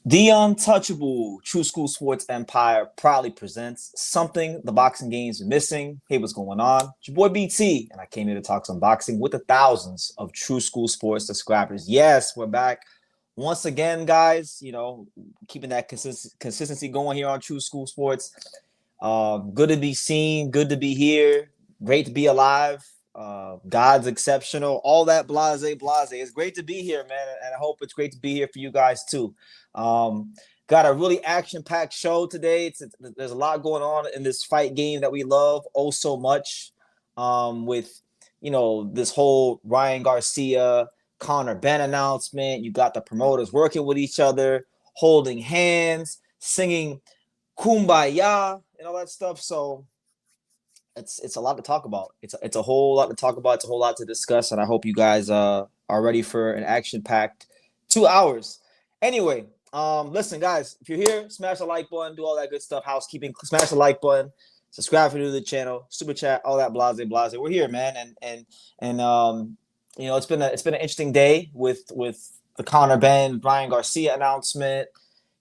The untouchable True School Sports Empire proudly presents something the boxing games are missing. Hey, what's going on? It's your boy BT, and I came here to talk some boxing with the thousands of True School Sports subscribers. Yes, we're back once again, guys. Keeping that consistency going here on True School Sports. Good to be seen. Good to be here. Great to be alive. God's exceptional. All that blase. It's great to be here, man, and I hope it's great to be here for you guys too. Um, got a really action-packed show today. There's a lot going on in this fight game that we love oh so much. With this whole Ryan Garcia, Conor Benn announcement. You got the promoters working with each other, holding hands, singing "Kumbaya" and all that stuff. So it's a lot to talk about. It's a whole lot to talk about. It's a whole lot to discuss, and I hope you guys are ready for an action-packed 2 hours. Anyway, listen, guys, if you're here, smash the like button, do all that good stuff, housekeeping. Smash the like button, subscribe if you're new to the channel, super chat, all that blase. We're here, man, and it's been an interesting day with the Conor Benn Ryan Garcia announcement.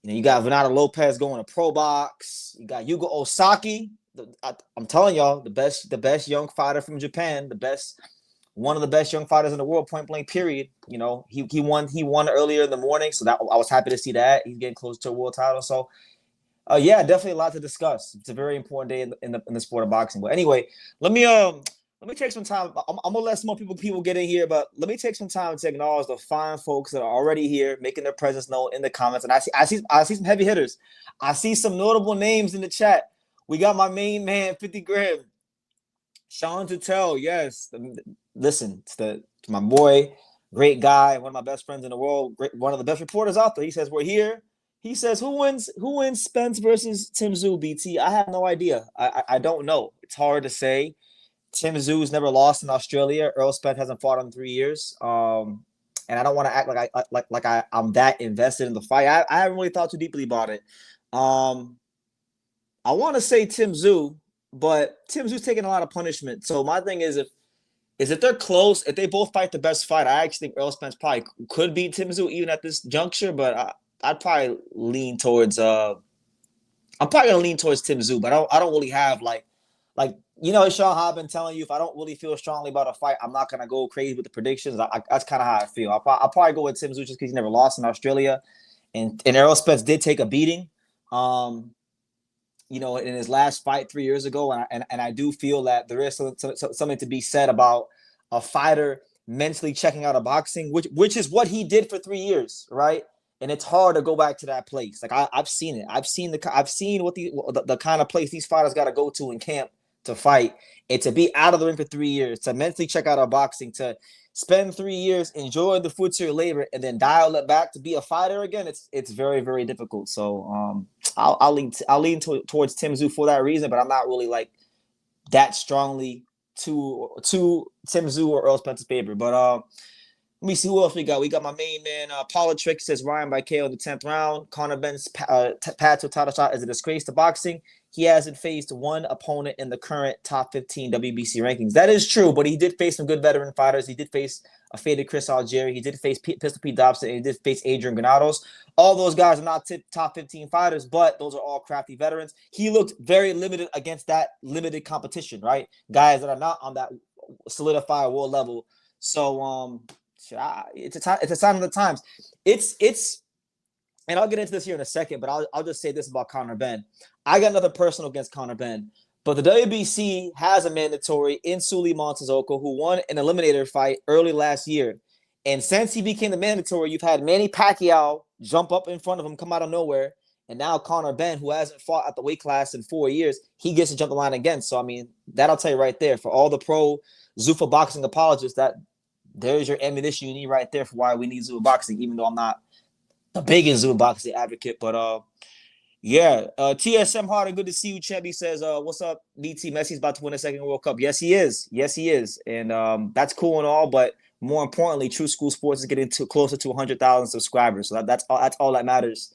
You got Venado Lopez going to pro box. You got Yugo Osaki. I'm telling y'all, the best young fighter from Japan, one of the best young fighters in the world, point blank. Period. He won earlier in the morning, so that I was happy to see that he's getting close to a world title. So, yeah, definitely a lot to discuss. It's a very important day in the sport of boxing. But anyway, let me take some time. I'm gonna let some more people get in here, but let me take some time to acknowledge the fine folks that are already here, making their presence known in the comments. And I see some heavy hitters. I see some notable names in the chat. We got my main man, 50 Graham, Sean Tuttle. Yes, listen to my boy, great guy, one of my best friends in the world, one of the best reporters out there. He says we're here. He says who wins Spence versus Tim Tszyu, BT? I have no idea. I don't know. It's hard to say. Tim Tszyu's never lost in Australia. Earl Spence hasn't fought in 3 years. And I don't want to act I'm that invested in the fight. I haven't really thought too deeply about it. I want to say Tim Tszyu, but Tim Tszyu's taking a lot of punishment. So my thing is, if they're close, if they both fight the best fight, I actually think Earl Spence probably could beat Tim Tszyu even at this juncture. But I'd probably lean towards I'm probably gonna lean towards Tim Tszyu. But I don't really have like Sean I've been telling you, if I don't really feel strongly about a fight, I'm not gonna go crazy with the predictions. That's kind of how I feel. I'll probably go with Tim Tszyu just because he's never lost in Australia, and Errol Spence did take a beating. In his last fight 3 years ago, and I do feel that there is something to be said about a fighter mentally checking out of boxing, which is what he did for 3 years, right? And it's hard to go back to that place. Like I've seen it. I've seen what the kind of place these fighters got to go to in camp to fight, and to be out of the ring for 3 years, to mentally check out of boxing, to spend 3 years enjoying the fruits of your labor, and then dial it back to be a fighter again. It's very, very difficult. So I'll lean towards Tim Tszyu for that reason, but I'm not really like that strongly to Tim Tszyu or Earl Spence's favor. But let me see who else we got. We got my main man, Politrick says Ryan by KO in the 10th round. Conor Benn's path to a title shot is a disgrace to boxing. He hasn't faced one opponent in the current top 15 WBC rankings. That is true, but he did face some good veteran fighters. He did face a faded Chris Algieri. He did face Pistol Pete Dobson, and he did face Adrian Granados. All those guys are not top 15 fighters, but those are all crafty veterans. He looked very limited against that limited competition, right? Guys that are not on that solidified world level. So it's a sign of the times. It's and I'll get into this here in a second, but I'll just say this about Conor Benn. I got nothing personal against Conor Benn, but the WBC has a mandatory in Suli Montezoko who won an eliminator fight early last year. And since he became the mandatory, you've had Manny Pacquiao jump up in front of him, come out of nowhere. And now Conor Benn, who hasn't fought at the weight class in 4 years, he gets to jump the line again. So, I mean, that'll tell you right there. For all the pro Zuffa boxing apologists, that there's your ammunition you need right there for why we need Zuffa boxing, even though I'm not the biggest Zuffa boxing advocate. But yeah, TSM Harder, good to see you, Chevy says, what's up, BT? Messi's about to win a second World Cup. Yes, he is. And that's cool and all, but more importantly, True School Sports is getting closer to 100,000 subscribers. So that's all that matters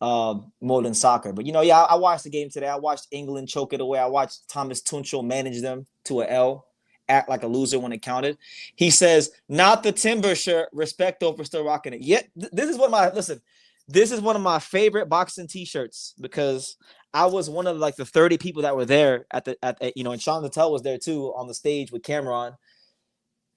more than soccer. But, yeah, I watched the game today. I watched England choke it away. I watched Thomas Tuchel manage them to an L, act like a loser when it counted. He says, not the Timber shirt. Respect though for still rocking it. Yet, this is what listen. This is one of my favorite boxing T-shirts because I was one of like the 30 people that were there and Sean Littell was there too on the stage with Cameron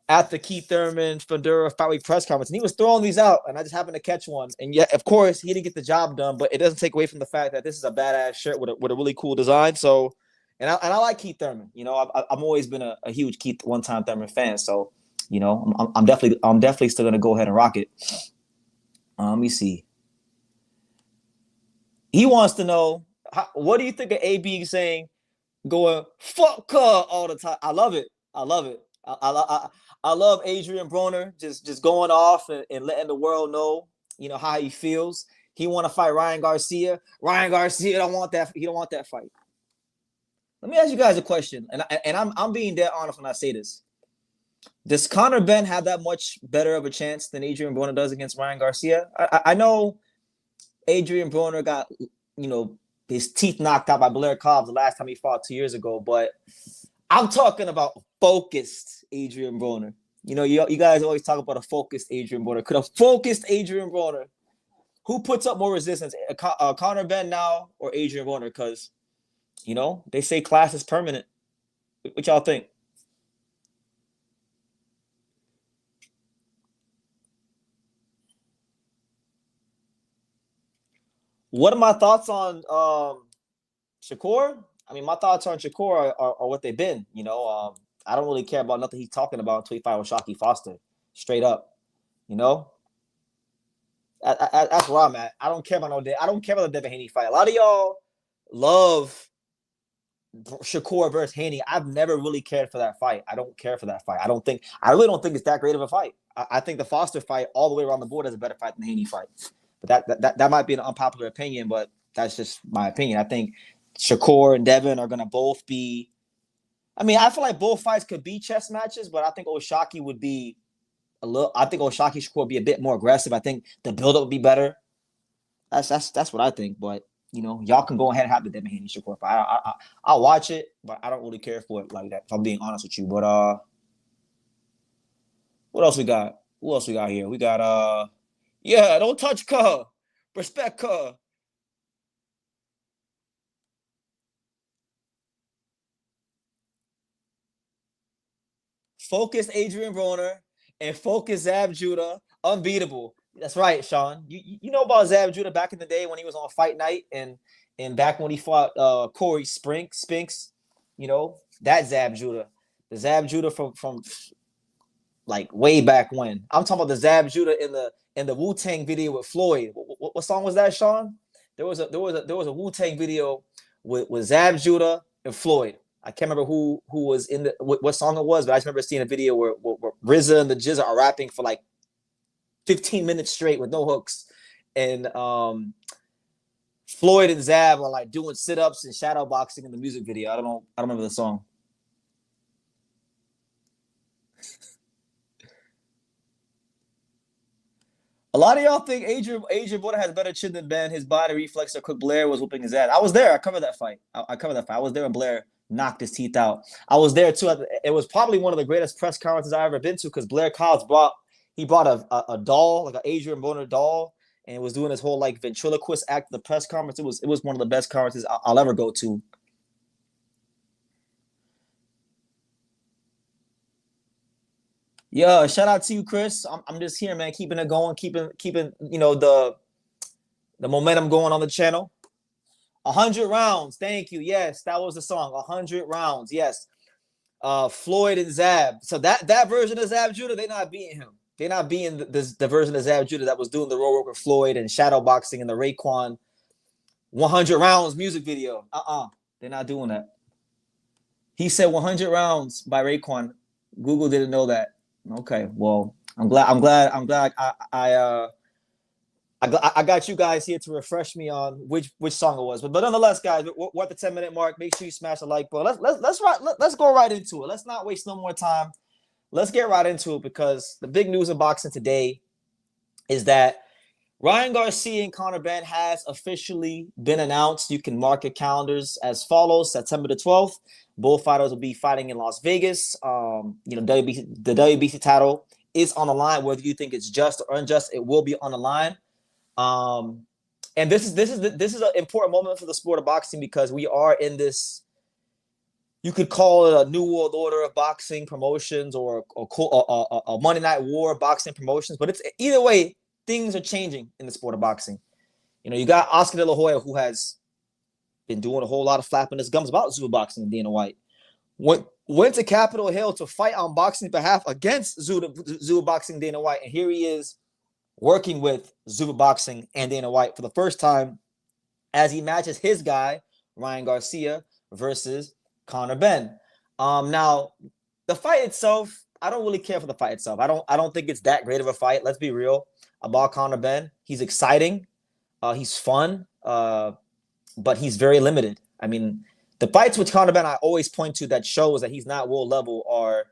at the Keith Thurman Fedora Fight Week press conference, and he was throwing these out, and I just happened to catch one. And yet, of course, he didn't get the job done, but it doesn't take away from the fact that this is a badass shirt with a really cool design. So, and I like Keith Thurman. You know, I've always been a huge Keith one-time Thurman fan. So, you know, I'm definitely still gonna go ahead and rock it. Let me see. He wants to know what do you think of AB saying going fuck her all the time? I love it. I love it. I love Adrian Broner just going off and letting the world know, you know, how he feels. He want to fight Ryan Garcia. Ryan Garcia don't want that. He don't want that fight. Let me ask you guys a question, and I'm being dead honest when I say this. Does Conor Benn have that much better of a chance than Adrian Broner does against Ryan Garcia? I know Adrian Broner got, you know, his teeth knocked out by Blair Cobbs the last time he fought 2 years ago, but I'm talking about focused Adrian Broner. You know, you guys always talk about a focused Adrian Broner. Could a focused Adrian Broner, who puts up more resistance, Conor Benn now or Adrian Broner? Because, you know, they say class is permanent. What y'all think? What are my thoughts on Shakur? I mean, my thoughts on Shakur are what they've been. You know, I don't really care about nothing he's talking about until he fight with Shockey Foster. Straight up, you know. That's where I'm at. I don't care about no. I don't care about the Devin Haney fight. A lot of y'all love Shakur versus Haney. I've never really cared for that fight. I don't care for that fight. I really don't think it's that great of a fight. I think the Foster fight all the way around the board is a better fight than the Haney fight. But that might be an unpopular opinion, but that's just my opinion. I think Shakur and Devin are gonna both be. I mean, I feel like both fights could be chess matches, but I think Oshaki would be a little. I think Oshaki Shakur would be a bit more aggressive. I think the buildup would be better. That's what I think. But you know, y'all can go ahead and have the Devin Haney Shakur fight. I'll watch it, but I don't really care for it like that. If I'm being honest with you, but what else we got? Who else we got here? We got yeah, don't touch Kerr. Respect Kerr. Focus Adrian Broner and focus Zab Judah. Unbeatable. That's right, Sean. You know about Zab Judah back in the day when he was on Fight Night and back when he fought Corey Spinks, you know, that Zab Judah. The Zab Judah from like way back when. I'm talking about the Zab Judah in the Wu-Tang video with Floyd. What song was that, Sean? There was a Wu-Tang video with Zab Judah and Floyd. I can't remember who was in what song it was, but I just remember seeing a video where RZA and the Jizza are rapping for like 15 minutes straight with no hooks, and Floyd and Zab are like doing sit-ups and shadow boxing in the music video. I don't remember the song. A lot of y'all think Adrian Broner has better chin than Ben. His body reflex or Cook Blair was whooping his ass. I was there. I covered that fight. I covered that fight. I was there when Blair knocked his teeth out. I was there too. It was probably one of the greatest press conferences I've ever been to because Blair Cobbs brought a doll, like an Adrian Broner doll, and was doing this whole like ventriloquist act at the press conference. It was one of the best conferences I'll ever go to. Yeah, shout out to you, Chris. I'm just here, man, keeping it going, keeping you know the momentum going on the channel. 100 rounds. Thank you. Yes, that was the song. 100 rounds. Yes. Floyd and Zab. So that version of Zab Judah, they're not beating him. They're not beating the version of Zab Judah that was doing the road work with Floyd and shadow boxing and the Raekwon 100 rounds music video. They're not doing that. He said 100 rounds by Raekwon. Google didn't know that. Okay, well, I'm glad I got you guys here to refresh me on which song it was. But nonetheless, guys, we're at the 10-minute mark. Make sure you smash the like button. Let's go right into it. Let's not waste no more time. Let's get right into it because the big news in boxing today is that Ryan Garcia and Conor Benn has officially been announced. You can mark your calendars as follows: September the 12th. Both fighters will be fighting in Las Vegas. The WBC title is on the line. Whether you think it's just or unjust, it will be on the line. And this is an important moment for the sport of boxing because we are in this. You could call it a new world order of boxing promotions or a Monday Night War boxing promotions, but it's either way, things are changing in the sport of boxing. You got Oscar De La Hoya, who has been doing a whole lot of flapping his gums about Zuffa Boxing and Dana White. Went to Capitol Hill to fight on boxing's behalf against Zuffa Boxing Dana White, and here he is working with Zuffa Boxing and Dana White for the first time as he matches his guy Ryan Garcia versus Conor Benn. Now, the fight itself, I don't really care for the fight itself. I don't think it's that great of a fight. Let's be real about Conor Benn. He's exciting, he's fun, but he's very limited. I mean, the fights with Conor Benn I always point to that shows that he's not world level are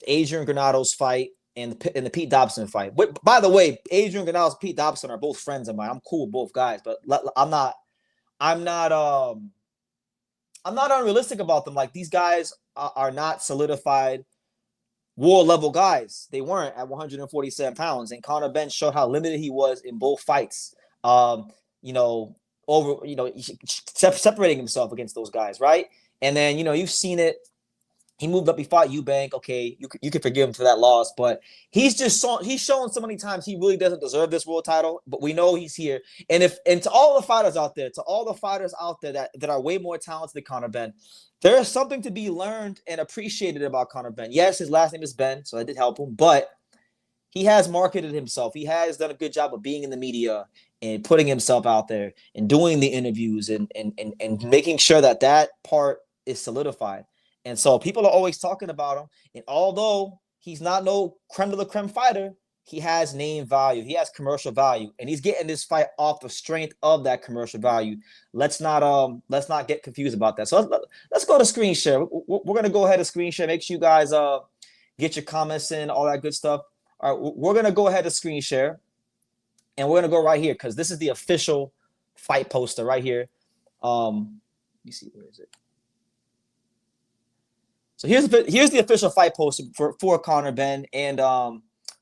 Adrian Granado's fight and the Pete Dobson fight. But, by the way, Adrian Granados and Pete Dobson are both friends of mine. I'm cool with both guys, but I'm not unrealistic about them. Like, these guys are not solidified world level guys. They weren't at 147 pounds, and Conor Benn showed how limited he was in both fights. Separating himself against those guys, right? And then you've seen it. He moved up. He fought Eubank. Okay, you can forgive him for that loss, but he's shown so many times he really doesn't deserve this world title. But we know he's here. And to all the fighters out there, that are way more talented than Conor Benn, there is something to be learned and appreciated about Conor Benn. Yes, his last name is Benn, so that did help him, but he has marketed himself. He has done a good job of being in the media and putting himself out there and doing the interviews and making sure that part is solidified. And so people are always talking about him. And although he's not no creme de la creme fighter, he has name value. He has commercial value. And he's getting this fight off the strength of that commercial value. Let's not get confused about that. So let's go to screen share. We're going to go ahead and screen share. Make sure you guys get your comments in, all that good stuff. All right, we're going to go ahead and screen share. And we're going to go right here because this is the official fight poster right here. Let me see, where is it? So here's the official fight poster for Conor Benn and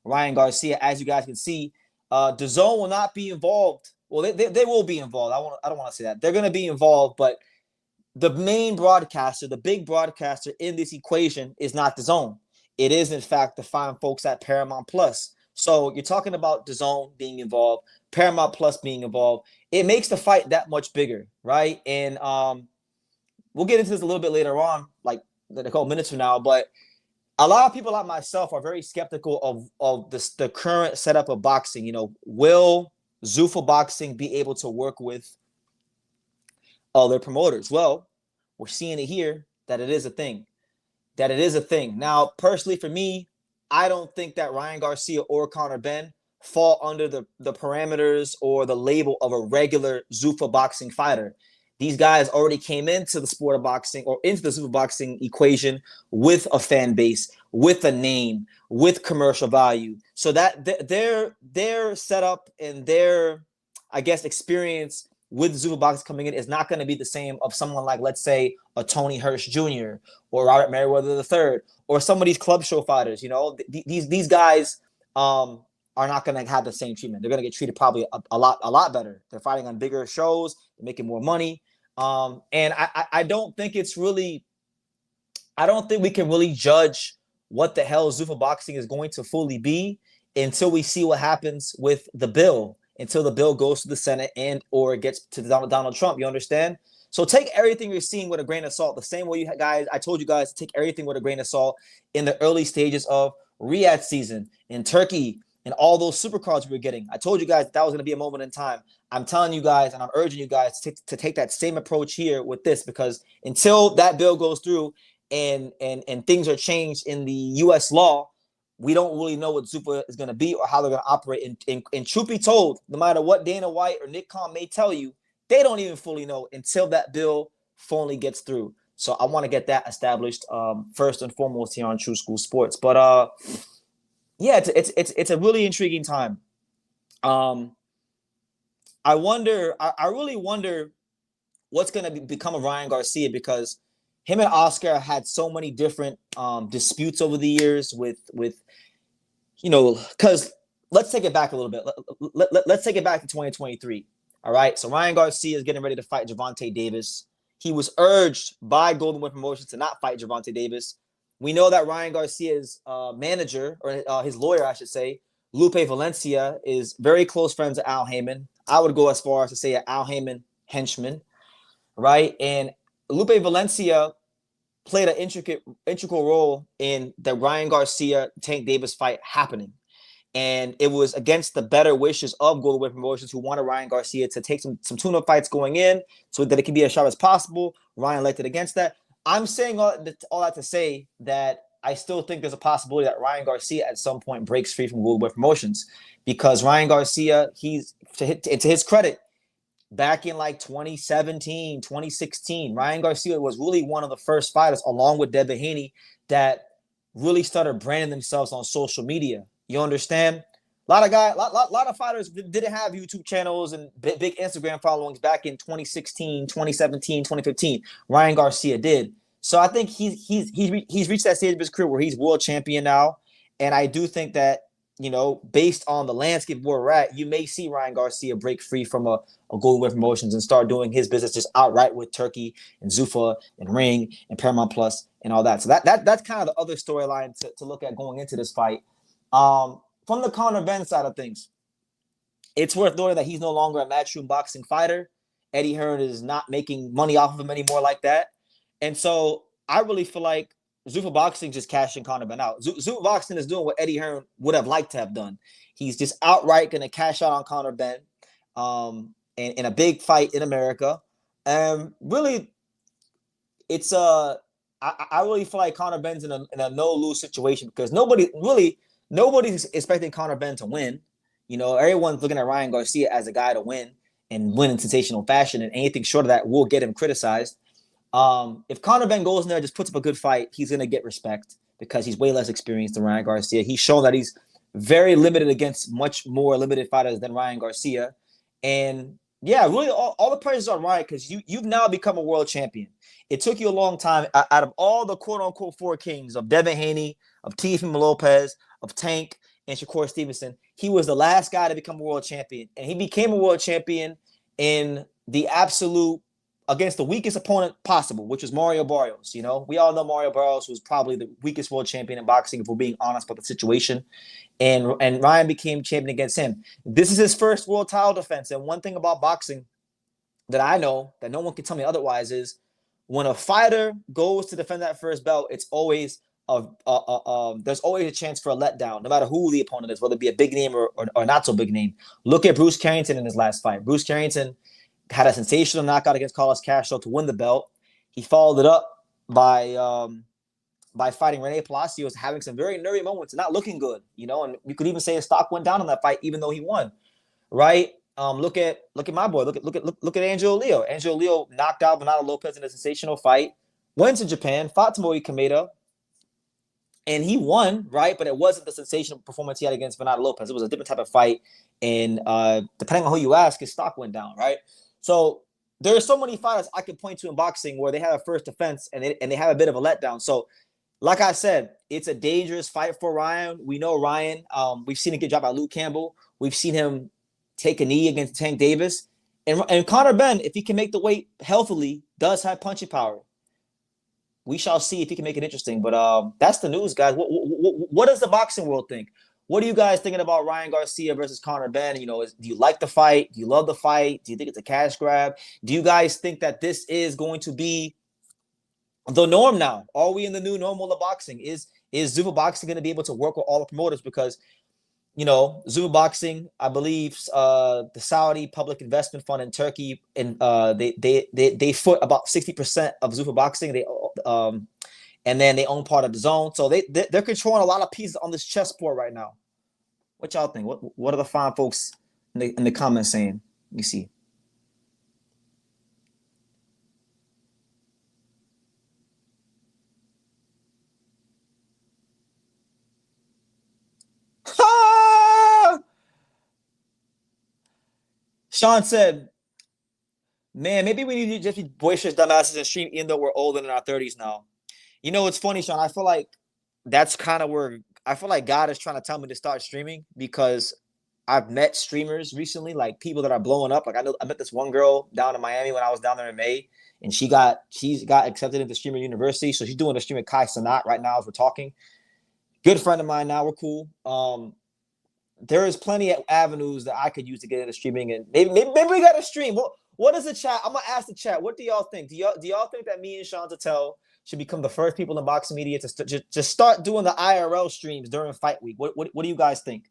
Ryan Garcia. As you guys can see, DAZN will not be involved. Well, they will be involved. I don't want to say that. They're going to be involved, but the main broadcaster, the big broadcaster in this equation is not DAZN. It is, in fact, the fine folks at Paramount Plus. So you're talking about DAZN being involved, Paramount Plus being involved. It makes the fight that much bigger, right? And we'll get into this a little bit later on, like a couple minutes from now. But a lot of people like myself are very skeptical of the current setup of boxing. Will Zuffa Boxing be able to work with other promoters? Well, we're seeing it here that it is a thing. Now, personally, for me, I don't think that Ryan Garcia or Conor Benn fall under the parameters or the label of a regular Zuffa Boxing fighter. These guys already came into the sport of boxing or into the Zuffa Boxing equation with a fan base, with a name, with commercial value. So that their setup and their, I guess, experience with Zuffa Boxing coming in is not going to be the same of someone like, let's say, a Tony Hirsch Jr. or Robert Merriweather III or some of these club show fighters. These guys are not going to have the same treatment. They're going to get treated probably a lot better. They're fighting on bigger shows, they're making more money. And I don't think we can really judge what the hell Zuffa Boxing is going to fully be until we see what happens with the bill, until the bill goes to the Senate and or gets to Donald Trump. You understand? So take everything you're seeing with a grain of salt. The same way I told you guys to take everything with a grain of salt in the early stages of Riyadh season in Turkey and all those supercards we were getting. I told you guys that was going to be a moment in time. I'm telling you guys and I'm urging you guys to take that same approach here with this, because until that bill goes through and things are changed in the U.S. law, we don't really know what Zuffa is going to be or how they're going to operate. And truth be told, no matter what Dana White or Nick Khan may tell you, they don't even fully know until that bill finally gets through. So I want to get that established first and foremost here on True School Sports. But yeah, it's a really intriguing time. I really wonder what's going to become of Ryan Garcia, because him and Oscar had so many different disputes over the years with because let's take it back a little bit. Let's take it back to 2023. All right. So Ryan Garcia is getting ready to fight Gervonta Davis. He was urged by Golden Wing Promotions to not fight Gervonta Davis. We know that Ryan Garcia's manager, or his lawyer, I should say, Lupe Valencia, is very close friends with Al Heyman. I would go as far as to say an Al Heyman henchman, right? And Lupe Valencia played an integral role in the Ryan Garcia Tank Davis fight happening. And it was against the better wishes of Golden Wing Promotions, who wanted Ryan Garcia to take some tune-up fights going in so that it can be as sharp as possible. Ryan elected against that. I'm saying all that to say that I still think there's a possibility that Ryan Garcia at some point breaks free from Golden Wing Promotions, because Ryan Garcia, he's to his credit, back in like 2017, 2016, Ryan Garcia was really one of the first fighters, along with Devin Haney, that really started branding themselves on social media. You understand? A lot of fighters didn't have YouTube channels and big Instagram followings back in 2016, 2017, 2015. Ryan Garcia did. So I think he's reached that stage of his career where he's world champion now. And I do think that, you know, based on the landscape where we're at, you may see Ryan Garcia break free from a Golden Wing Promotions and start doing his business just outright with Turkey and Zuffa and Ring and Paramount Plus and all that. So that's kind of the other storyline to look at going into this fight. From the Conor Benn side of things, it's worth noting that he's no longer a Matchroom Boxing fighter. Eddie Hearn is not making money off of him anymore like that. And so I really feel like Zuffa Boxing just cashing Conor Benn out. Zuffa Boxing is doing what Eddie Hearn would have liked to have done. He's just outright going to cash out on Conor Benn in a big fight in America. Really, it's I really feel like Conor Benn's in a no-lose situation, because nobody's expecting Conor Benn to win. You know, everyone's looking at Ryan Garcia as a guy to win and win in sensational fashion, and anything short of that will get him criticized. If Conor Benn goes in there and just puts up a good fight, he's going to get respect because he's way less experienced than Ryan Garcia. He's shown that he's very limited against much more limited fighters than Ryan Garcia. And yeah, really all the pressures on Ryan, because you've now become a world champion. It took you a long time. Out of all the quote-unquote four kings of Devin Haney, of Teofimo Lopez, of Tank, and Shakur Stevenson, he was the last guy to become a world champion. And he became a world champion in the absolute, against the weakest opponent possible, which was Mario Barrios. You know, we all know Mario Barrios was probably the weakest world champion in boxing, if we're being honest about the situation. And Ryan became champion against him. This is his first world title defense. And one thing about boxing that I know that no one can tell me otherwise is, when a fighter goes to defend that first belt, it's always there's always a chance for a letdown, no matter who the opponent is, whether it be a big name or not so big name. Look at Bruce Carrington in his last fight. Bruce Carrington had a sensational knockout against Carlos Castro to win the belt. He followed it up by fighting Rene Palacios, having some very nervy moments and not looking good, you know. And you could even say his stock went down in that fight, even though he won, right? Look at my boy. Look at Angelo Leo. Angelo Leo knocked out Bernardo Lopez in a sensational fight. Went to Japan, fought Tomohiro Kameda, and he won, right? But it wasn't the sensational performance he had against Bernardo Lopez. It was a different type of fight, and depending on who you ask, his stock went down, right? So there are so many fighters I can point to in boxing where they have a first defense and they have a bit of a letdown. So, like I said, it's a dangerous fight for Ryan. We know Ryan. We've seen him get dropped by Luke Campbell. We've seen him take a knee against Tank Davis. And Conor Benn, if he can make the weight healthily, does have punching power. We shall see if he can make it interesting. But that's the news, guys. What does the boxing world think? What are you guys thinking about Ryan Garcia versus Conor Benn? You know, do you like the fight? Do you love the fight? Do you think it's a cash grab? Do you guys think that this is going to be the norm now? Are we in the new normal of boxing? Is Zuffa Boxing going to be able to work with all the promoters? Because, you know, Zuffa Boxing, I believe, the Saudi Public Investment Fund in Turkey, and they foot about 60% of Zuffa Boxing. And then they own part of the zone, so they're controlling a lot of pieces on this chessboard right now. What y'all think? What are the fine folks in the comments saying? Let me see. Sean said, man, maybe we need to just be boisterous dumbasses and stream even though we're older than our 30s now. You know, it's funny, Sean. I feel like that's kind of where I feel like God is trying to tell me to start streaming, because I've met streamers recently, like people that are blowing up. Like I met this one girl down in Miami when I was down there in May, and she's got accepted into streamer university. So she's doing a stream with Kai Sanat right now as we're talking. Good friend of mine now. We're cool. There is plenty of avenues that I could use to get into streaming, and maybe we got to stream. What is the chat? I'm gonna ask the chat. What do y'all think? Do y'all think that me and Sean Tatel should become the first people in boxing media to just start doing the IRL streams during fight week? What do you guys think?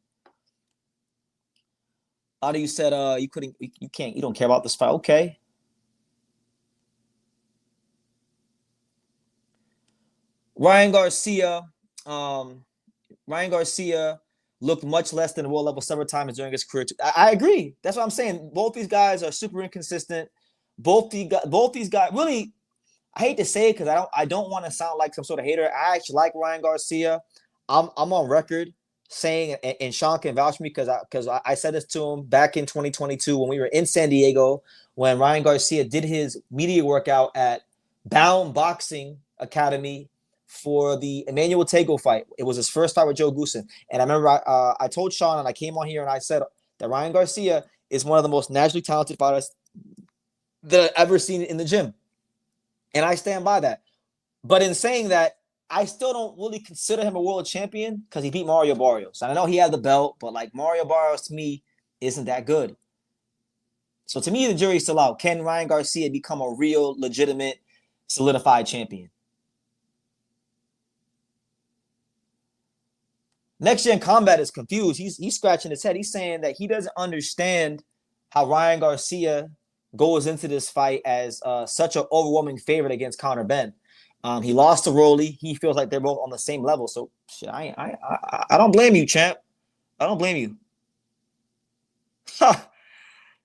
A lot of you said you can't, you don't care about this fight. Okay. Ryan Garcia, Ryan Garcia looked much less than world level several times during his career. I agree. That's what I'm saying. Both these guys are super inconsistent. Both these guys really. I hate to say it because I don't want to sound like some sort of hater. I actually like Ryan Garcia. I'm on record saying, and Sean can vouch for me because I said this to him back in 2022 when we were in San Diego when Ryan Garcia did his media workout at Bound Boxing Academy for the Emmanuel Tego fight. It was his first fight with Joe Goosen. And I remember I told Sean and I came on here and I said that Ryan Garcia is one of the most naturally talented fighters that I've ever seen in the gym. And I stand by that. But in saying that, I still don't really consider him a world champion because he beat Mario Barrios. And I know he had the belt, but like Mario Barrios to me isn't that good. So to me, the jury's still out. Can Ryan Garcia become a real, legitimate, solidified champion? Next Gen Combat is confused. He's scratching his head. He's saying that he doesn't understand how Ryan Garcia goes into this fight as such an overwhelming favorite against Conor Benn. He lost to Rolly. He feels like they're both on the same level. So shit, I don't blame you, champ. I don't blame you.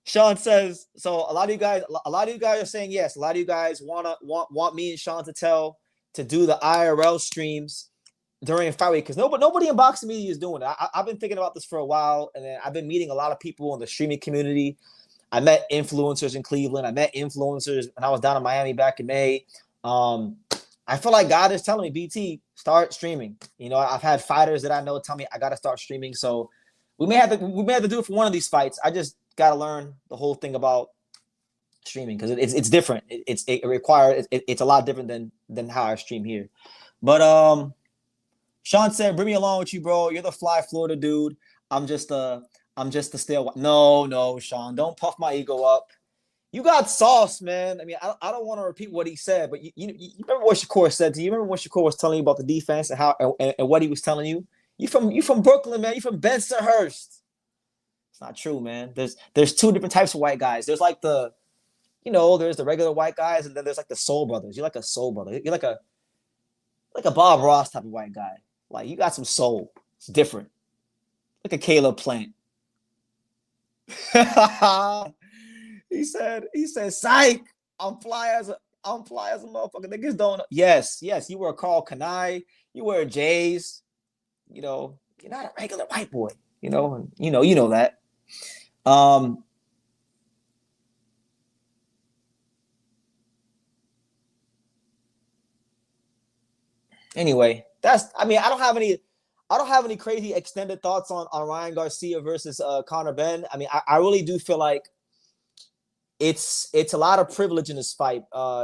Sean says so. A lot of you guys are saying yes. A lot of you guys want me and Sean to do the IRL streams during fight week because nobody in boxing media is doing it. I've been thinking about this for a while, and then I've been meeting a lot of people in the streaming community. I met influencers in Cleveland. I met influencers when I was down in Miami back in May. I feel like God is telling me, BT, start streaming. You know, I've had fighters that I know tell me I got to start streaming. So we may have to do it for one of these fights. I just got to learn the whole thing about streaming because it's different. It's a lot different than how I stream here. But Sean said, "Bring me along with you, bro. You're the fly Florida dude. I'm just a stale." No, Sean, don't puff my ego up. You got sauce, man. I mean, I don't want to repeat what he said, but you remember what Shakur said to you? You remember what Shakur was telling you about the defense and how and what he was telling you? You from Brooklyn, man. You from Bensonhurst. It's not true, man. There's two different types of white guys. There's like there's the regular white guys, and then there's like the soul brothers. You're like a soul brother. You're like a Bob Ross type of white guy. Like you got some soul. It's different. Like a Caleb Plant. He said, psych, I'm fly as a motherfucker. Niggas don't know. Yes, you wear Carl Kanai, you wear J's, you're not a regular white boy, you know that. Anyway, I don't have any crazy extended thoughts on Ryan Garcia versus Conor Benn. I mean, I really do feel like it's a lot of privilege in this fight.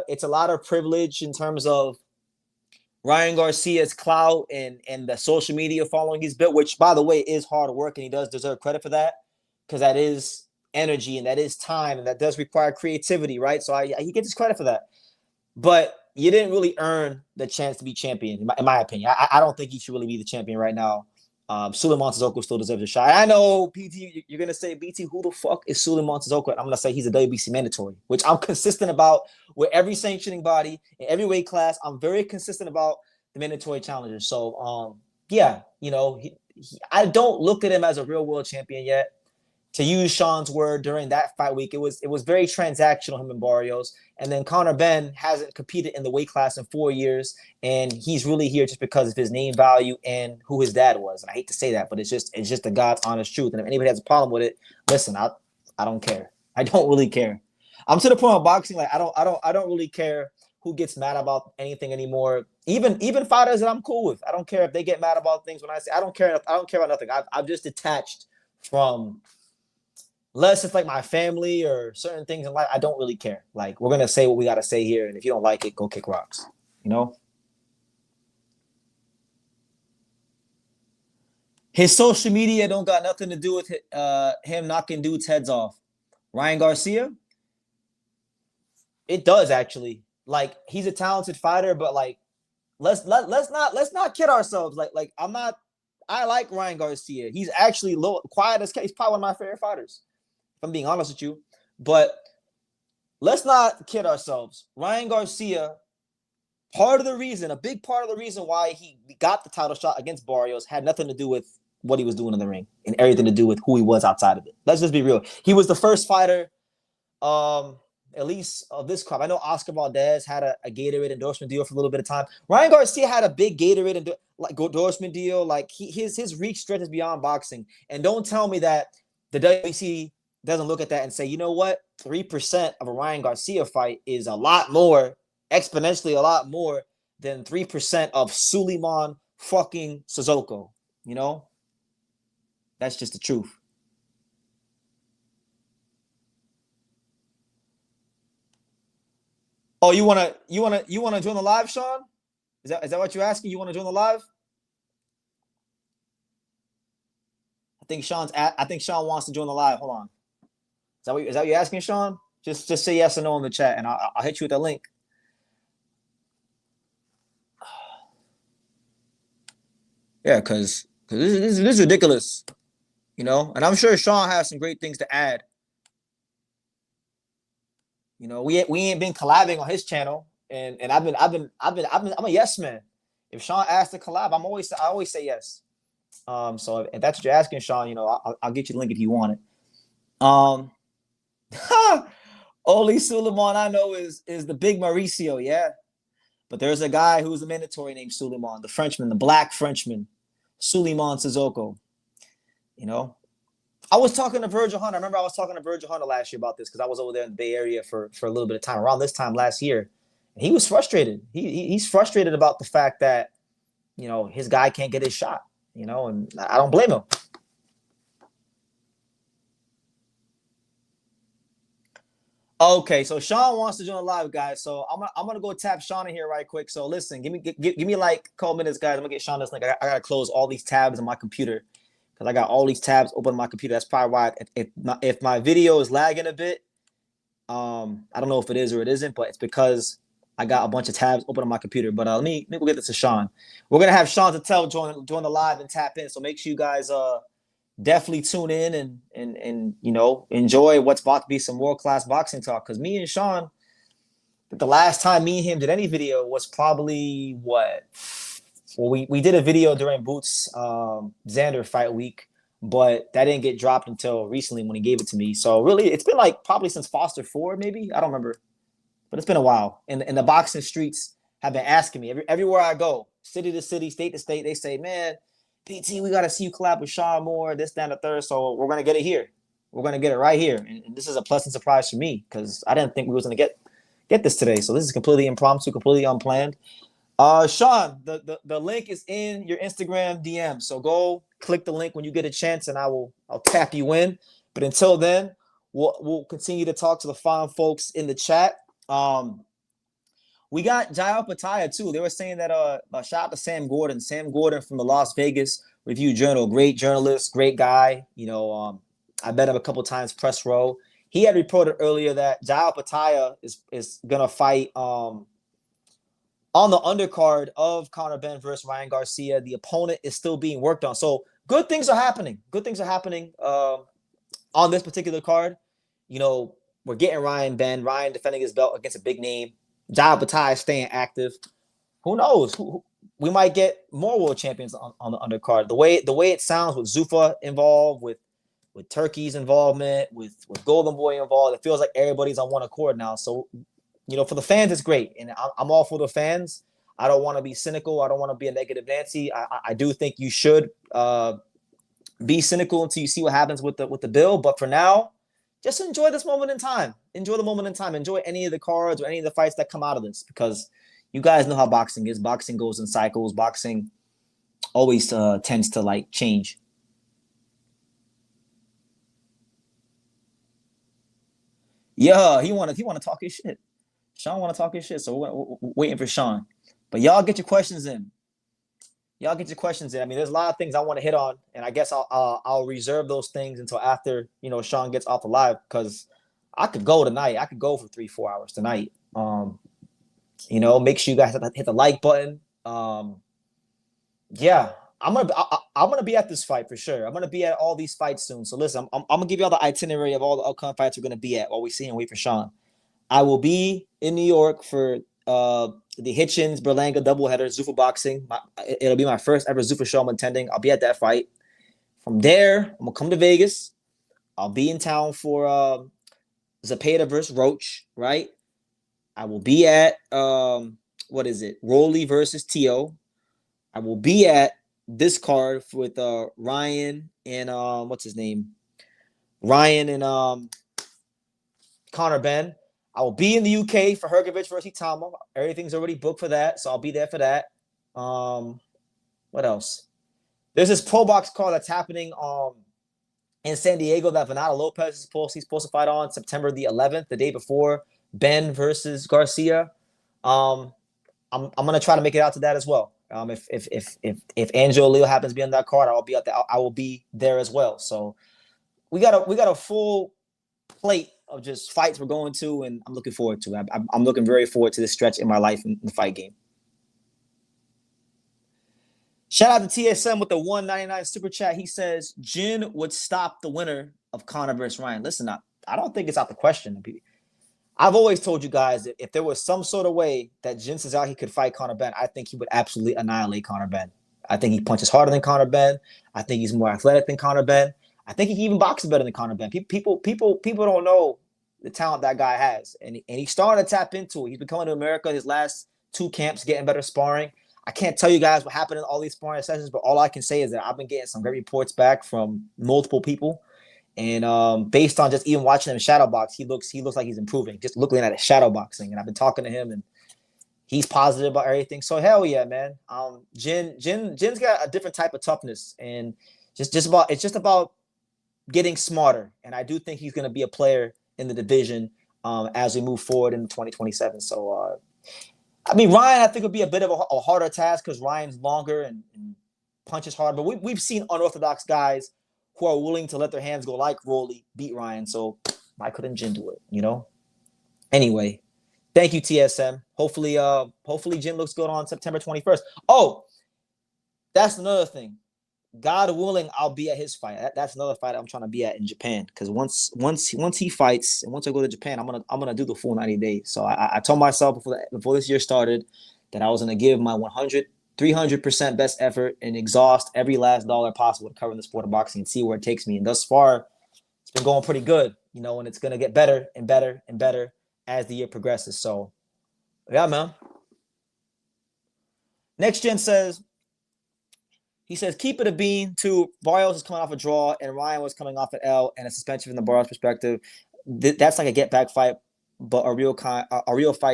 It's a lot of privilege in terms of Ryan Garcia's clout and the social media following he's built, which, by the way, is hard work, and he does deserve credit for that because that is energy and that is time and that does require creativity, right? So he gets his credit for that. But you didn't really earn the chance to be champion, in my opinion. I don't think he should really be the champion right now. Suleiman Sissoko still deserves a shot. I know, PT, you're going to say, BT, who the fuck is Suleiman Sissoko? I'm going to say he's a WBC mandatory, which I'm consistent about with every sanctioning body in every weight class. I'm very consistent about the mandatory challengers. So, I don't look at him as a real world champion yet. To use Sean's word, during that fight week, it was very transactional, him and Barrios. And then Conor Benn hasn't competed in the weight class in 4 years, and he's really here just because of his name value and who his dad was. And I hate to say that, but it's just the God's honest truth. And if anybody has a problem with it, listen, I don't care. I don't really care. I'm to the point of boxing, like I don't really care who gets mad about anything anymore. Even fighters that I'm cool with, I don't care if they get mad about things when I say I don't care about nothing. I've just detached from unless it's like my family or certain things in life, I don't really care. Like we're gonna say what we gotta say here, and if you don't like it, go kick rocks. You know. His social media don't got nothing to do with him knocking dudes' heads off. Ryan Garcia, it does actually. Like he's a talented fighter, but like let's not kid ourselves. Like I'm not. I like Ryan Garcia. He's actually low, quiet as he's probably one of my favorite fighters. If I'm being honest with you, but let's not kid ourselves. Ryan Garcia, part of the reason, a big part of the reason why he got the title shot against Barrios had nothing to do with what he was doing in the ring and everything to do with who he was outside of it. Let's just be real. He was the first fighter, at least of this crop. I know Oscar Valdez had a Gatorade endorsement deal for a little bit of time. Ryan Garcia had a big Gatorade endorsement deal. Like his reach stretches beyond boxing. And don't tell me that the WBC doesn't look at that and say, you know what, 3% of a Ryan Garcia fight is a lot more, exponentially a lot more than 3% of Suleiman fucking Sissoko. You know, that's just the truth. Oh, you wanna join the live, Sean? Is that what you're asking? You want to join the live? I think Sean wants to join the live. Hold on. Is that what you're asking, Sean? Just say yes or no in the chat, and I'll hit you with the link. Yeah, because this is ridiculous, you know. And I'm sure Sean has some great things to add. You know, we ain't been collabing on his channel, and I'm a yes man. If Sean asks to collab, I always say yes. So if that's what you're asking, Sean, you know, I'll get you the link if you want it. Only Suleiman I know is the big Mauricio, yeah. But there's a guy who's a mandatory named Suleiman, the Frenchman, the black Frenchman, Suleiman Sissoko. You know, I was talking to Virgil Hunter. I remember I was talking to Virgil Hunter last year about this because I was over there in the Bay Area for a little bit of time around this time last year. And he was frustrated. He's frustrated about the fact that, you know, his guy can't get his shot, you know, and I don't blame him. Okay, so Sean wants to join the live, guys. So I'm gonna go tap Sean in here right quick. So listen, give me like a couple minutes, guys. I'm gonna get Sean this link. I gotta close all these tabs on my computer because I got all these tabs open on my computer. That's probably why if my video is lagging a bit, I don't know if it is or it isn't, but it's because I got a bunch of tabs open on my computer. But let me go get this to Sean. We're gonna have Sean Tell join the live and tap in. So make sure you guys definitely tune in and you know enjoy what's about to be some world-class boxing talk. Because me and Sean, the last time me and him did any video was probably what? Well, we did a video during Boots Xander fight week, but that didn't get dropped until recently when he gave it to me. So really, it's been like probably since Foster 4, maybe. I don't remember, but it's been a while. And the boxing streets have been asking me everywhere I go, city to city, state to state. They say, man, PT, we got to see you collab with Sean Moore, this, that, and the third. So we're gonna get it here. We're gonna get it right here. And this is a pleasant surprise for me because I didn't think we was gonna get this today. So this is completely impromptu, completely unplanned. Sean, the link is in your Instagram DM. So go click the link when you get a chance, and I'll tap you in. But until then, we'll continue to talk to the fine folks in the chat. We got Jael Pataya too. They were saying that shout out to Sam Gordon. Sam Gordon from the Las Vegas Review Journal, great journalist, great guy. You know, I met him a couple times press row. He had reported earlier that Jael Pataya is gonna fight on the undercard of Conor Benn versus Ryan Garcia. The opponent is still being worked on. So good things are happening. Good things are happening on this particular card. You know, we're getting Ryan defending his belt against a big name. Jael Pataya staying active. Who knows? We might get more world champions on the undercard. The way it sounds with Zuffa involved, with Turkey's involvement, with Golden Boy involved, it feels like everybody's on one accord now. So you know, for the fans, it's great. And I'm all for the fans. I don't want to be cynical. I don't want to be a negative Nancy. I do think you should be cynical until you see what happens with the bill. But for now, just enjoy this moment in time. Enjoy the moment in time. Enjoy any of the cards or any of the fights that come out of this because you guys know how boxing is. Boxing goes in cycles. Boxing always tends to like change. Yeah, he wanna talk his shit. Sean want to talk his shit, so we're waiting for Sean. But y'all get your questions in. Y'all get your questions in. I mean, there's a lot of things I want to hit on, and I guess I'll reserve those things until after Sean gets off the live because I could go tonight. I could go for 3-4 hours tonight. Make sure you guys hit the like button. Yeah, I'm gonna be at this fight for sure. I'm gonna be at all these fights soon. So listen, I'm gonna give you all the itinerary of all the upcoming fights we're gonna be at while we see and wait for Sean. I will be in New York for the Hitchens Berlanga doubleheader Zuffa Boxing. It'll be my first ever Zuffa show I'm attending. I'll be at that fight. From there, I'm gonna come to Vegas. I'll be in town for Zapata versus Roach, right? I will be at what is it? Rolly versus Tio. I will be at this card with Ryan and what's his name? Ryan and Conor Benn. I will be in the UK for Hergovich versus Itama. Everything's already booked for that, so I'll be there for that. What else? There's this pro box card that's happening in San Diego that Venata Lopez is supposed to fight on September the 11th, the day before Benn versus Garcia. I'm gonna try to make it out to that as well. If Angelo Leo happens to be on that card, I'll be out there. I will be there as well. So we got a full plate of just fights we're going to, and I'm looking forward to it. I'm looking very forward to this stretch in my life in the fight game. Shout out to TSM with the 199 super chat. He says Jin would stop the winner of Conor versus Ryan. Listen, I don't think it's out the question. I've always told you guys that if there was some sort of way that Jin Suzuki could fight Conor Benn, I think he would absolutely annihilate Conor Benn. I think he punches harder than Conor Benn. I think he's more athletic than Conor Benn. I think he even boxes better than Conor Benn. People don't know the talent that guy has, and he's starting to tap into it. He's been coming to America his last 2 camps, getting better sparring. I can't tell you guys what happened in all these sparring sessions, but all I can say is that I've been getting some great reports back from multiple people. And based on just even watching him shadow box, he looks like he's improving. Just looking at his shadow boxing, and I've been talking to him, and he's positive about everything. So hell yeah, man. Jin's got a different type of toughness, and it's just about getting smarter. And I do think he's going to be a player in the division as we move forward in 2027. So I mean, Ryan, I think would be a bit of a harder task because Ryan's longer and punches hard. But we've seen unorthodox guys who are willing to let their hands go, like Rolly, beat Ryan. So why couldn't Jin do it? Anyway, thank you, TSM. Hopefully Jin looks good on September 21st. Oh, that's another thing. God willing, I'll be at his fight. That's another fight I'm trying to be at in Japan. Because once he fights and once I go to Japan, I'm gonna do the full 90 days. So I told myself before this year started that I was gonna give my 300% best effort and exhaust every last dollar possible to cover the sport of boxing and see where it takes me. And thus far, it's been going pretty good, and it's gonna get better and better and better as the year progresses. So yeah, man. Next Gen says, he says, keep it a bean. Too. Barrios is coming off a draw, and Ryan was coming off an L and a suspension from the Barrios perspective. That's like a get back fight, but a real fight,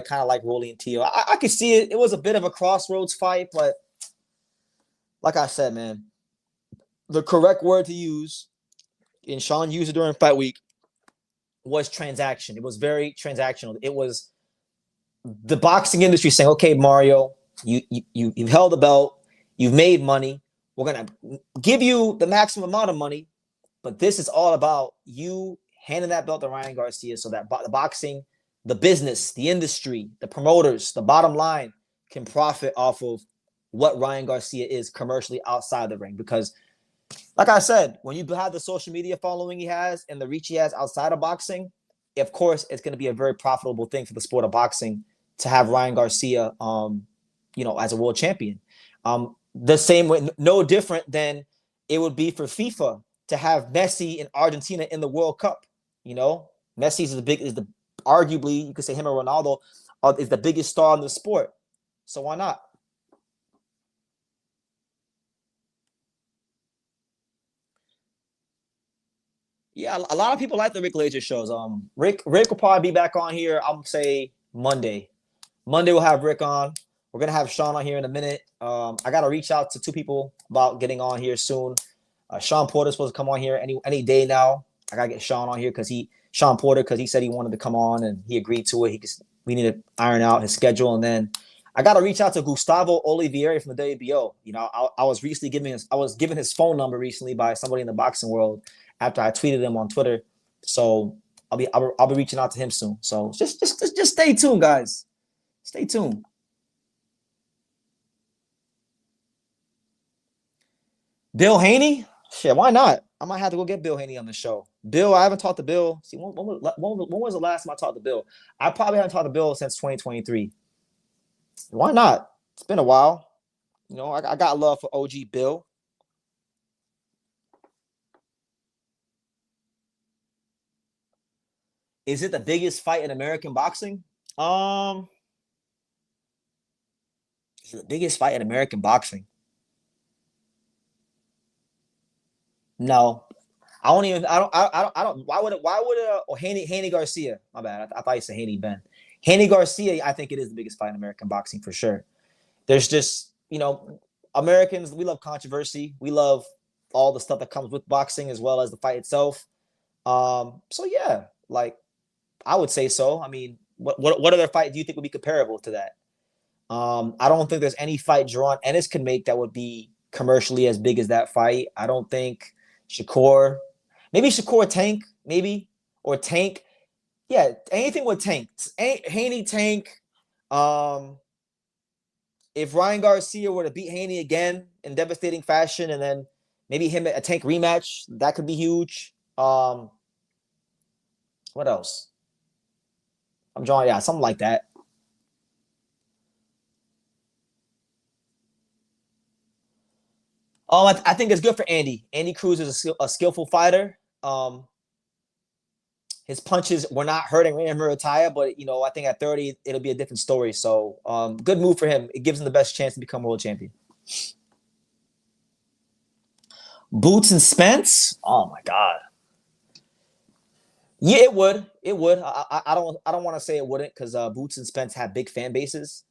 kind of like Rolly and Tio. I could see it. It was a bit of a crossroads fight, but like I said, man, the correct word to use, and Sean used it during fight week, was transaction. It was very transactional. It was the boxing industry saying, okay, Mario, you've held the belt, you've made money. We're going to give you the maximum amount of money, but this is all about you handing that belt to Ryan Garcia so that the boxing, the business, the industry, the promoters, the bottom line can profit off of what Ryan Garcia is commercially outside the ring. Because, like I said, when you have the social media following he has and the reach he has outside of boxing, of course, it's going to be a very profitable thing for the sport of boxing to have Ryan Garcia, as a world champion. The same way, no different than it would be for FIFA to have Messi in Argentina in the World Cup. Messi is arguably, you could say him or Ronaldo is the biggest star in the sport. So why not? Yeah, a lot of people like the Rick Laser shows. Rick will probably be back on here. I'm gonna say Monday. Monday we'll have Rick on. We're gonna have Sean on here in a minute. I gotta reach out to 2 people about getting on here soon. Sean Porter's supposed to come on here any day now. I gotta get Sean on here because Sean Porter because he said he wanted to come on and he agreed to it. We need to iron out his schedule, and then I got to reach out to Gustavo Oliveira from the WBO. I was recently given his phone number recently by somebody in the boxing world after I tweeted him on Twitter. So I'll be reaching out to him soon. So just stay tuned, guys. Stay tuned. Bill Haney? Shit, why not? I might have to go get Bill Haney on the show. Bill, I haven't talked to Bill. See, when was the last time I talked to Bill? I probably haven't talked to Bill since 2023. Why not? It's been a while. I got love for OG Bill. Is it the biggest fight in American boxing? Is it the biggest fight in American boxing? No, I don't even. I don't. Why would it? Why would it? Or Haney Garcia? My bad. I thought you said Haney Benn. Haney Garcia. I think it is the biggest fight in American boxing for sure. There's just Americans. We love controversy. We love all the stuff that comes with boxing as well as the fight itself. So yeah, like I would say so. I mean, what other fight do you think would be comparable to that? I don't think there's any fight Jerron Ennis can make that would be commercially as big as that fight. I don't think maybe Shakur Tank, maybe, or Tank. Yeah, anything with Tank. Haney Tank. If Ryan Garcia were to beat Haney again in devastating fashion, and then maybe him a Tank rematch, that could be huge. What else? I'm drawing, yeah, something like that. I think it's good for Andy. Andy Cruz is a skillful fighter. His punches were not hurting Ryan Murataya, but I think at 30 it'll be a different story. So, good move for him. It gives him the best chance to become world champion. Boots and Spence. Oh my God. Yeah, it would. It would. I don't want to say it wouldn't because Boots and Spence have big fan bases.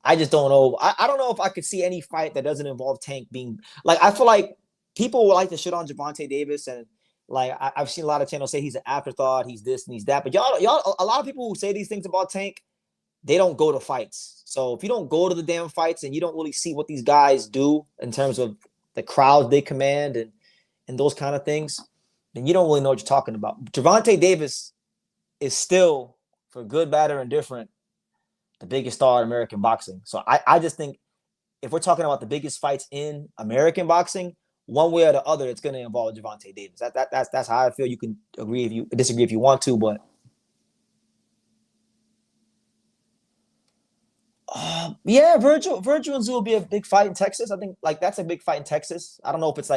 I just don't know. I don't know if I could see any fight that doesn't involve Tank being like. I feel like people would like to shit on Gervonta Davis, and like I've seen a lot of channels say he's an afterthought, he's this and he's that. But y'all, a lot of people who say these things about Tank, they don't go to fights. So if you don't go to the damn fights and you don't really see what these guys do in terms of the crowds they command and those kind of things, then you don't really know what you're talking about. Gervonta Davis is still, for good, bad, or indifferent, the biggest star in American boxing. So I just think if we're talking about the biggest fights in American boxing, one way or the other, it's going to involve Gervonta Davis. That's how I feel. You can agree if you disagree if you want to, but yeah, Virgil and Zoo will be a big fight in Texas. I think like that's a big fight in Texas. I don't know if it's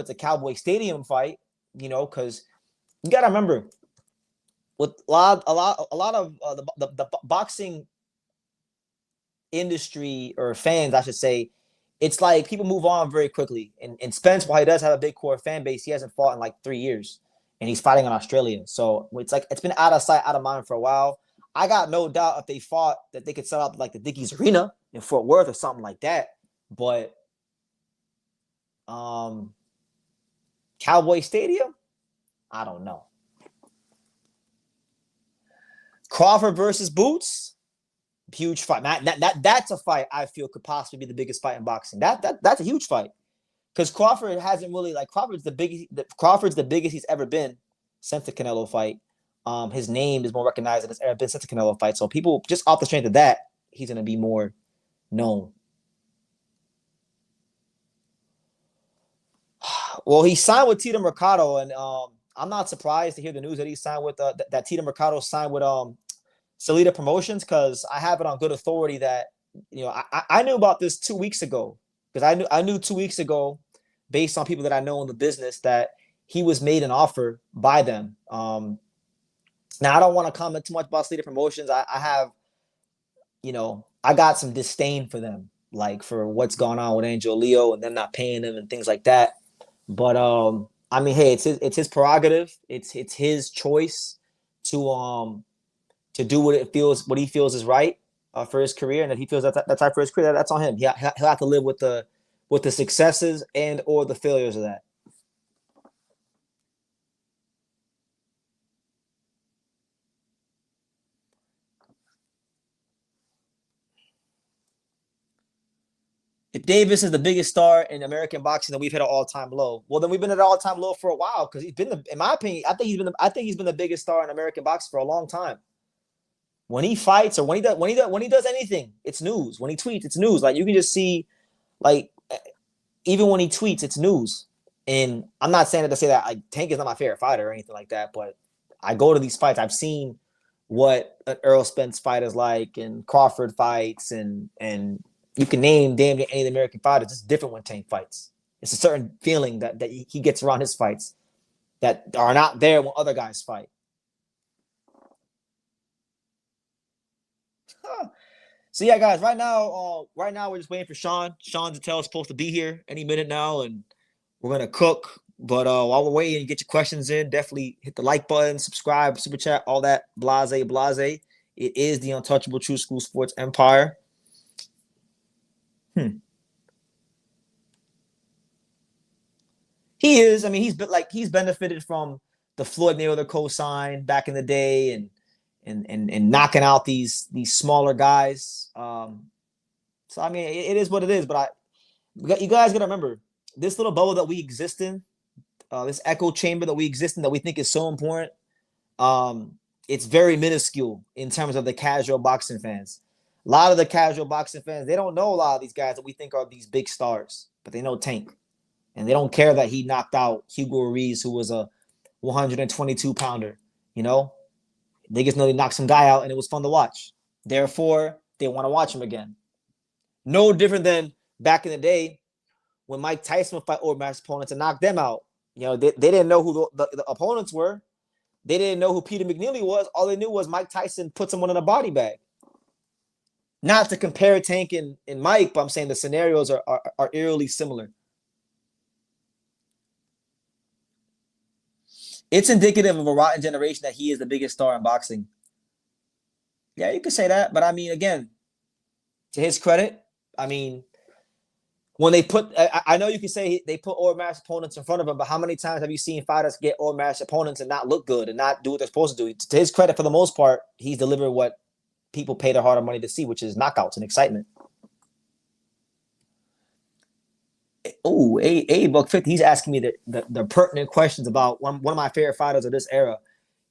a Cowboy Stadium fight, because you got to remember with a lot of the boxing industry or fans, I should say, it's like people move on very quickly. And Spence, while he does have a big core fan base, he hasn't fought in like 3 years, and he's fighting in Australia. So it's like it's been out of sight, out of mind for a while. I got no doubt if they fought that they could set up like the Dickies Arena in Fort Worth or something like that. But Cowboy Stadium, I don't know. Crawford versus Boots, huge fight. That's a fight I feel could possibly be the biggest fight in boxing. That's a huge fight because Crawford hasn't really Crawford's the biggest he's ever been since the Canelo fight. His name is more recognized than it's ever been since the Canelo fight. So people just off the strength of that, he's gonna be more known. Well, he signed with Tito Mercado, and I'm not surprised to hear the news that he signed with that Tito Mercado signed with Salida Promotions, because I have it on good authority that I knew about this 2 weeks ago, because I knew 2 weeks ago, based on people that I know in the business, that he was made an offer by them. Now I don't want to comment too much about Salida Promotions. I have, I got some disdain for them, like for what's going on with Angel Leo and them not paying him and things like that. But I mean, hey, it's his prerogative. It's his choice to do what he feels is right for his career, and if he feels that's right for his career, that's on him. He'll have to live with the successes and or the failures of that. If Davis is the biggest star in American boxing, then we've hit an all-time low. Well, then we've been at an all-time low for a while because he's been in my opinion, I think he's been the biggest star in American boxing for a long time. When he fights or when he does anything, it's news. When he tweets, it's news. Like you can just see, like even when he tweets, it's news. And I'm not saying it to say that like Tank is not my favorite fighter or anything like that, but I go to these fights. I've seen what an Earl Spence fight is like and Crawford fights and you can name damn near any of the American fighters. It's different when Tank fights. It's a certain feeling that he gets around his fights that are not there when other guys fight. Huh. So yeah, guys, right now we're just waiting for Sean. Sean Zattel is supposed to be here any minute now, and we're gonna cook. But while we're waiting, get your questions in. Definitely hit the like button, subscribe, super chat, all that blase blase. It is the untouchable True School Sports Empire. He is. I mean, he's benefited from the Floyd Mayweather co-sign back in the day, and knocking out these smaller guys. So I mean, it is what it is. But you guys gotta remember this little bubble that we exist in, this echo chamber that we exist in, that we think is so important. It's very minuscule in terms of the casual boxing fans. A lot of the casual boxing fans, they don't know a lot of these guys that we think are these big stars, but they know Tank. And they don't care that he knocked out Hugo Ruiz, who was a 122 pounder. You know, they just know they knocked some guy out and it was fun to watch. Therefore, they want to watch him again. No different than back in the day when Mike Tyson would fight overmatched opponents and knock them out. You know, they didn't know who the opponents were. They didn't know who Peter McNeely was. All they knew was Mike Tyson put someone in a body bag. Not to compare Tank and Mike, but I'm saying the scenarios are eerily similar. It's indicative of a rotten generation that he is the biggest star in boxing. Yeah, you could say that. But I mean, again, to his credit, I mean, when they put, I know you can say they put overmatched opponents in front of him, but how many times have you seen fighters get overmatched opponents and not look good and not do what they're supposed to do? To his credit, for the most part, he's delivered what people pay their hard money to see, which is knockouts and excitement. Oh, a buck 50. He's asking me the pertinent questions about one of my favorite fighters of this era.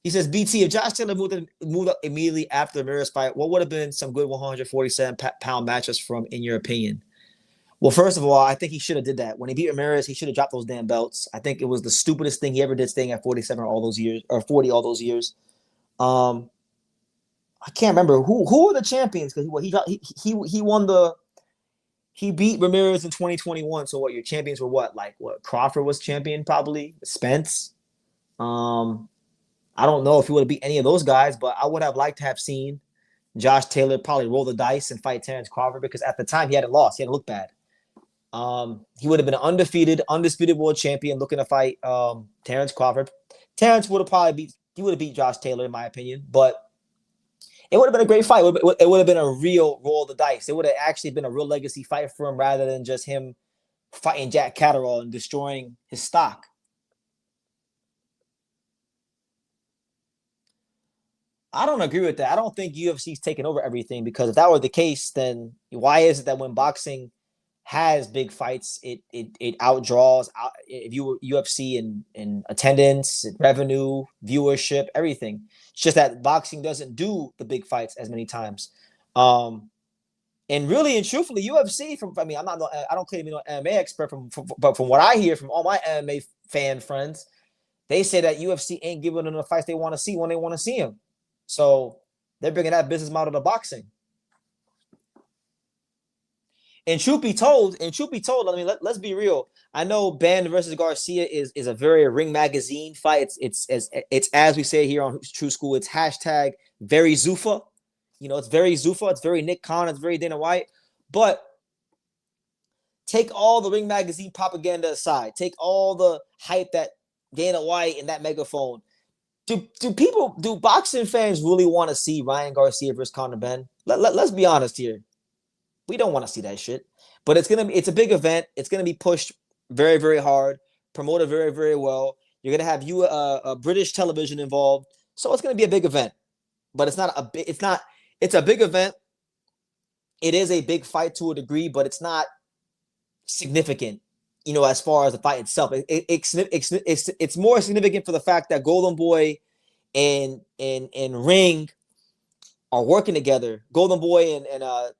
He says, BT, if Josh Taylor moved up immediately after the Ramirez fight, what would have been some good 147-pound matches from, in your opinion? Well, first of all, I think he should have did that. When he beat Ramirez, he should have dropped those damn belts. I think it was the stupidest thing he ever did, staying at 47 all those years, or 40 all those years. I can't remember who were the champions, because he won the he beat Ramirez in 2021. So what, your champions were what? Like what, Crawford was champion probably, Spence. I don't know if he would have beat any of those guys, but I would have liked to have seen Josh Taylor probably roll the dice and fight Terrence Crawford, because at the time he hadn't lost. He hadn't looked bad. He would have been an undisputed world champion looking to fight Terrence Crawford. Terrence would have beat Josh Taylor, in my opinion, but it would have been a great fight. It would have been a real roll of the dice. It would have actually been a real legacy fight for him, rather than just him fighting Jack Catterall and destroying his stock. I don't agree with that. I don't think UFC's taken over everything, because if that were the case, then why is it that when boxing has big fights, it outdraws if you UFC in attendance, revenue, viewership, everything. It's just that boxing doesn't do the big fights as many times. And really and truthfully, UFC, I don't claim to be no MMA expert, but from what I hear from all my MMA fan friends, they say that UFC ain't giving them the fights they want to see when they want to see them. So they're bringing that business model to boxing. And truth be told, I mean, let's be real. I know Benn versus Garcia is a very Ring Magazine fight. It's as we say here on True School, it's hashtag very Zuffa. You know, it's very Zuffa. It's very Nick Khan. It's very Dana White. But take all the Ring Magazine propaganda aside. Take all the hype that Dana White and that megaphone. Do boxing fans really want to see Ryan Garcia versus Conor Benn? Let's be honest here. We don't want to see that shit. But it's a big event. It's gonna be pushed very, very hard, promoted very, very well. You're gonna have a British television involved, so it's gonna be a big event. But it's a big event. It is a big fight to a degree, but it's not significant, as far as the fight itself. It's more significant for the fact that Golden Boy and Ring are working together. Golden Boy and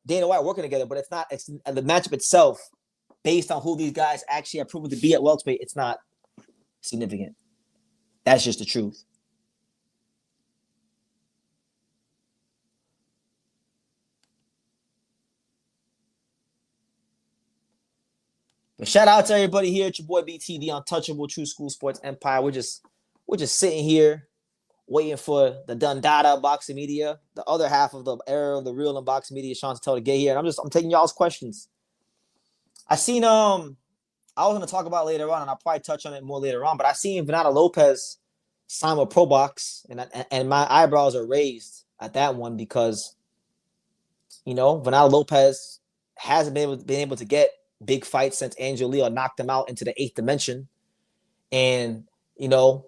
Dana White are working together, but it's not. It's the matchup itself, based on who these guys actually have proven to be at welterweight. It's not significant. That's just the truth. But shout out to everybody here. It's your boy BT, the untouchable True School Sports Empire. We're just sitting here waiting for the Dundada Boxing Media, the other half of the era of the real unboxing media, Sean Tell to get here. And I'm taking y'all's questions. I seen I was gonna talk about later on, and I'll probably touch on it more later on. But I seen Venata Lopez sign with Pro Box, and my eyebrows are raised at that one because Venata Lopez hasn't been able to get big fights since Angel Leo knocked him out into the 8th dimension, and the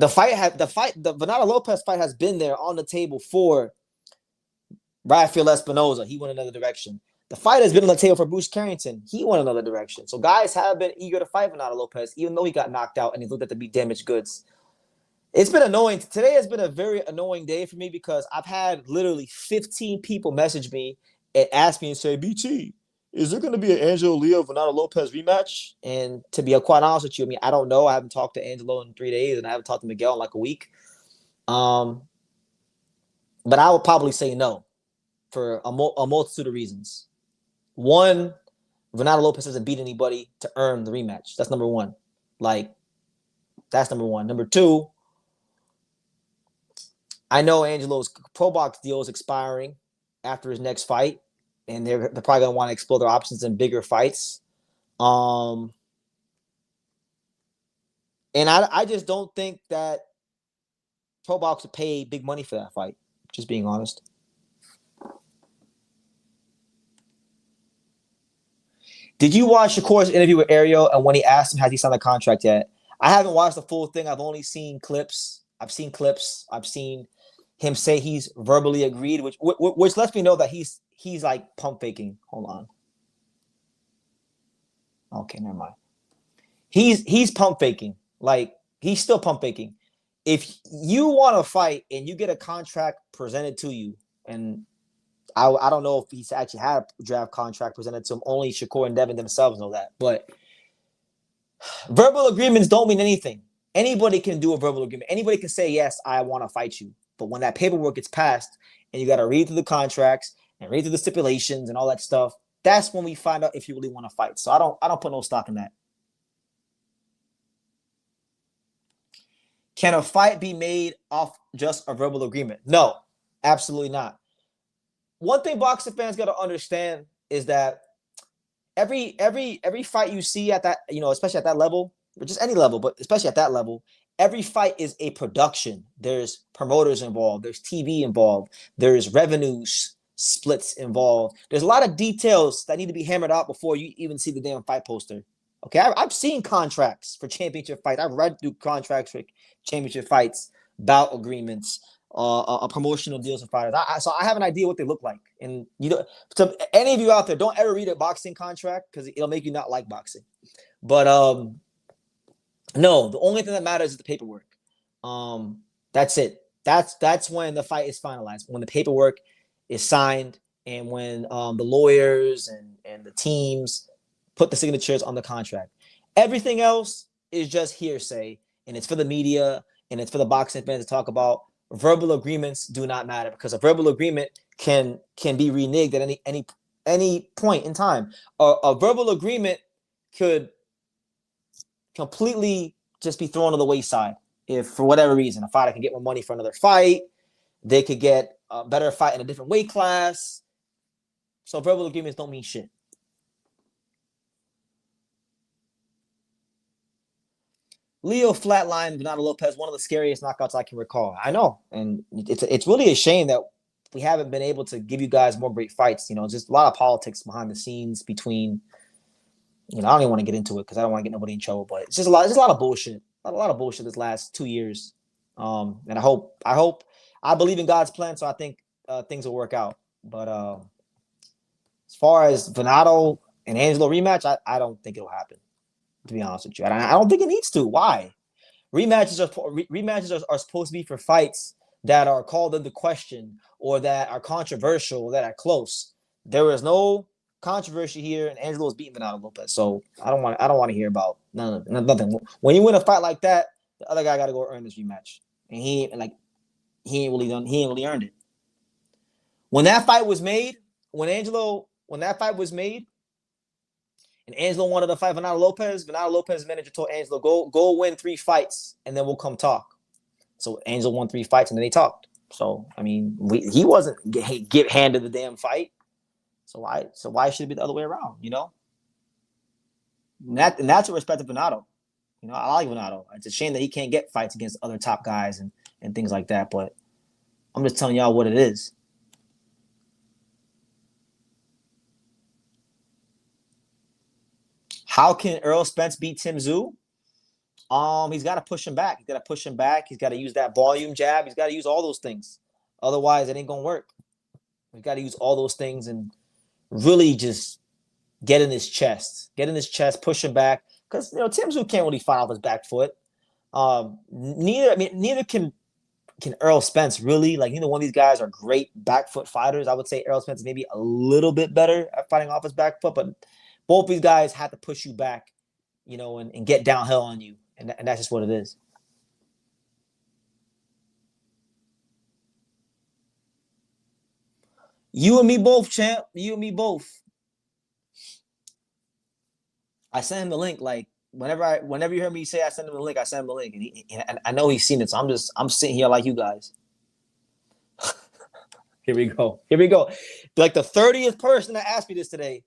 Venata Lopez fight has been there on the table for Rafael Espinoza. He went another direction. The fight has been on the table for Bruce Carrington. He went another direction. So guys have been eager to fight Venata Lopez, even though he got knocked out and he looked at to be damaged goods. It's been annoying. Today has been a very annoying day for me because I've had literally 15 people message me and ask me and say, BT, is there going to be an Angelo Leo Venata Lopez rematch? And to be quite honest with you, I mean, I don't know. I haven't talked to Angelo in 3 days, and I haven't talked to Miguel in like a week. But I would probably say no for a multitude of reasons. One, Venata Lopez hasn't beat anybody to earn the rematch. That's number one. That's number one. Number two, I know Angelo's Pro Box deal is expiring after his next fight, and they're probably going to want to explore their options in bigger fights. And I just don't think that Pro Box would pay big money for that fight, just being honest. Did you watch Shakur's interview with Ariel and when he asked him, has he signed a contract yet? I haven't watched the full thing. I've only seen clips. I've seen him say he's verbally agreed, which lets me know that he's like pump faking. Hold on. Okay, never mind. He's pump faking. Like, he's still pump faking. If you want to fight and you get a contract presented to you, and I don't know if he's actually had a draft contract presented to him. Only Shakur and Devin themselves know that. But verbal agreements don't mean anything. Anybody can do a verbal agreement. Anybody can say, yes, I want to fight you. But when that paperwork gets passed and you got to read through the contracts and read through the stipulations and all that stuff, that's when we find out if you really want to fight. So I don't put no stock in that. Can a fight be made off just a verbal agreement? No, absolutely not. One thing boxing fans got to understand is that every fight you see at that, especially at that level, or just any level, but especially at that level, every fight is a production. There's promoters involved. There's TV involved. There's revenue splits involved. There's a lot of details that need to be hammered out before you even see the damn fight poster. Okay, I've seen contracts for championship fights. I've read through contracts for championship fights, bout agreements, promotional deals with fighters. So I have an idea what they look like. And to any of you out there, don't ever read a boxing contract because it'll make you not like boxing. But no, the only thing that matters is the paperwork. That's it. That's when the fight is finalized. When the paperwork is signed and when the lawyers and the teams put the signatures on the contract. Everything else is just hearsay, and it's for the media and it's for the boxing fans to talk about. Verbal agreements do not matter because a verbal agreement can be reneged at any point in time. A verbal agreement could completely just be thrown to the wayside if, for whatever reason, a fighter can get more money for another fight, they could get a better fight in a different weight class. So verbal agreements don't mean shit. Leo flatlined Venata Lopez, one of the scariest knockouts I can recall. I know, and it's really a shame that we haven't been able to give you guys more great fights. Just a lot of politics behind the scenes between. I don't even want to get into it because I don't want to get nobody in trouble. But it's just a lot of bullshit, a lot of bullshit this last 2 years. And I believe in God's plan, so I think things will work out. But as far as Venata An Angelo rematch, I don't think it'll happen, to be honest with you. I don't think it needs to. Why? Rematches are supposed to be for fights that are called into question or that are controversial, that are close. There was no controversy here, and Angelo was beating Bernardo Lopez. So I don't want to hear about nothing. When you win a fight like that, the other guy got to go earn this rematch, and he ain't really earned it. When that fight was made, when that fight was made, and Angelo wanted to fight Bernardo Lopez's manager told Angelo, go win 3 fights, and then we'll come talk. So Angelo won 3 fights, and then they talked. So, I mean, he wasn't get handed the damn fight. So why should it be the other way around, you know? And that's a respect to Bernardo. You know, I like Bernardo. It's a shame that he can't get fights against other top guys and things like that, but I'm just telling y'all what it is. How can Errol Spence beat Tim Tszyu? He's got to push him back. He's got to push him back. He's got to use that volume jab. He's got to use all those things. Otherwise, it ain't gonna work. He's got to use all those things and really just get in his chest, push him back. Because Tim Tszyu can't really fight off his back foot. Neither can Errol Spence really. Like, neither one of these guys are great back foot fighters. I would say Errol Spence is maybe a little bit better at fighting off his back foot, but both these guys have to push you back, and get downhill on you. And that's just what it is. You and me both, champ. You and me both. I sent him the link. Like, whenever you hear me say I send him the link, I send him the link, and I know he's seen it. So I'm sitting here like you guys. Here we go. Like the 30th person that asked me this today.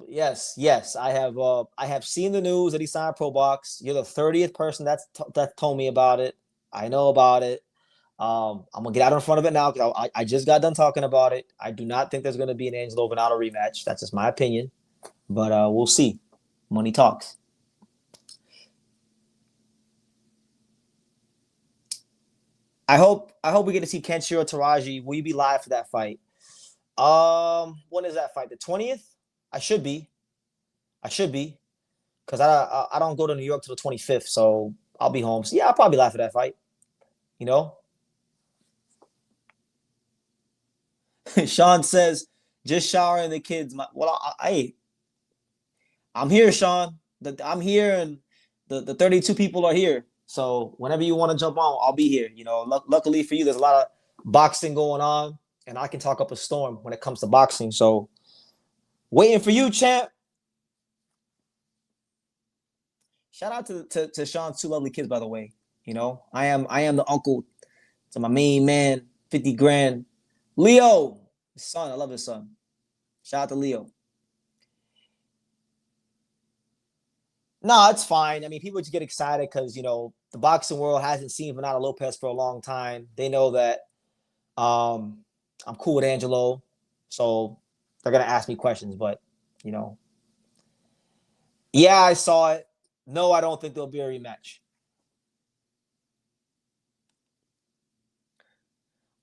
Yes, I have seen the news that he signed Pro Box. You're the 30th person that told me about it. I know about it. I'm gonna get out in front of it now because I just got done talking about it. I do not think there's gonna be an Angelo Bernardo rematch. That's just my opinion, but we'll see. Money talks. I hope we get to see Kenshiro Taraji. Will you be live for that fight? When is that fight? The 20th? I should be, because I don't go to New York till the 25th, so I'll be home. So yeah, I'll probably live for that fight. Sean says, just showering the kids. I'm here, Sean. I'm here, and the 32 people are here. So whenever you want to jump on, I'll be here. Luckily for you, there's a lot of boxing going on, and I can talk up a storm when it comes to boxing. So waiting for you, champ. Shout out to Sean's 2 lovely kids, by the way. I am the uncle to my main man, 50 grand. Leo, his son. I love his son. Shout out to Leo. No, it's fine. I mean, people just get excited because, the boxing world hasn't seen Bernardo Lopez for a long time. They know that I'm cool with Angelo. So they're going to ask me questions. But, yeah, I saw it. No, I don't think there'll be a rematch.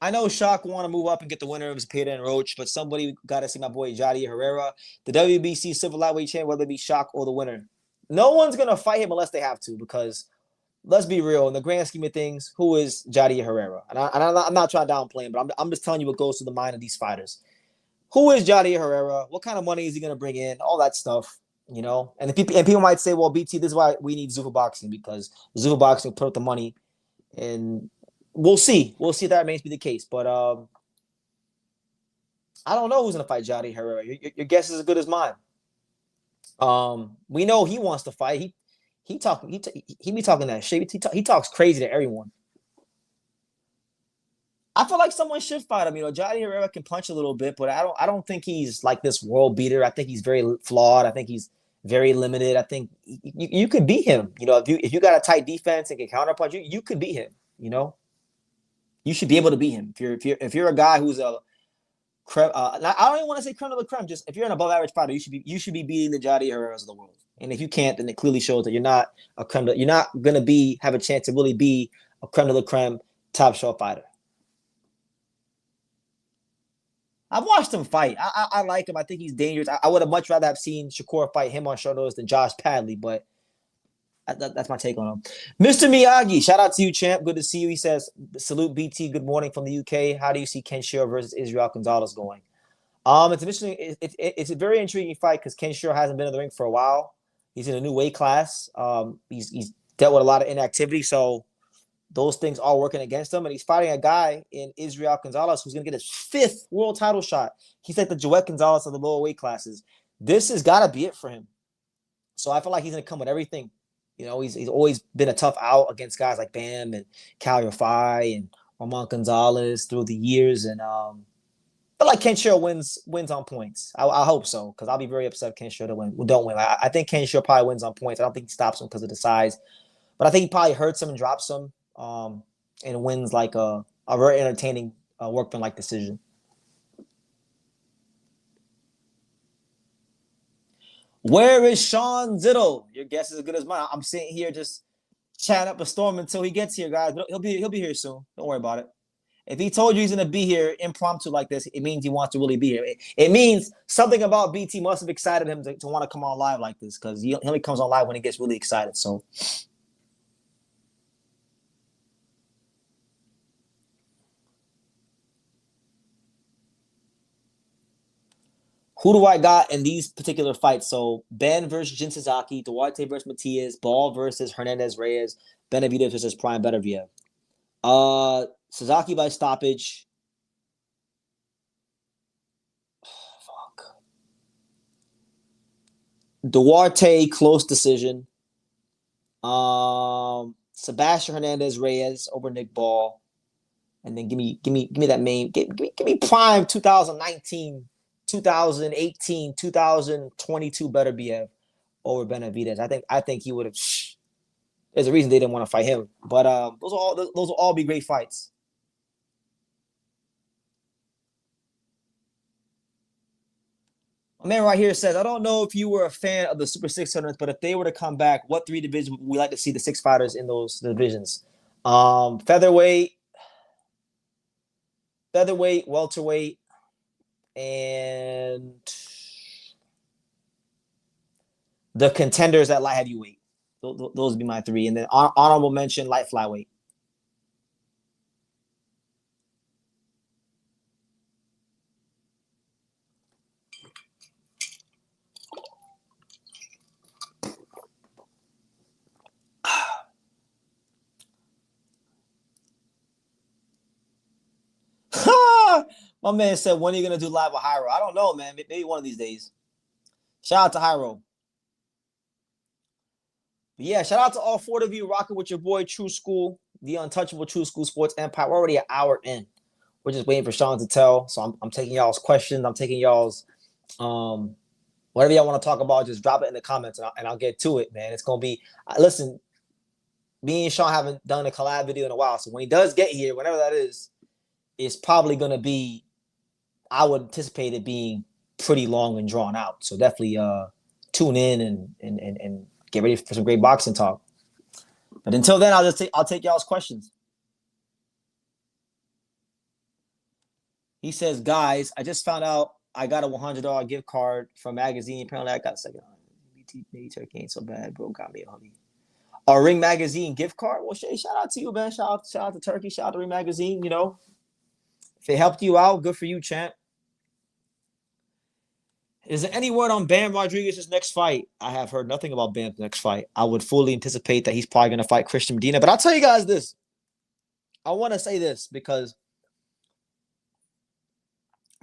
I know Shock want to move up and get the winner of his Peter and Roach, but somebody got to see my boy Jadier Herrera, the WBC Silver Lightweight champ, whether it be Shock or the winner. No one's going to fight him unless they have to, because let's be real. In the grand scheme of things, who is Jadier Herrera? And I'm not trying to downplay him, but I'm just telling you what goes through the mind of these fighters. Who is Jadier Herrera? What kind of money is he going to bring in? All that stuff, And people might say, well, BT, this is why we need Zuffa Boxing, because Zuffa Boxing put up the money, and we'll see. We'll see if that remains to be the case. But I don't know who's going to fight Jadier Herrera. Your guess is as good as mine. We know he wants to fight. He be talking that shit. He talks crazy to everyone. I feel like someone should fight him. Jadier Herrera can punch a little bit, but I don't think he's like this world beater. I think he's very flawed. I think he's very limited. I think you could beat him. If you got a tight defense and can counterpunch, you could beat him. You should be able to beat him. If you're a guy who's a I don't even want to say creme de la creme. Just if you're an above average fighter, you should be beating the Jadier Herreras of the world. And if you can't, then it clearly shows that you're not a creme. You're not gonna have a chance to really be a creme de la creme top shelf fighter. I've watched him fight. I like him. I think he's dangerous. I would have much rather have seen Shakur fight him on short notice than Josh Padley, but that's my take on him. Mr. Miyagi, shout out to you, champ. Good to see you. He says, salute BT. Good morning from the UK. How do you see Ken Shiro versus Israel Gonzalez going? It's an interesting. It's a very intriguing fight because Ken Shiro hasn't been in the ring for a while. He's in a new weight class. He's dealt with a lot of inactivity, so those things are working against him. And he's fighting a guy in Israel Gonzalez who's going to get his 5th world title shot. He's like the Joet Gonzalez of the lower weight classes. This has got to be it for him. So I feel like he's going to come with everything. You know, he's always been a tough out against guys like Benn and Cal Yafai and Ramon Gonzalez through the years. And I feel like Ken Shiro wins on points. I hope so, because I'll be very upset if Ken Shiro don't win. I think Ken Shiro probably wins on points. I don't think he stops him because of the size. But I think he probably hurts him and drops him and wins like a very entertaining workman-like decision. Where is Sean Zittle? Your guess is as good as mine. I'm sitting here just chatting up a storm until he gets here, guys. He'll be here soon. Don't worry about it. If he told you he's going to be here impromptu like this, it means he wants to really be here. It means something about BT must have excited him to want to come on live like this, because he only comes on live when he gets really excited. So who do I got in these particular fights? So Benn versus Jin Sasaki, Duarte versus Matias, Ball versus Hernandez Reyes, Benavidez versus Prime Beterbiev. Sasaki by stoppage. Fuck. Duarte close decision. Sebastian Hernandez Reyes over Nick Ball, and then give me that main. Give me Prime 2019. 2018, 2022 Beterbiev over Benavidez. I think he would have. There's a reason they didn't want to fight him, but those will all be great fights. A man right here says, I don't know if you were a fan of the Super 600s, but if they were to come back, what 3 divisions would we like to see the 6 fighters in those divisions? Featherweight, welterweight, and the contenders at light heavyweight. Those would be my 3. And then honorable mention, light flyweight. My man said, when are you going to do live with Hyro? I don't know, man. Maybe one of these days. Shout out to Hyro. But yeah, shout out to all 4 of you rocking with your boy True School, the untouchable True School Sports Empire. We're already an hour in. We're just waiting for Sean to tell. So I'm taking y'all's questions. I'm taking y'all's whatever y'all want to talk about. Just drop it in the comments and I'll get to it, man. It's going to be, listen, me and Sean haven't done a collab video in a while. So when he does get here, whenever that is, it's probably going to be, I would anticipate it being pretty long and drawn out. So definitely tune in and get ready for some great boxing talk. But until then, I'll take y'all's questions. He says, guys, I just found out I got a $100 gift card from Magazine. Apparently, I got a second. BT Turkey ain't so bad, bro. Got me a hoodie. A Ring Magazine gift card. Well, Shay, shout out to you, man. Shout out to Turkey. Shout out to Ring Magazine. You know, if it helped you out, good for you, champ. Is there any word on Bam Rodriguez's next fight? I have heard nothing about Bam's next fight. I would fully anticipate that he's probably going to fight Christian Medina. But I'll tell you guys this. I want to say this because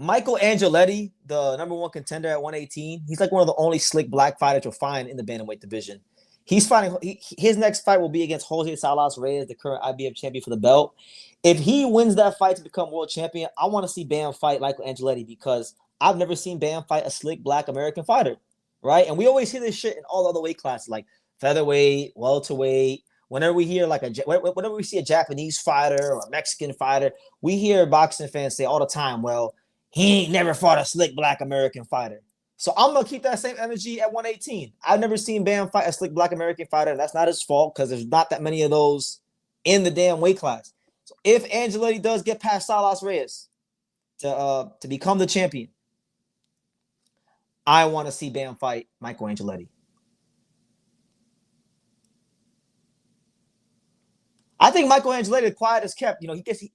Michael Angeletti, the #1 contender at 118, he's like one of the only slick black fighters you'll find in the bantamweight division. He's fighting. His next fight will be against Jose Salas Reyes, the current IBF champion for the belt. If he wins that fight to become world champion, I want to see Bam fight Michael Angeletti because I've never seen Bam fight a slick black American fighter, right? And we always hear this shit in all other weight classes, like featherweight, welterweight. Whenever we hear whenever we see a Japanese fighter or a Mexican fighter, we hear boxing fans say all the time, well, he ain't never fought a slick black American fighter. So I'm going to keep that same energy at 118. I've never seen Bam fight a slick black American fighter, and that's not his fault because there's not that many of those in the damn weight class. So if Angeletti does get past Salas Reyes, to become the champion, I want to see Bam fight Michael Angeletti. I think Michael Angeletti, quiet as kept.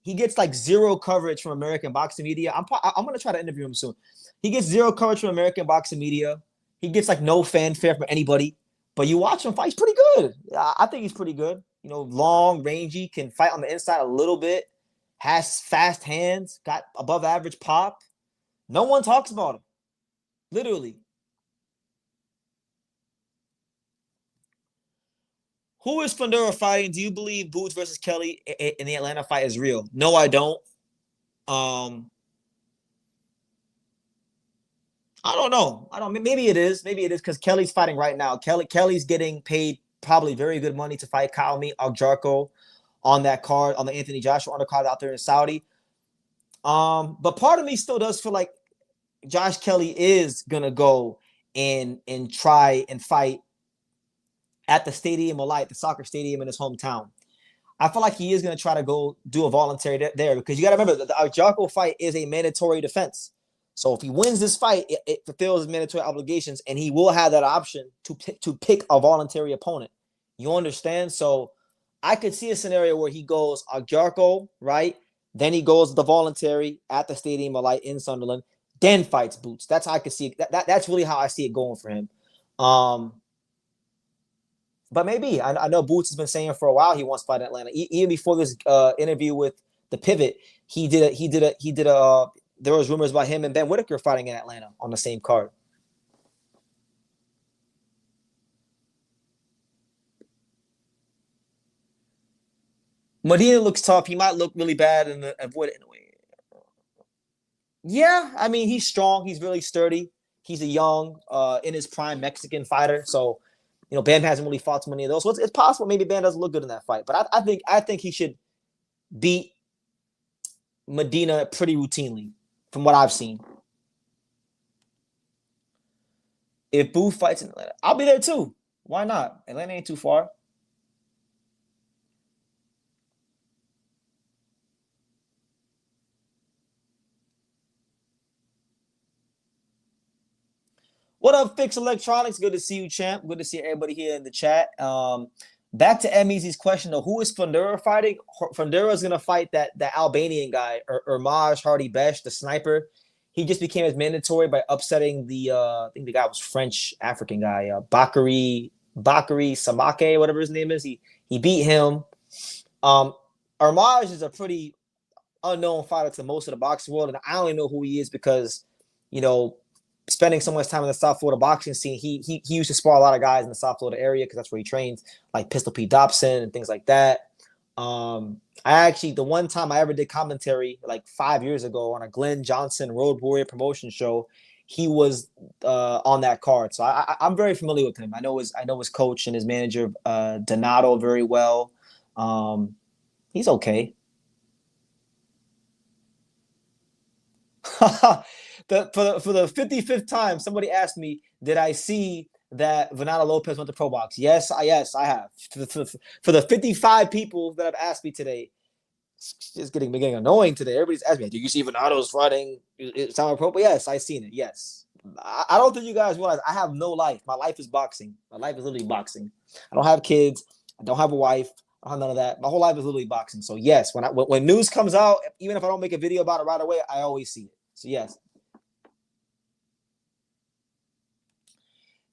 He gets like zero coverage from American boxing media. I'm gonna try to interview him soon. He gets zero coverage from American boxing media. He gets like no fanfare from anybody. But you watch him fight, he's pretty good. I think he's pretty good. Long, rangy, can fight on the inside a little bit, has fast hands, got above average pop. No one talks about him. Literally. Who is Fundora fighting? Do you believe Boots versus Kelly in the Atlanta fight is real? No, I don't. Um, I don't know. I don't. Maybe it is. Maybe it is because Kelly's fighting right now. Kelly's getting paid probably very good money to fight Kalmi Aljarko on that card, on the Anthony Joshua undercard out there in Saudi. But part of me still does feel like Josh Kelly is gonna go and try and fight at the Stadium of Light, the soccer stadium in his hometown. I feel like he is going to try to go do a voluntary there because you got to remember that the Aljarko fight is a mandatory defense. So if he wins this fight, it fulfills his mandatory obligations, and he will have that option to pick a voluntary opponent. You understand? So I could see a scenario where he goes Aljarko, right? Then he goes the voluntary at the Stadium of Light in Sunderland, then fights Boots. That's how I could see it. That's really how I see it going for him. But maybe I know Boots has been saying for a while he wants to fight in Atlanta. Even before this interview with the Pivot, he did a. There was rumors about him and Ben Whitaker fighting in Atlanta on the same card. Medina looks tough. He might look really bad in the avoid it in a way. Yeah, I mean he's strong. He's really sturdy. He's a young, in his prime Mexican fighter. So Bam hasn't really fought too many of those. So it's possible maybe Bam doesn't look good in that fight. But I think he should beat Medina pretty routinely from what I've seen. If Booth fights in Atlanta, I'll be there too. Why not? Atlanta ain't too far. What up, Fix Electronics? Good to see you, champ. Good to see everybody here in the chat. Back to Emmy's question though, who is Fundura fighting? Fundura is gonna fight that Albanian guy, Ermaj Hardy Besh, the sniper. He just became as mandatory by upsetting the I think the guy was French African guy, Bakary Samake, whatever his name is. He beat him. Um, Armaj is a pretty unknown fighter to most of the boxing world, and I only know who he is because, you know, spending so much time in the South Florida boxing scene, he used to spar a lot of guys in the South Florida area because that's where he trains, like Pistol Pete Dobson and things like that. The one time I ever did commentary, like 5 years ago, on a Glenn Johnson Road Warrior promotion show, he was on that card, so I'm very familiar with him. I know his coach and his manager, Donato, very well. He's okay. For the 55th time, somebody asked me, "Did I see that Venado Lopez went to Pro Box?" Yes, I have. For the 55 people that have asked me today, it's just getting annoying today. Everybody's asking me, "Do you see Venado's fighting? It's not pro?" But yes, I seen it. Yes, I don't think you guys realize I have no life. My life is boxing. My life is literally boxing. I don't have kids. I don't have a wife. I don't have none of that. My whole life is literally boxing. So yes, when news comes out, even if I don't make a video about it right away, I always see it. So yes.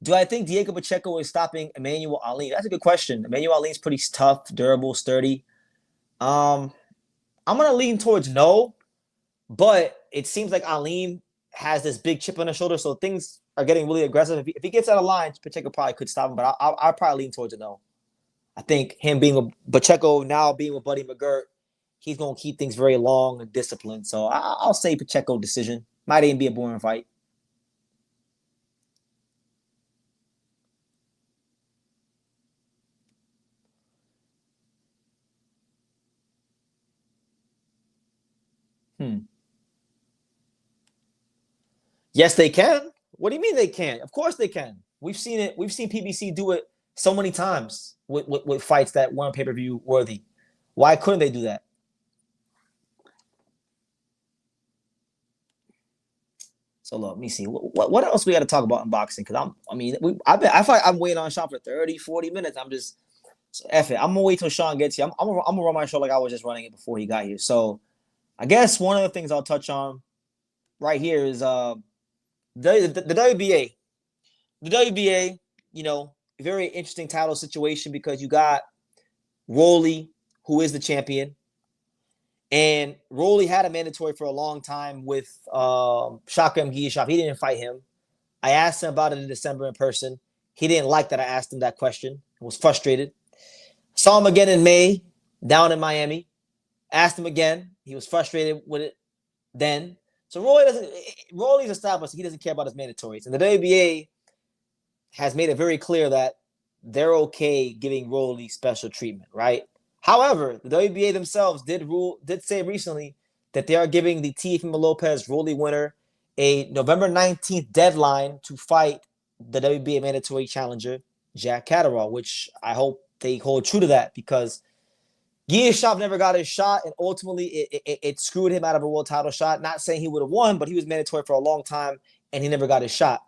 Do I think Diego Pacheco is stopping Emmanuel Ali? That's a good question. Emmanuel Ali's pretty tough, durable, sturdy. Um, I'm gonna lean towards no, but it seems like Ali has this big chip on his shoulder, so things are getting really aggressive. If he gets out of line, Pacheco probably could stop him, but I'll probably lean towards a no. I think him being with Pacheco now being with Buddy McGirt, he's gonna keep things very long and disciplined. So I'll say Pacheco decision. Might even be a boring fight. Hmm. Yes, they can. What do you mean they can? Of course they can. We've seen it. We've seen PBC do it so many times with fights that weren't pay per view worthy. Why couldn't they do that? So look, let me see. What else we got to talk about in boxing? Because I feel like I'm waiting on Sean for 30, 40 minutes. I'm just, so F it. I'm gonna wait till Sean gets here. I'm gonna run my show like I was just running it before he got here. So I guess one of the things I'll touch on right here is the WBA. The WBA, very interesting title situation because you got Rolly, who is the champion, and Rolly had a mandatory for a long time with Shaka Mgiyashov. He didn't fight him. I asked him about it in December in person. He didn't like that I asked him that question. I was frustrated. Saw him again in May down in Miami. Asked him again. He was frustrated with it then. So Rolly's established he doesn't care about his mandatories. And the WBA has made it very clear that they're okay giving Rolly special treatment, right? However, the WBA themselves did say recently that they are giving the Teofimo Lopez Rolly winner a November 19th deadline to fight the WBA mandatory challenger, Jack Catterall, which I hope they hold true to that because Giyashov never got his shot, and ultimately it screwed him out of a world title shot. Not saying he would have won, but he was mandatory for a long time, and he never got his shot.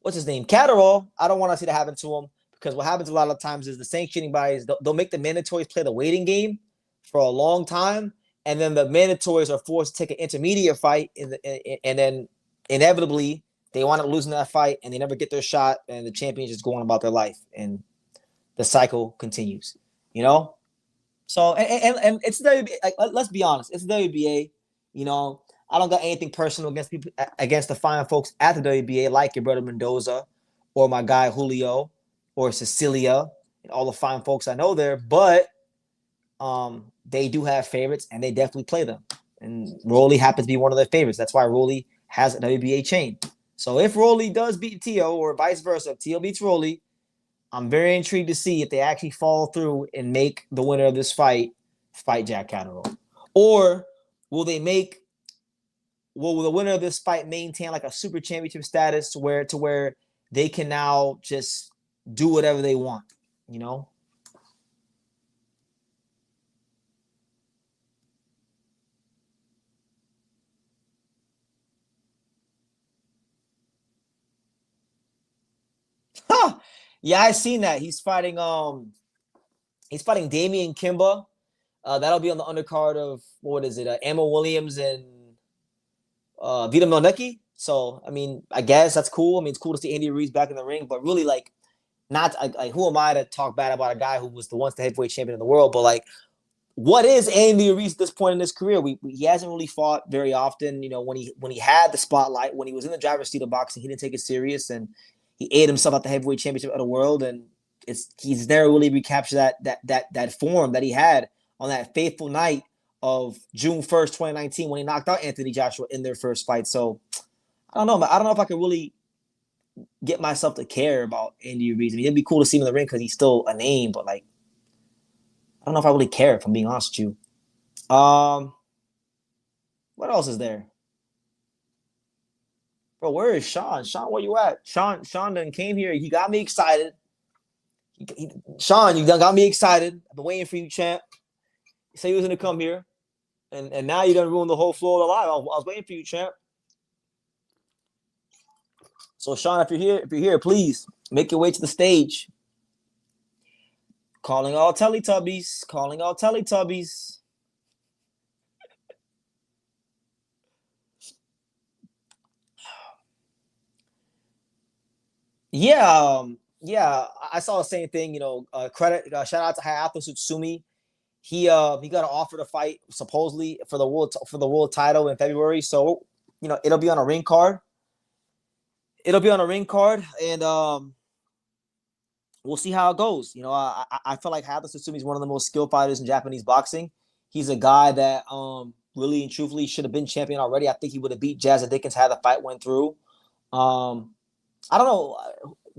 What's his name? Catterall, I don't want to see that happen to him because what happens a lot of times is the sanctioning bodies, they'll make the mandatories play the waiting game for a long time, and then the mandatories are forced to take an intermediate fight, and then inevitably they wind up losing that fight, and they never get their shot, and the champions just go on about their life, and the cycle continues, So, and it's the WBA, like, let's be honest, it's the WBA, I don't got anything personal against the fine folks at the WBA, like your brother Mendoza or my guy Julio or Cecilia and all the fine folks I know there, but they do have favorites and they definitely play them. And Rolly happens to be one of their favorites. That's why Rolly has a WBA chain. So if Rolly does beat Tio or vice versa, if Tio beats Rolly, I'm very intrigued to see if they actually follow through and make the winner of this fight Jack Catterall. Or will the winner of this fight maintain like a super championship status to where they can now just do whatever they want, Yeah, I seen that. He's fighting Damian Kimba. That'll be on the undercard of what is it? Emma Williams and Vita Milnicki. So I guess that's cool. It's cool to see Andy Ruiz back in the ring, but really who am I to talk bad about a guy who was the once the heavyweight champion of the world? But what is Andy Ruiz at this point in his career? He hasn't really fought very often. When he had the spotlight, when he was in the driver's seat of boxing, he didn't take it serious, and he ate himself at the heavyweight championship of the world. And he's never really recaptured that form that he had on that fateful night of June 1st, 2019, when he knocked out Anthony Joshua in their first fight. So I don't know. I don't know if I could really get myself to care about Andy Ruiz. It'd be cool to see him in the ring because he's still a name, but I don't know if I really care, if I'm being honest with you. What else is there? Bro, where is Sean? Sean, where you at? Sean done came here. He got me excited. Sean, you done got me excited. I've been waiting for you, champ. You said you was going to come here. And now you done ruined the whole flow of the live. I was waiting for you, champ. So, Sean, if you're here, please make your way to the stage. Calling all Teletubbies. Calling all Teletubbies. Yeah, I saw the same thing. Shout out to Hayato Tsutsumi. He got an offer to fight supposedly for the world title in February. So it'll be on a ring card. And we'll see how it goes. I feel like Hayato Tsutsumi is one of the most skilled fighters in Japanese boxing. He's a guy that really and truthfully should have been champion already. I think he would have beat Jazza Dickens had the fight went through. I don't know.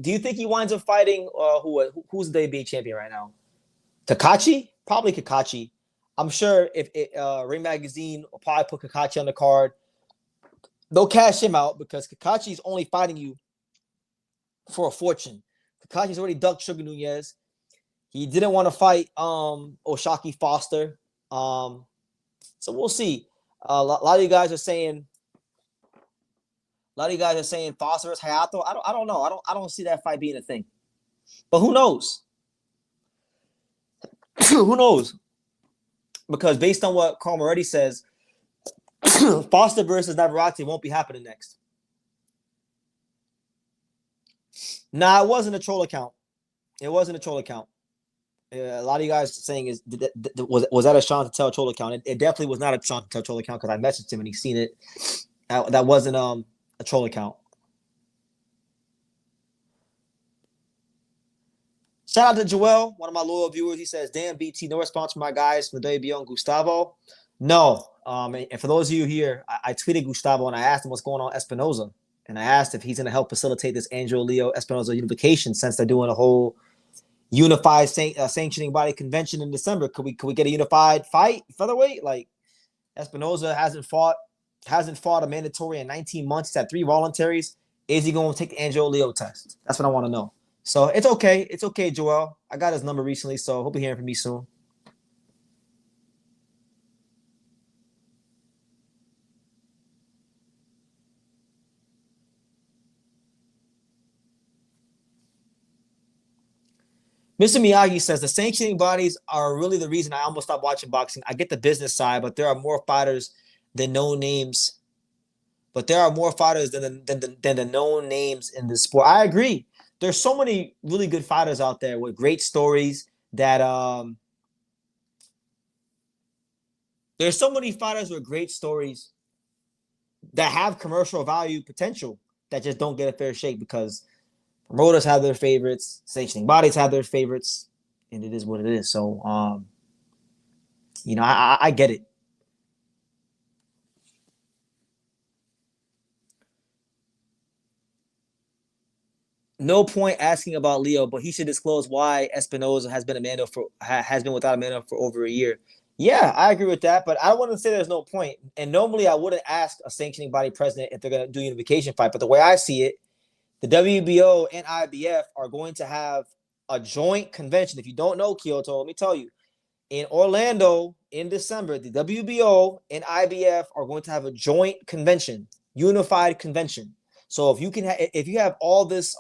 Do you think he winds up fighting who's the WBA champion right now? Kakachi? Probably Kakachi. I'm sure if Ring Magazine will probably put Kakachi on the card, they'll cash him out because Kakachi's only fighting you for a fortune. Kakachi's already ducked Sugar Nunez. He didn't want to fight Oshaki Foster. So we'll see. A lot of you guys are saying. A lot of you guys are saying Foster versus Hayato. I don't know. I don't see that fight being a thing. But who knows? Who knows? Because based on what Conor already says, Foster versus Navarrete won't be happening next. Nah, it wasn't a troll account. It wasn't a troll account. A lot of you guys saying was that a Sean to tell troll account? It definitely was not a Sean to tell troll account because I messaged him and he's seen it. That wasn't a troll account. Shout out to Joel, one of my loyal viewers. He says, "Damn BT, no response from my guys from the WBO and Gustavo." No. And for those of you here, I tweeted Gustavo and I asked him what's going on Espinoza, and I asked if he's going to help facilitate this Angelo Leo Espinoza unification since they're doing a whole unified sanctioning body convention in December. Could we get a unified fight featherweight? Like Espinoza hasn't fought a mandatory in 19 months. He's had 3 voluntaries. Is he going to take the Angelo Leo test? That's what I want to know. So it's okay. It's okay, Joel. I got his number recently, so he'll be hearing from me soon. Mr. Miyagi says the sanctioning bodies are really the reason I almost stopped watching boxing. I get the business side, but there are more fighters than known names. But there are more fighters than the known names in this sport. I agree. There's so many really good fighters out there with great stories that there's so many fighters with great stories that have commercial value potential that just don't get a fair shake because promoters have their favorites, sanctioning bodies have their favorites, and it is what it is. So, I get it. No point asking about Leo, but he should disclose why Espinoza has been without Amanda for over a year. Yeah, I agree with that, but I wouldn't say there's no point. And normally I wouldn't ask a sanctioning body president if they're going to do a unification fight. But the way I see it, the WBO and IBF are going to have a joint convention. If you don't know, Kyoto, let me tell you, in Orlando in December, the WBO and IBF are going to have a joint convention, unified convention. So if you have all this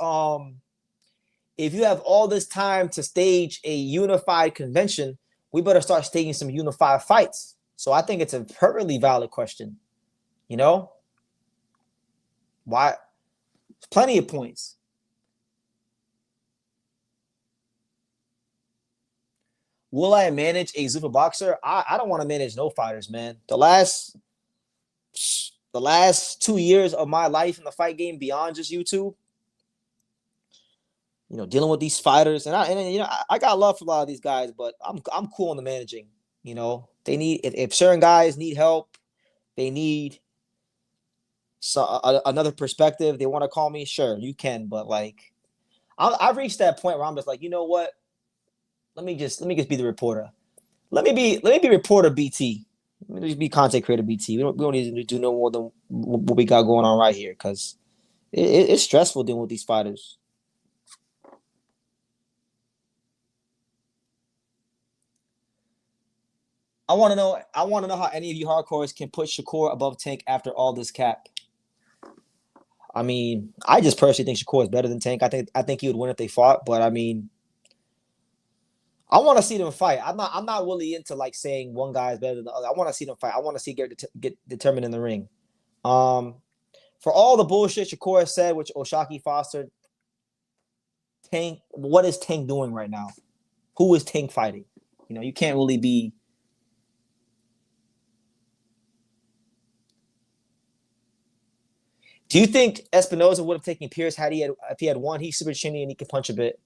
time to stage a unified convention, we better start staging some unified fights. So I think it's a perfectly valid question. You know? Why? There's plenty of points. Will I manage a Zuffa boxer? I don't want to manage no fighters, man. The last 2 years of my life in the fight game beyond just YouTube, dealing with these fighters, and I got love for a lot of these guys, but I'm cool on the managing. They need if certain guys need help, they need another perspective. They want to call me, sure, you can, but like I've reached that point where I'm just like, you know what? Let me just be the reporter. Let me be reporter BT. Let me just be content creator BT. We don't need to do no more than what we got going on right here because it's stressful dealing with these fighters. I want to know how any of you hardcores can put Shakur above Tank after all this cap. I mean, I just personally think Shakur is better than Tank. I think he would win if they fought, but I mean, I want to see them fight. I'm not really into like saying one guy is better than the other. I want to see them fight. I want to see get determined in the ring. For all the bullshit Shakur said, which Oshaki Foster, Tank, what is Tank doing right now? Who is Tank fighting? You can't really be. Do you think Espinoza would have taken Pierce if he had won? He's super chinny and he can punch a bit.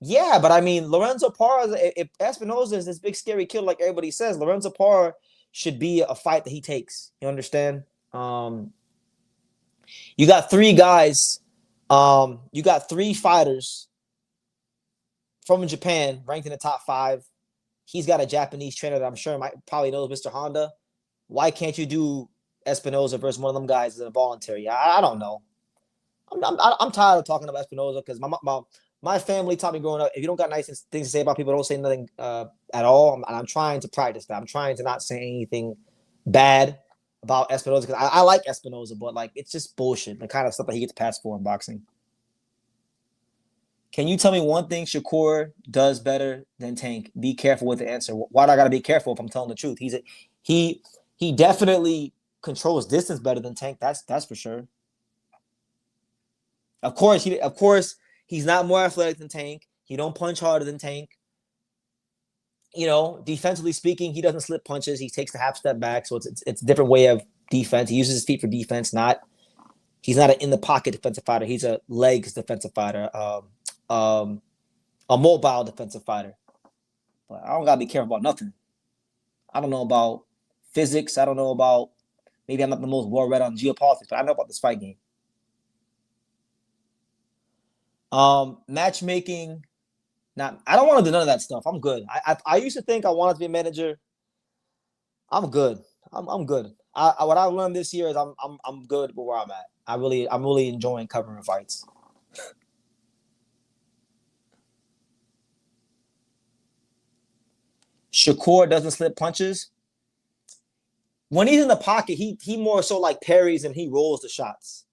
Yeah, but I mean, Lorenzo Parra, if Espinoza is this big scary killer like everybody says, Lorenzo Parra should be a fight that he takes. You understand? You got 3 guys. You got 3 fighters from Japan ranked in the top 5. He's got a Japanese trainer that I'm sure probably knows Mr. Honda. Why can't you do Espinoza versus one of them guys in a voluntary? I don't know. I'm tired of talking about Espinoza because my family taught me growing up, if you don't got nice things to say about people, don't say nothing at all. I'm trying to practice that. I'm trying to not say anything bad about Espinoza because I like Espinoza, but like it's just bullshit. The kind of stuff that he gets passed for in boxing. Can you tell me one thing Shakur does better than Tank? Be careful with the answer. Why do I gotta be careful if I'm telling the truth? He he definitely controls distance better than Tank. That's for sure. Of course he's not more athletic than Tank. He don't punch harder than Tank. You know, defensively speaking, he doesn't slip punches. He takes the half step back, so it's a different way of defense. He uses his feet for defense. He's not an in the pocket defensive fighter. He's a legs defensive fighter. Um, a mobile defensive fighter. But I don't gotta be careful about nothing. I don't know about physics. I don't know about maybe I'm not the most well read on geopolitics, but I know about this fight game. Matchmaking. Not. I don't want to do none of that stuff. I'm good. I used to think I wanted to be a manager. I'm good. I'm good. What I've learned this year is I'm good with where I'm at. I'm really enjoying covering fights. Shakur doesn't slip punches. When he's in the pocket, he more so like parries and he rolls the shots.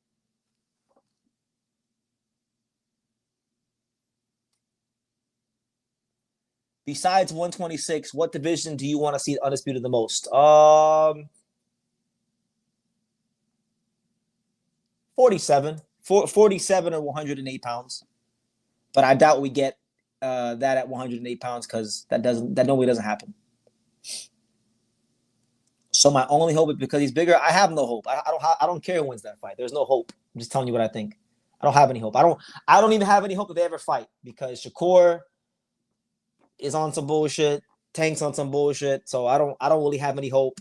Besides 126, what division do you want to see undisputed the most? 47. 47 or 108 pounds. But I doubt we get that at 108 pounds because that normally doesn't happen. So my only hope is because he's bigger. I have no hope. I don't care who wins that fight. There's no hope. I'm just telling you what I think. I don't have any hope. I don't even have any hope that they ever fight because Shakur is on some bullshit. Tank's on some bullshit. So I don't really have any hope.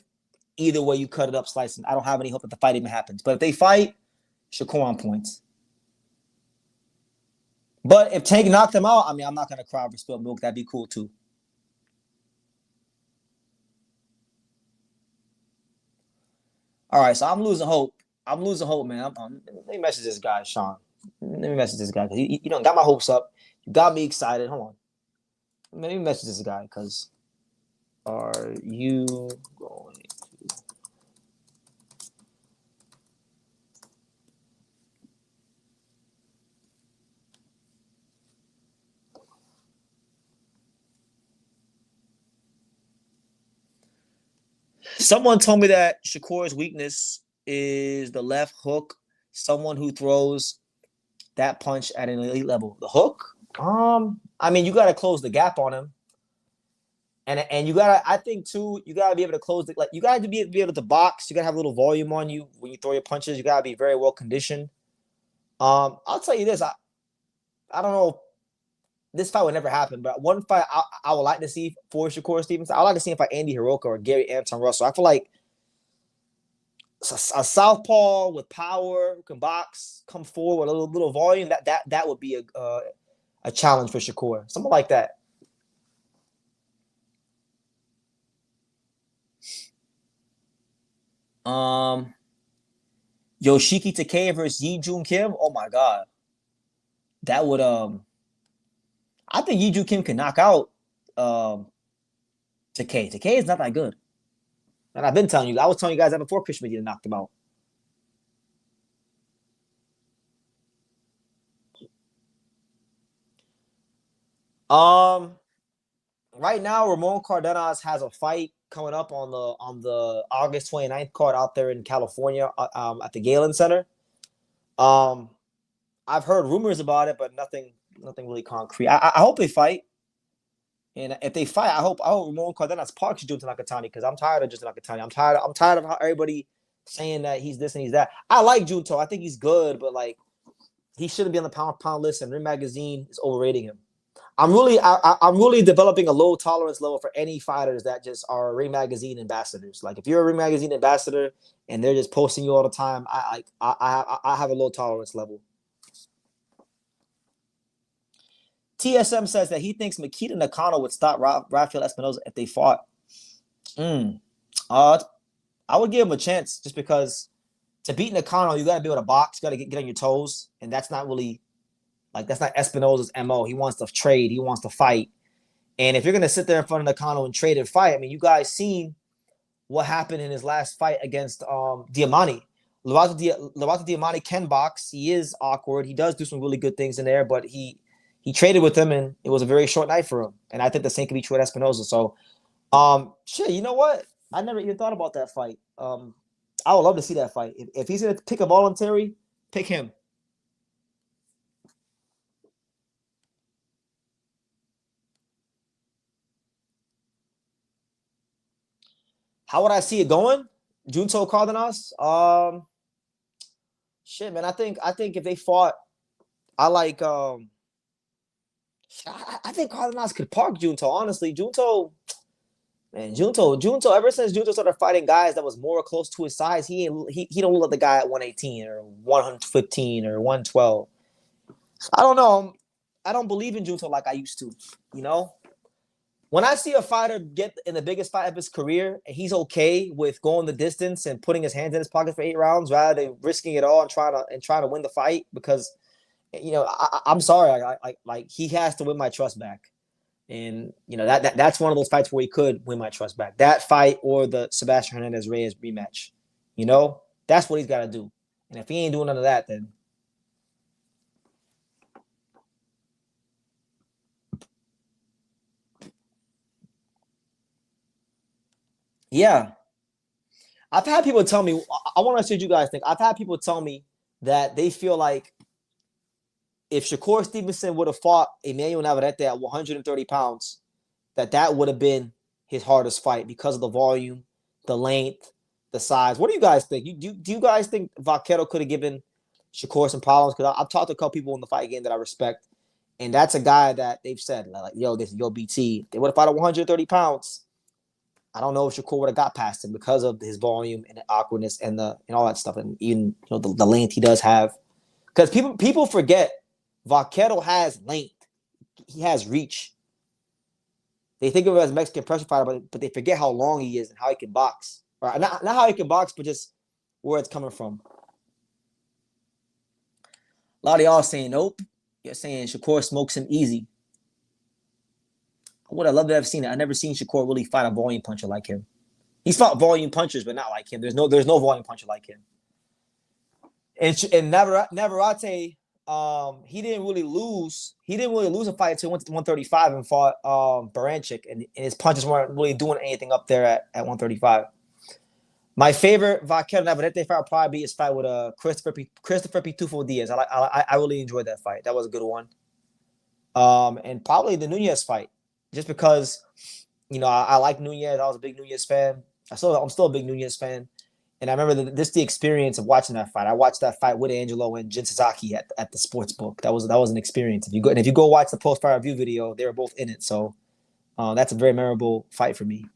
Either way you cut it up, slicing. I don't have any hope that the fight even happens. But if they fight, Shakur on points. But if Tank knocked him out, I mean, I'm not gonna cry over spilled milk. That'd be cool too. All right, so I'm losing hope. I'm losing hope, man. Let me message this guy, Sean. Let me message this guy. You know, got my hopes up. You got me excited. Hold on. Let me message this guy because are you going to? Someone told me that Shakur's weakness is the left hook. Someone who throws that punch at an elite level. The hook? I mean, you got to close the gap on him. And you gotta, I think too, you gotta be able to close the like you gotta be able to box. You gotta have a little volume on you when you throw your punches. You gotta be very well conditioned. I'll tell you this, I don't know. This fight would never happen, but one fight I would like to see for Shakur Stevenson. I would like to see him fight Andy Hiroka or Gary Anton Russell. I feel like a southpaw with power who can box, come forward with a little volume. That would be a challenge for Shakur. Something like that. Yoshiki Takei versus Yi Jun Kim. Oh my god, that would I think Yi Jun Kim can knock out Takei. Takei is not that good, and I've been telling you. I was telling you guys that before Chris Medina knocked him out. Um, right now Ramon Cardenas has a fight coming up on the August 29th card out there in California at the Galen Center. Um, I've heard rumors about it, but nothing really concrete. I hope they fight. And if they fight, I hope Ramon Cardenas parks Junta Nakatani because I'm tired of Junta Nakatani. I'm tired of how everybody saying that he's this and he's that. I like Junto. I think he's good, but like he shouldn't be on the pound list. And Ring Magazine is overrating him. I'm really developing a low tolerance level for any fighters that just are Ring Magazine ambassadors. Like if you're a Ring Magazine ambassador and they're just posting you all the time, I have a low tolerance level. TSM says that he thinks Makita Nakano would stop Rafael Espinoza if they fought. Uh, I would give him a chance just because to beat Nakano, you got to be able to box, you got to get on your toes, and that's not really Like that's not Espinoza's MO. He wants to trade. He wants to fight. And if you're gonna sit there in front of Nakano and trade and fight, I mean, you guys seen what happened in his last fight against Diamante. Lovato Diamante can box. He is awkward. He does do some really good things in there, but he traded with him, and it was a very short night for him. And I think the same can be true at Espinoza. So, shit, you know what? I never even thought about that fight. I would love to see that fight. If he's gonna pick a voluntary, pick him. How would I see it going? Junto Cardenas? Shit, man. I think if they fought, I like I think Cardenas could park Junto. Honestly, Junto, man, Junto. Ever since Junto started fighting guys that was more close to his size, he don't look like the guy at 118 or 115 or 112. I don't know. I don't believe in Junto like I used to. You know, when I see a fighter get in the biggest fight of his career and he's okay with going the distance and putting his hands in his pocket for 8 rounds rather than risking it all and trying to win the fight because I'm sorry, like he has to win my trust back. And that's one of those fights where he could win my trust back. That fight or the Sebastian Hernandez Reyes rematch. That's what he's got to do. And if he ain't doing none of that, then yeah. I've had people tell me. I want to see what you guys think. I've had people tell me that they feel like if Shakur Stevenson would have fought Emmanuel Navarrete at 130 pounds, that would have been his hardest fight because of the volume, the length, the size. What do you guys think? Do you guys think Vaquero could have given Shakur some problems? Because I've talked to a couple people in the fight game that I respect, and that's a guy that they've said, like, yo, BT. They would have fought at 130 pounds. I don't know if Shakur would have got past him because of his volume and the awkwardness and all that stuff, and even the length he does have. Because people forget Vaquero has length. He has reach. They think of him as a Mexican pressure fighter, but they forget how long he is and how he can box. Or not how he can box, but just where it's coming from. A lot of y'all saying nope. You're saying Shakur smokes him easy. I would have loved to have seen it. I never seen Shakur really fight a volume puncher like him. He's fought volume punchers, but not like him. There's no volume puncher like him. And Navarrete, he didn't really lose. He didn't really lose a fight until he went to 135 and fought Baranchik, and his punches weren't really doing anything up there at 135. My favorite Vaquero Navarrete fight would probably be his fight with Christopher Pitufo Diaz. I really enjoyed that fight. That was a good one. And probably the Nunez fight, just because I like Nunez. I was a big Nunez fan. I'm still a big Nunez fan. And I remember the experience of watching that fight. I watched that fight with Angelo and Jin Sasaki at the sports book. That was an experience. If you go watch the post fight review video, they were both in it. So that's a very memorable fight for me.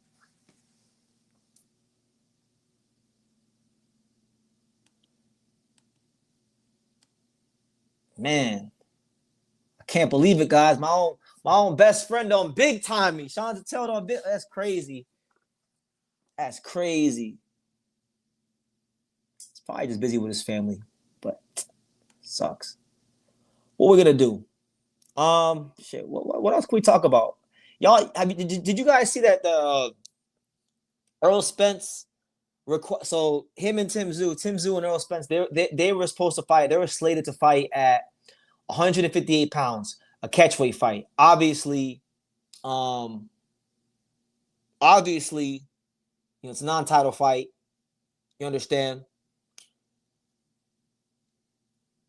Man, I can't believe it, guys. My own best friend on big time me. Sean Tatel on big. That's crazy. That's crazy. He's probably just busy with his family, but sucks. What we're gonna do? Shit. What else can we talk about? Y'all, did you guys see that the Earl Spence so him and Tim Tszyu and Earl Spence, they were supposed to fight. They were slated to fight at 158 pounds, a catchweight fight. Um, obviously, it's a non-title fight. You understand?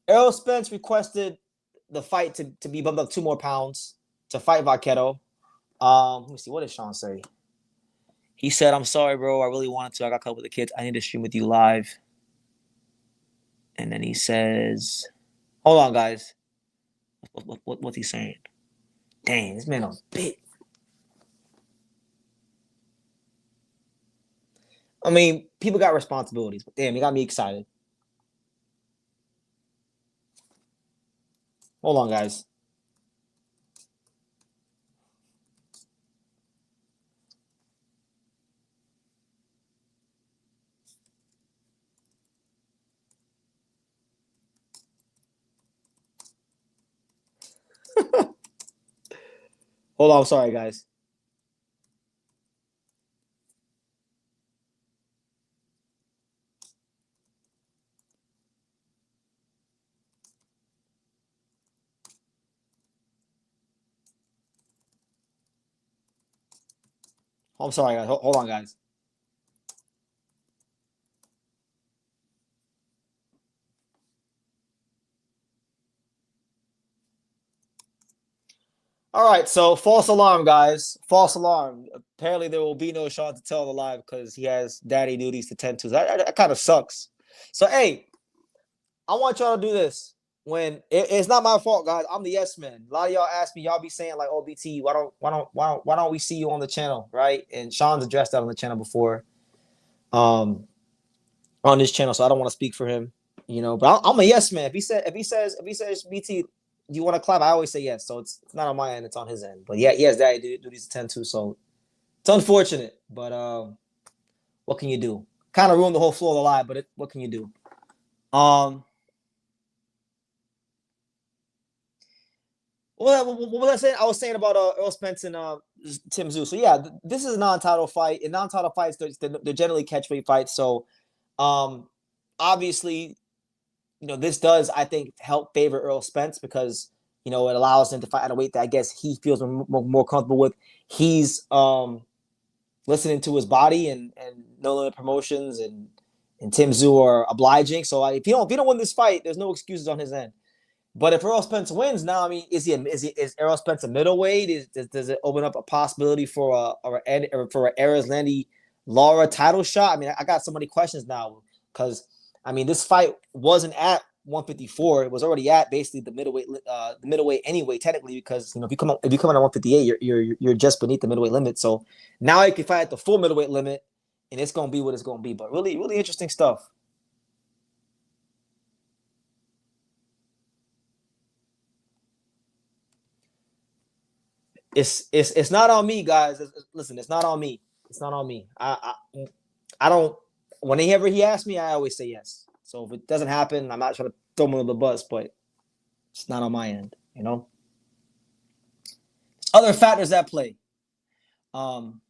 Errol Spence requested the fight to be bumped up 2 more pounds to fight Vaquero. Let me see. What did Sean say? He said, "I'm sorry, bro. I really wanted to. I got caught with the kids. I need to stream with you live." And then he says, "Hold on, guys. What's he saying? Dang, this man was big. I mean, people got responsibilities, but damn, he got me excited. Hold on, guys. Hold on, I'm sorry, guys. I'm sorry, guys. Hold on, guys. All right, so false alarm, guys. False alarm. Apparently, there will be no Sean to tell the live because he has daddy duties to tend to. That kind of sucks. So, hey, I want y'all to do this. It's not my fault, guys. I'm the yes man. A lot of y'all ask me, y'all be saying like, "Oh, BT, why don't we see you on the channel?" Right? And Sean's addressed that on the channel before, on this channel. So I don't want to speak for him, But I'm a yes man. If he says BT, do you want to clap? I always say yes. So it's not on my end. It's on his end. But yeah, yes, daddy duties to tend to. So it's unfortunate, but what can you do? Kind of ruined the whole flow of the live, but what can you do? What was I saying? I was saying about Earl Spence and Tim Tszyu. So yeah, this is a non-title fight. In non-title fights, they're generally catchweight fights. So obviously, this does, I think, help favor Earl Spence because it allows him to fight at a weight that I guess he feels more comfortable with. He's listening to his body and No Limit Promotions and Tim Tszyu are obliging. So if you don't win this fight, there's no excuses on his end. But if Errol Spence wins now, I mean, is Errol Spence a middleweight? Does it open up a possibility for a Erislandy Lara title shot? I mean, I got so many questions now because I mean, this fight wasn't at 154; it was already at basically the middleweight anyway, technically, because if you come in at 158, you're just beneath the middleweight limit. So now you can fight at the full middleweight limit, and it's gonna be what it's gonna be. But really, really interesting stuff. It's not on me, guys. Listen, it's not on me. It's not on me. I don't. Whenever he asks me, I always say yes. So if it doesn't happen, I'm not trying to throw him under the bus, but it's not on my end. Other factors at play. Can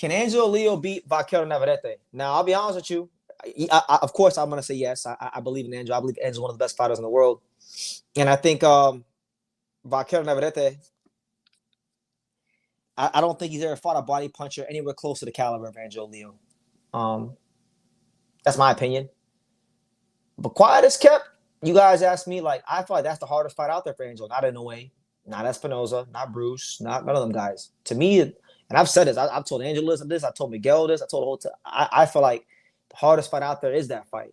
Angelo Leo beat Vaquero Navarrete? Now, I'll be honest with you. Of course, I'm going to say yes. I believe in Angelo. I believe Angelo's one of the best fighters in the world. And I think Vaquero Navarrete, I don't think he's ever fought a body puncher anywhere close to the caliber of Angelo Leo. That's my opinion. But quiet as kept, you guys asked me, like, I feel like that's the hardest fight out there for Angelo. Not in a way. Not Espinoza, not Bruce, none of them guys. To me, and I've said this, I've told Angelo this, I told Miguel this, I told the whole time. I feel like the hardest fight out there is that fight.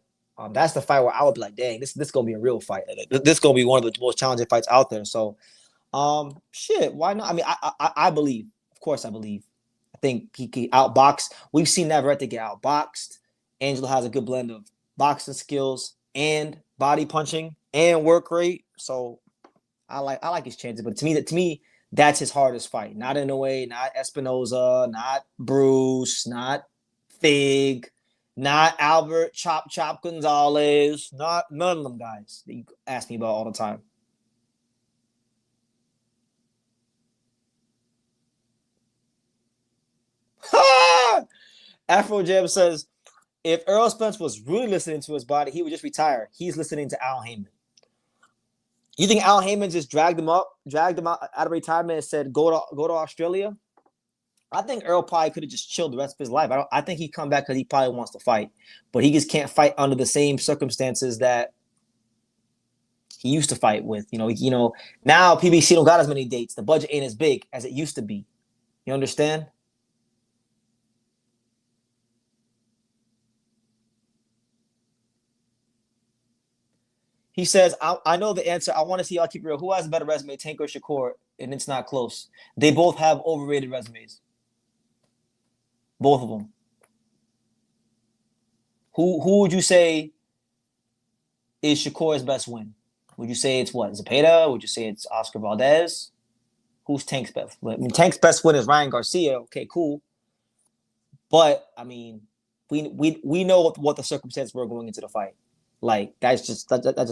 That's the fight where I would be like, dang, this gonna be a real fight. This gonna be one of the most challenging fights out there. So, shit, why not? I mean, I believe, of course, I believe. I think he can outbox. We've seen Navarrete get outboxed. Angelo has a good blend of boxing skills and body punching and work rate. So I like his chances. But to me, that's his hardest fight. Not in a way, not Espinoza, not Bruce, not Fig, not Albert Chop Chop Gonzalez, not none of them guys that you ask me about all the time. Afro Jam says if Earl Spence was really listening to his body, he would just retire. He's listening to Al Heyman. You think Al Heyman just dragged him out of retirement and said, go to Australia? I think Earl probably could have just chilled the rest of his life. I think he'd come back because he probably wants to fight, but he just can't fight under the same circumstances that he used to fight with. Now PBC don't got as many dates. The budget ain't as big as it used to be. You understand? He says, I know the answer. I want to see y'all keep real. Who has a better resume, Tank or Shakur? And it's not close. They both have overrated resumes. Both of them. Who would you say is Shakur's best win? Would you say it's what? Zepeda? Would you say it's Oscar Valdez? Who's Tank's best win? I mean, Tank's best win is Ryan Garcia. Okay, cool. But I mean, we know what the circumstances were going into the fight. Like that's just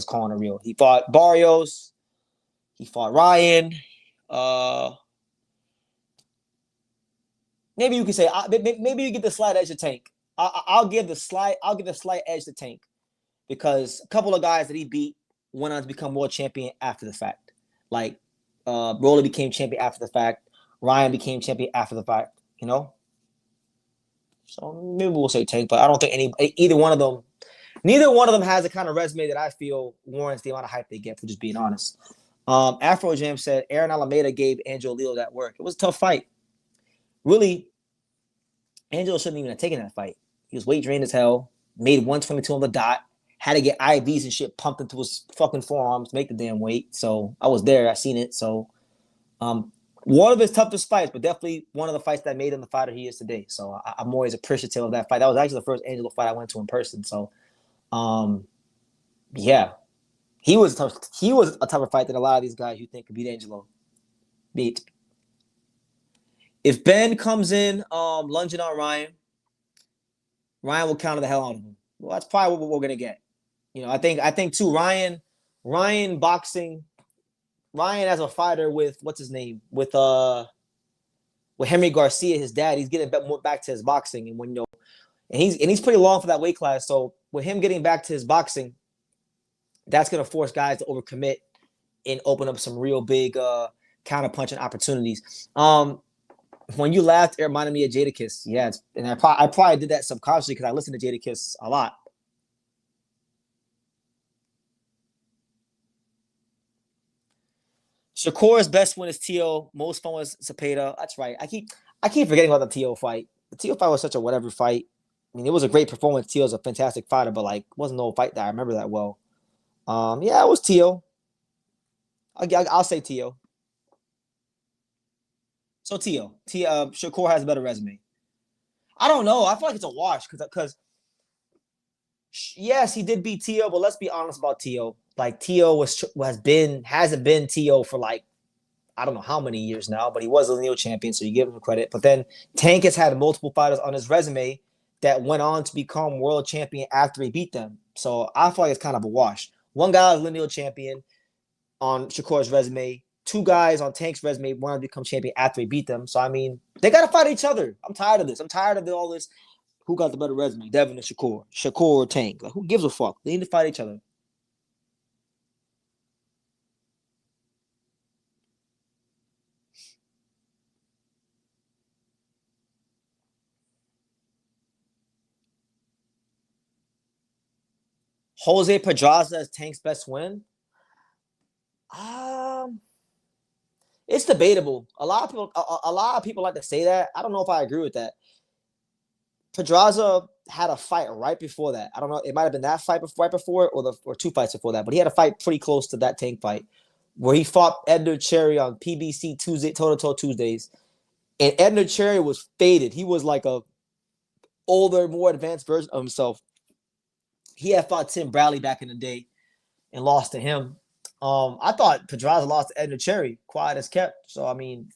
calling it real. He fought Barrios. He fought Ryan. Uh, maybe you could say maybe you get the slight edge to Tank. I'll give the slight edge to Tank because a couple of guys that he beat went on to become world champion after the fact. Like Rolly became champion after the fact. Ryan became champion after the fact. You know, so maybe we'll say Tank, but I don't think either one of them. Neither one of them has the kind of resume that I feel warrants the amount of hype they get for just being honest. Afro Jam said Aaron Alameda gave Angelo Leo that work. It was a tough fight. Really, Angelo shouldn't even have taken that fight. He was weight drained as hell, made 122 on the dot, had to get IVs and shit pumped into his fucking forearms to make the damn weight. So I was there. I seen it. So one of his toughest fights, but definitely one of the fights that made him the fighter he is today. So I'm always appreciative of that fight. That was actually the first Angelo fight I went to in person. So yeah. He was a tougher fight than a lot of these guys you think could beat Angelo. Beat. If Benn comes in lunging on Ryan will counter the hell out of him. Well, that's probably what we're gonna get. You know, I think too. Ryan boxing. Ryan as a fighter with what's his name with Henry Garcia, his dad. He's getting back to his boxing, and when and he's pretty long for that weight class. So with him getting back to his boxing, that's gonna force guys to overcommit and open up some real big counter punching opportunities. When you laughed, it reminded me of Jadakiss. Yeah, and I probably did that subconsciously because I listened to Jadakiss a lot. Shakur's best win is Tio. Most fun was Cepeda. That's right. I keep forgetting about the Tio fight. The Tio fight was such a whatever fight. I mean, it was a great performance. Tio's a fantastic fighter, but like, wasn't no fight that I remember that well. Yeah, it was Tio. I'll say Tio. So Tio, Shakur has a better resume. I don't know. I feel like it's a wash because yes, he did beat Tio, but let's be honest about Tio. Like Tio hasn't been Tio for like I don't know how many years now, but he was a lineal champion, so you give him credit. But then Tank has had multiple fighters on his resume that went on to become world champion after he beat them. So I feel like it's kind of a wash. One guy is lineal champion on Shakur's resume. Two guys on Tank's resume wanted to become champion after he beat them. So, I mean, they got to fight each other. I'm tired of this. I'm tired of all this. Who got the better resume, Devin or Shakur? Shakur or Tank? Like, who gives a fuck? They need to fight each other. Jose Pedraza as Tank's best win? Um, it's debatable. A lot of people like to say that. I don't know if I agree with that. Pedraza had a fight right before that. I don't know. It might have been that fight right before or two fights before that. But he had a fight pretty close to that Tank fight where he fought Edner Cherry on PBC Tuesday, toe-to-toe Tuesdays. And Edner Cherry was faded. He was like a older, more advanced version of himself. He had fought Tim Bradley back in the day and lost to him. I thought Pedraza lost to Edner Cherry, quiet as kept. So, I mean,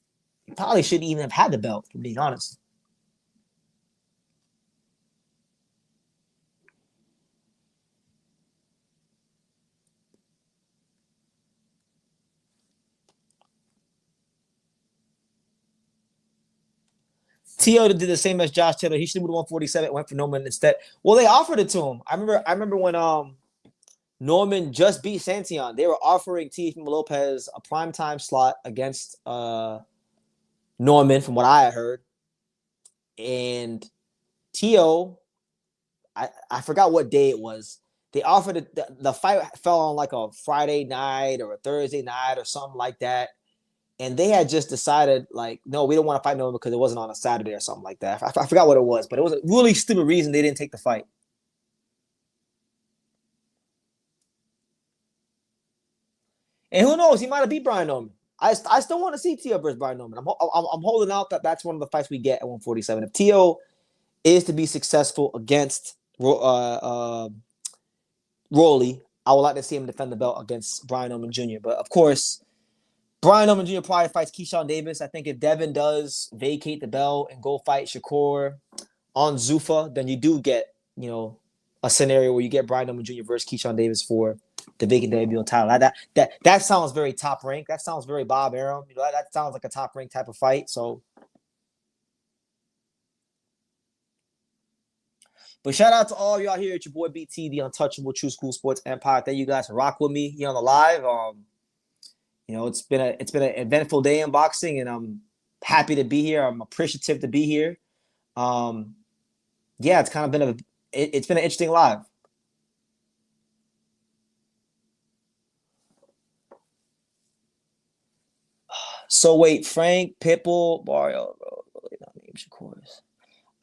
he probably shouldn't even have had the belt, for being honest. Tio did the same as Josh Taylor. He should have moved to 147, went for Norman instead. Well, they offered it to him. I remember when Norman just beat Santion. They were offering Teofimo Lopez a primetime slot against Norman, from what I heard. And Tio, I forgot what day it was. They offered it. The fight fell on like a Friday night or a Thursday night or something like that. And they had just decided, like, no, we don't want to fight Norman because it wasn't on a Saturday or something like that. I forgot what it was, but it was a really stupid reason they didn't take the fight. And who knows? He might have beat Brian Norman. I still want to see Tio versus Brian Norman. I'm holding out that that's one of the fights we get at 147. If Tio is to be successful against Rolly, I would like to see him defend the belt against Brian Norman Jr. But of course, Brian Norman Jr. probably fights Keyshawn Davis. I think if Devin does vacate the belt and go fight Shakur on Zuffa, then you do get, a scenario where you get Brian Newman Jr. versus Keyshawn Davis for the vacant WBO title. That sounds very top rank. That sounds very Bob Arum. You know, that sounds like a top rank type of fight. So, but shout out to all y'all here at your boy BT, the Untouchable True School Sports Empire. Thank you guys for rock with me here on the live. You know, it's been an eventful day in boxing, and I'm happy to be here. I'm appreciative to be here. Yeah, it's kind of been it's been an interesting live. So wait, Frank, Pitbull, Barrio, bro.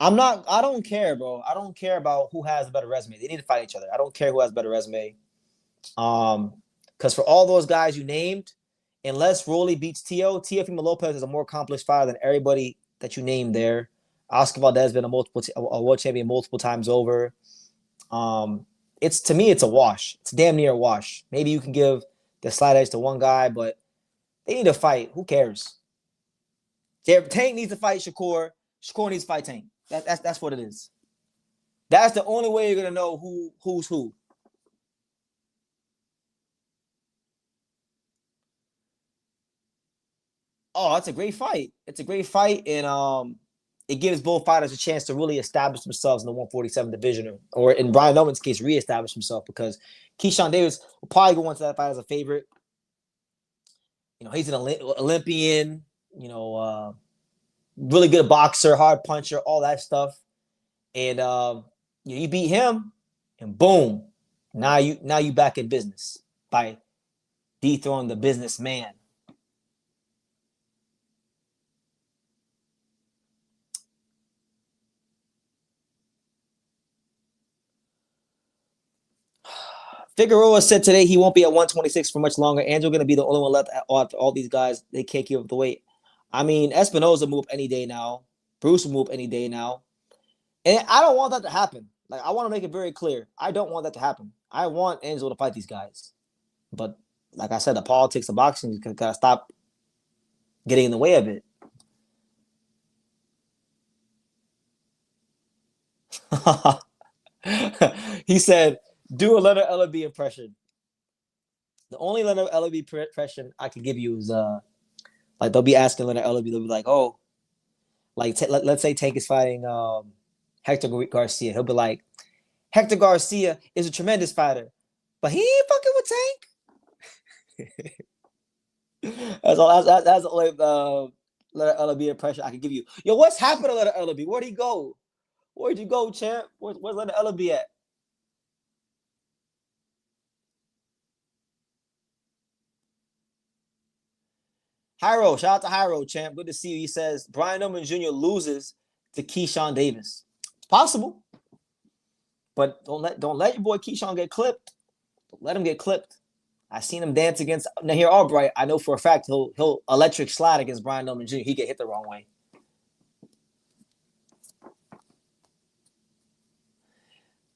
I don't care, bro. I don't care about who has a better resume. They need to fight each other. I don't care who has a better resume. Because for all those guys you named, unless Rolly beats Teofimo Lopez is a more accomplished fighter than everybody that you named there. Oscar Valdez has been a world champion multiple times over. It's to me, it's a wash. It's damn near a wash. Maybe you can give the slight edge to one guy, but they need to fight. Who cares? Tank needs to fight Shakur. Shakur needs to fight Tank. That's what it is. That's the only way you're gonna know who's who. Oh, it's a great fight. It's a great fight, and it gives both fighters a chance to really establish themselves in the 147 division, or in Brian Norman's case, reestablish himself, because Keyshawn Davis will probably go into that fight as a favorite. You know, he's an Olympian. You know, really good boxer, hard puncher, all that stuff. And you beat him, and boom, now you back in business by dethroning the businessman. Figueroa said today he won't be at 126 for much longer. Andrew going to be the only one left after all these guys. They can't keep up the weight. I mean, Espinoza move any day now. Bruce will move any day now. And I don't want that to happen. Like, I want to make it very clear. I don't want that to happen. I want Angelo to fight these guys. But like I said, the politics of boxing, you gotta stop getting in the way of it. He said, do a Leonard Ellaby impression. The only Leonard Ellaby impression I can give you is like they'll be asking Leonard Ellaby, they'll be like, oh, like let's say Tank is fighting Hector Garcia. He'll be like, Hector Garcia is a tremendous fighter, but he ain't fucking with Tank. That's the only Leonard Ellaby impression I can give you. Yo, what's happened to Leonard Ellaby? Where'd he go? Where'd you go, champ? Where's Leonard Ellaby at? Hyro, shout out to Hyro, champ. Good to see you. He says Brian Norman Jr. loses to Keyshawn Davis. It's possible, but don't let your boy Keyshawn get clipped. Don't let him get clipped. I seen him dance against Nahir Albright. I know for a fact he'll electric slide against Brian Norman Jr. He get hit the wrong way.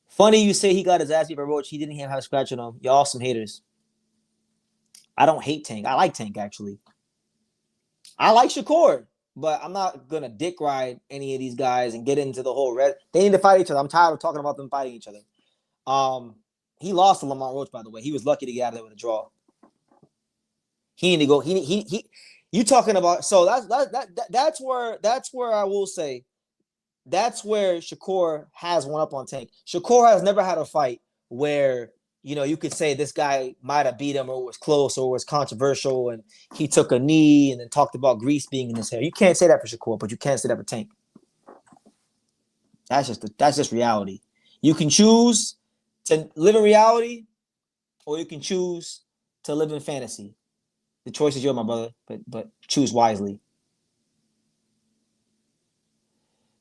Funny you say he got his ass beat by Roach. He didn't even have a scratch on him. Y'all some haters. I don't hate Tank. I like Tank, actually. I like Shakur, but I'm not going to dick ride any of these guys and get into the whole red. They need to fight each other. I'm tired of talking about them fighting each other. He lost to Lamont Roach, by the way. He was lucky to get out of there with a draw. He need to go. He you talking about, so that's where I will say that's where Shakur has one up on Tank. Shakur has never had a fight where, you know, you could say this guy might have beat him, or was close, or was controversial, and he took a knee and then talked about grease being in his hair. You can't say that for Shakur, but you can say that for Tank. That's just reality. You can choose to live in reality, or you can choose to live in fantasy. The choice is yours, my brother, but choose wisely.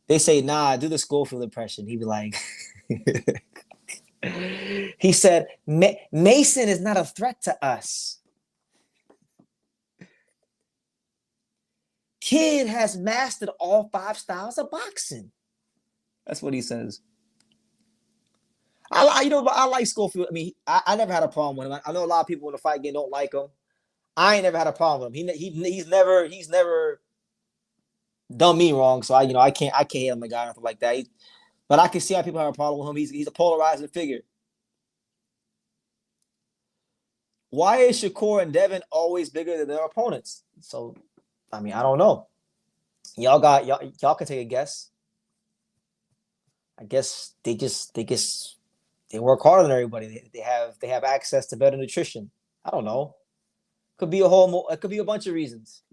They say, nah, do the Schofield impression. He'd be like, he said, Mason is not a threat to us. Kid has mastered all 5 styles of boxing. That's what he says. I like Schofield. I mean, I never had a problem with him. I know a lot of people in the fight game don't like him. I ain't never had a problem with him. He's never done me wrong. So I can't hate him, the guy, or nothing like that. But I can see how people have a problem with him. He's a polarizing figure. Why is Shakur and Devin always bigger than their opponents? So, I mean, I don't know. Y'all can take a guess. I guess they work harder than everybody. They have access to better nutrition. I don't know. Could be it could be a bunch of reasons.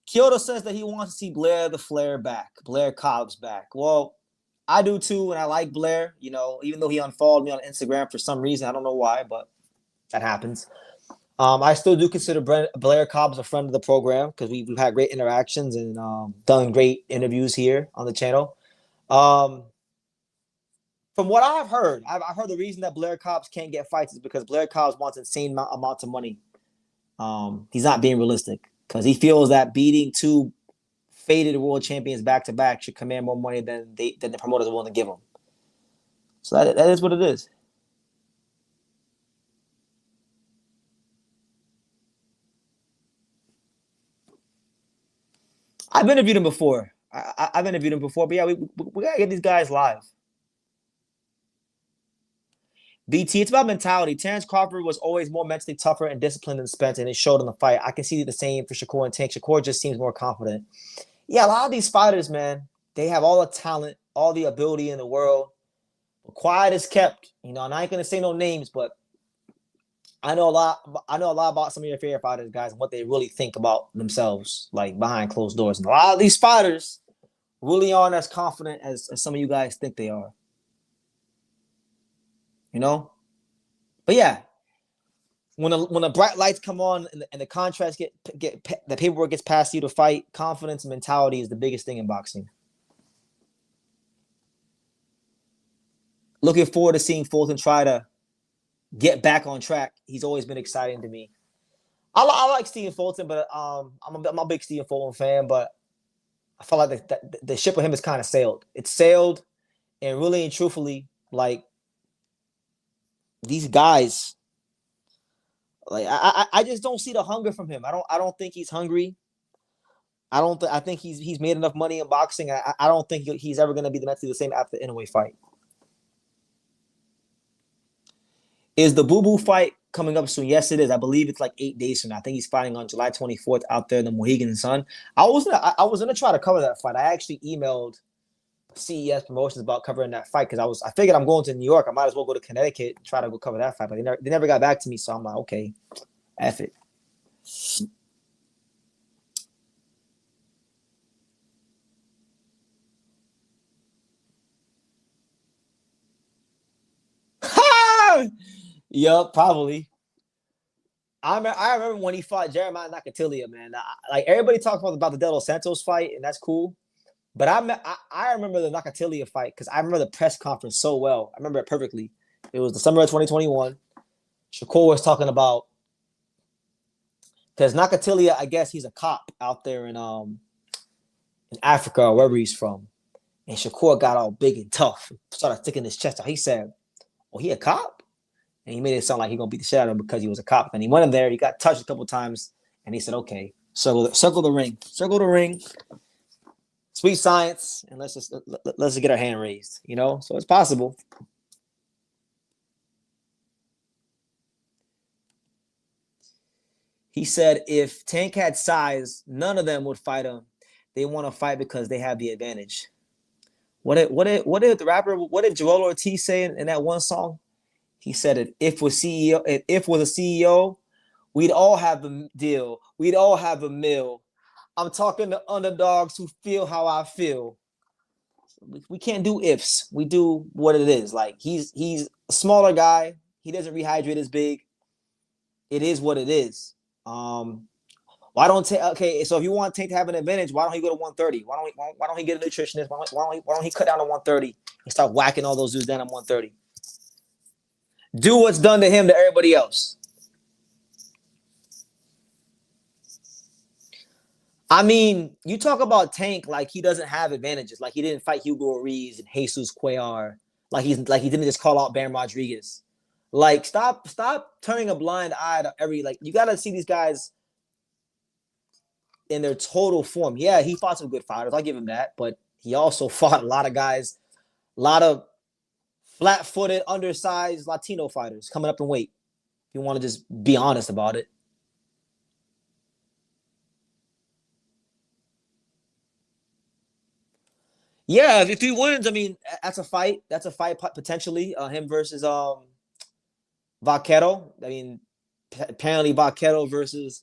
Kyoto says that he wants to see Blair the Flair back, Blair Cobbs back. Well, I do too, and I like Blair. You know, even though he unfollowed me on Instagram for some reason, I don't know why, but that happens. I still do consider Blair Cobbs a friend of the program because we've had great interactions and done great interviews here on the channel. Um, from what I've heard the reason that Blair Cobbs can't get fights is because Blair Cobbs wants insane amounts of money. He's not being realistic because he feels that beating two faded world champions back to back should command more money than the promoters are willing to give him. So that is what it is. I've interviewed him before. I've interviewed him before, but yeah, we gotta get these guys live. BT, it's about mentality. Terrence Crawford was always more mentally tougher and disciplined than Spence, and it showed in the fight. I can see the same for Shakur and Tank. Shakur just seems more confident. Yeah, a lot of these fighters, man, they have all the talent, all the ability in the world. But quiet is kept. You know, and I ain't gonna say no names, but I know a lot. I know a lot about some of your favorite fighters, guys, and what they really think about themselves, like behind closed doors. And a lot of these fighters really aren't as confident as some of you guys think they are. You know, but yeah, when the bright lights come on and the contracts get the paperwork gets passed to you to fight, confidence and mentality is the biggest thing in boxing. Looking forward to seeing Fulton try to get back on track. He's always been exciting to me. I like Stephen Fulton, but I'm a big Stephen Fulton fan. But I feel like the ship of him is kind of sailed. It's sailed, and really and truthfully, like these guys, like I just don't see the hunger from him. I don't think he's hungry. I think he's made enough money in boxing. I don't think he's ever going to be mentally the same after the Inoue fight. Is the Boo Boo fight coming up soon? Yes, it is. I believe it's like 8 days from now. I think he's fighting on July 24th out there in the Mohegan Sun. I was gonna try to cover that fight. I actually emailed CES Promotions about covering that fight because I figured I'm going to New York. I might as well go to Connecticut and try to go cover that fight. But they never got back to me, so I'm like, okay, F it. Yup, probably. I remember when he fought Jeremiah Nakatilia, man. Like everybody talks about the De Los Santos fight, and that's cool. But I remember the Nakatilia fight because I remember the press conference so well. I remember it perfectly. It was the summer of 2021. Shakur was talking about because Nakatilia, I guess he's a cop out there in Africa or wherever he's from. And Shakur got all big and tough, started sticking his chest out. He said, "Oh, he a cop?" And he made it sound like he gonna beat the shit out of him because he was a cop. And he went in there, he got touched a couple times, and he said, "Okay, circle the ring, sweet science, and let's just get our hand raised." You know, so it's possible. He said if Tank had size, none of them would fight him. They want to fight because they have the advantage. What did the rapper? What did Joel Ortiz say in that one song? He said it. If was a CEO, we'd all have a deal. We'd all have a mill. I'm talking to underdogs who feel how I feel. We can't do ifs. We do what it is. Like he's a smaller guy. He doesn't rehydrate as big. It is what it is. Why don't take okay? So if you want Tank to have an advantage, why don't he go to 130? Why don't he get a nutritionist? Why don't he cut down to 130 and start whacking all those dudes down at 130? Do what's done to him to everybody else. I mean, you talk about Tank like he doesn't have advantages, like he didn't fight Hugo Ruiz and Jesus Cuellar, like he didn't just call out Bam Rodriguez. Like stop turning a blind eye to every like you got to see these guys. in their total form. Yeah, he fought some good fighters. I'll give him that. But he also fought a lot of guys, a lot of flat-footed, undersized Latino fighters coming up in weight. If you want to just be honest about it. Yeah, if he wins, I mean, that's a fight. That's a fight potentially. Him versus Vaquero. I mean, apparently Vaquero versus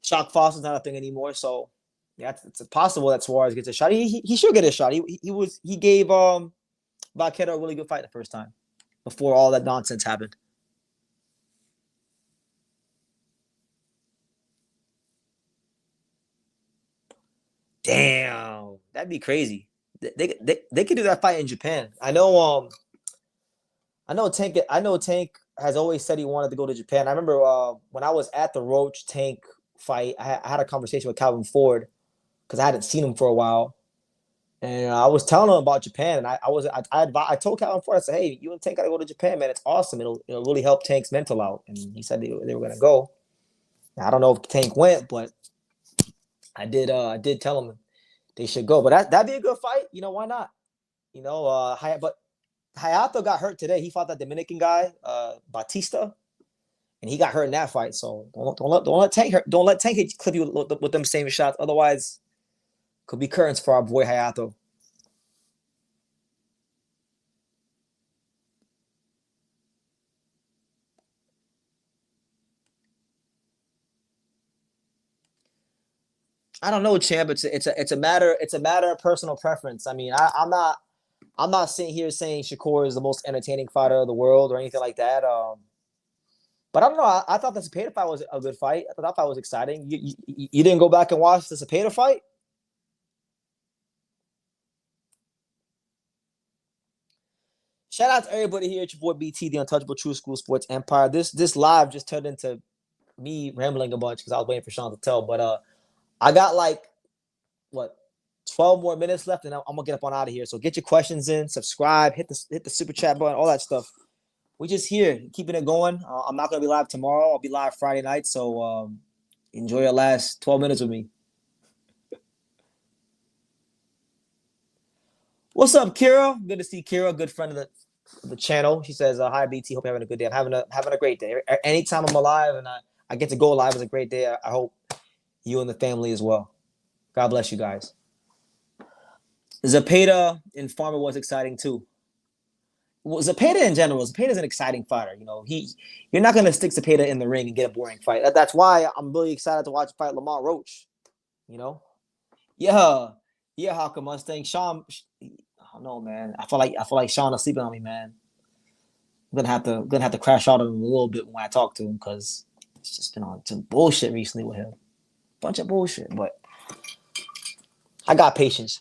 Shock Fossil's not a thing anymore. So yeah, it's possible that Suarez gets a shot. He should get a shot. He gave Vaquero a really good fight the first time before all that nonsense happened. Damn, that'd be crazy. They could do that fight in Japan. I know Tank has always said he wanted to go to Japan. I remember when I was at the Roach Tank fight, I had a conversation with Calvin Ford because I hadn't seen him for a while, and I was telling him about Japan. And I told Calvin Ford, I said, "Hey, you and Tank gotta go to Japan, man. It's awesome. It'll really help Tank's mental out." And he said they were gonna go. Now, I don't know if Tank went, but I did tell him they should go. But that'd be a good fight. Why not? But Hayato got hurt today. He fought that Dominican guy, Batista, and he got hurt in that fight. So don't let Tank hurt. Don't let Tank clip you with them same shots. Otherwise, could be curtains for our boy Hayato. I don't know, champ. It's a matter of personal preference. I mean, I'm not sitting here saying Shakur is the most entertaining fighter of the world or anything like that. But I don't know. I thought the Cepeda fight was a good fight. I thought that fight was exciting. You didn't go back and watch the Cepeda fight? Shout out to everybody here. It's your boy BT, the Untouchable True School Sports Empire. This live just turned into me rambling a bunch because I was waiting for Sean to tell. But I got like what 12 more minutes left, and I'm gonna get up on out of here. So get your questions in, subscribe, hit the super chat button, all that stuff. We just here keeping it going. I'm not gonna be live tomorrow. I'll be live Friday night. So enjoy your last 12 minutes with me. What's up, Kira? Good to see Kira, good friend of the channel. She says, "Hi BT, hope you're having a good day. I'm having a great day. Anytime I'm alive and I get to go live is a great day. I hope you and the family as well. God bless you guys." Zepeda in Farmer was exciting too. Well, Zepeda in general, Zepeda's an exciting fighter. You're not gonna stick Zepeda in the ring and get a boring fight. That's why I'm really excited to watch fight Lamont Roach. You know, yeah, yeah, Hawker Mustang, Sean. I don't know, man. I feel like Sean is sleeping on me, man. I'm gonna have to crash out on him a little bit when I talk to him because it's just been on some bullshit recently with him. Bunch of bullshit, but I got patience.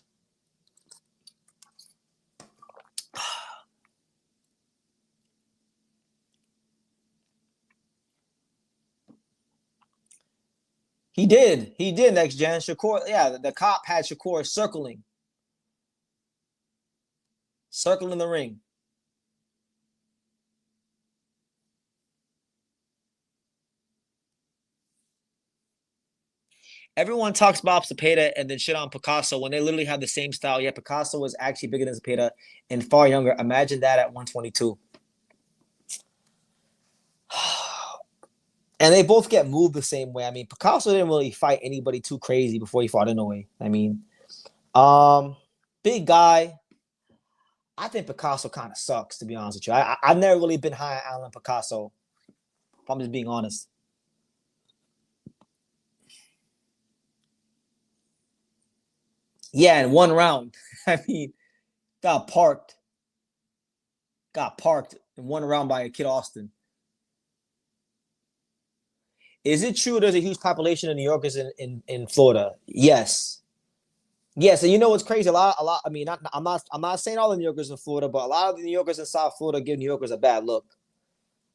He did. He did next gen. Shakur, yeah, the cop had Shakur circling the ring. Everyone talks about Cepeda and then shit on Picasso when they literally have the same style. Yeah, Picasso was actually bigger than Cepeda and far younger. Imagine that at 122. And they both get moved the same way. I mean, Picasso didn't really fight anybody too crazy before he fought Inoue. I mean, um, big guy. I think Picasso kind of sucks, to be honest with you. I've never really been high on Alan Picasso, if I'm just being honest. Yeah, in one round. I mean, got parked. Got parked in one round by a Kid Austin. Is it true there's a huge population of New Yorkers in Florida? Yes. Yes, and you know what's crazy? A lot. I mean, I'm not saying all the New Yorkers in Florida, but a lot of the New Yorkers in South Florida give New Yorkers a bad look.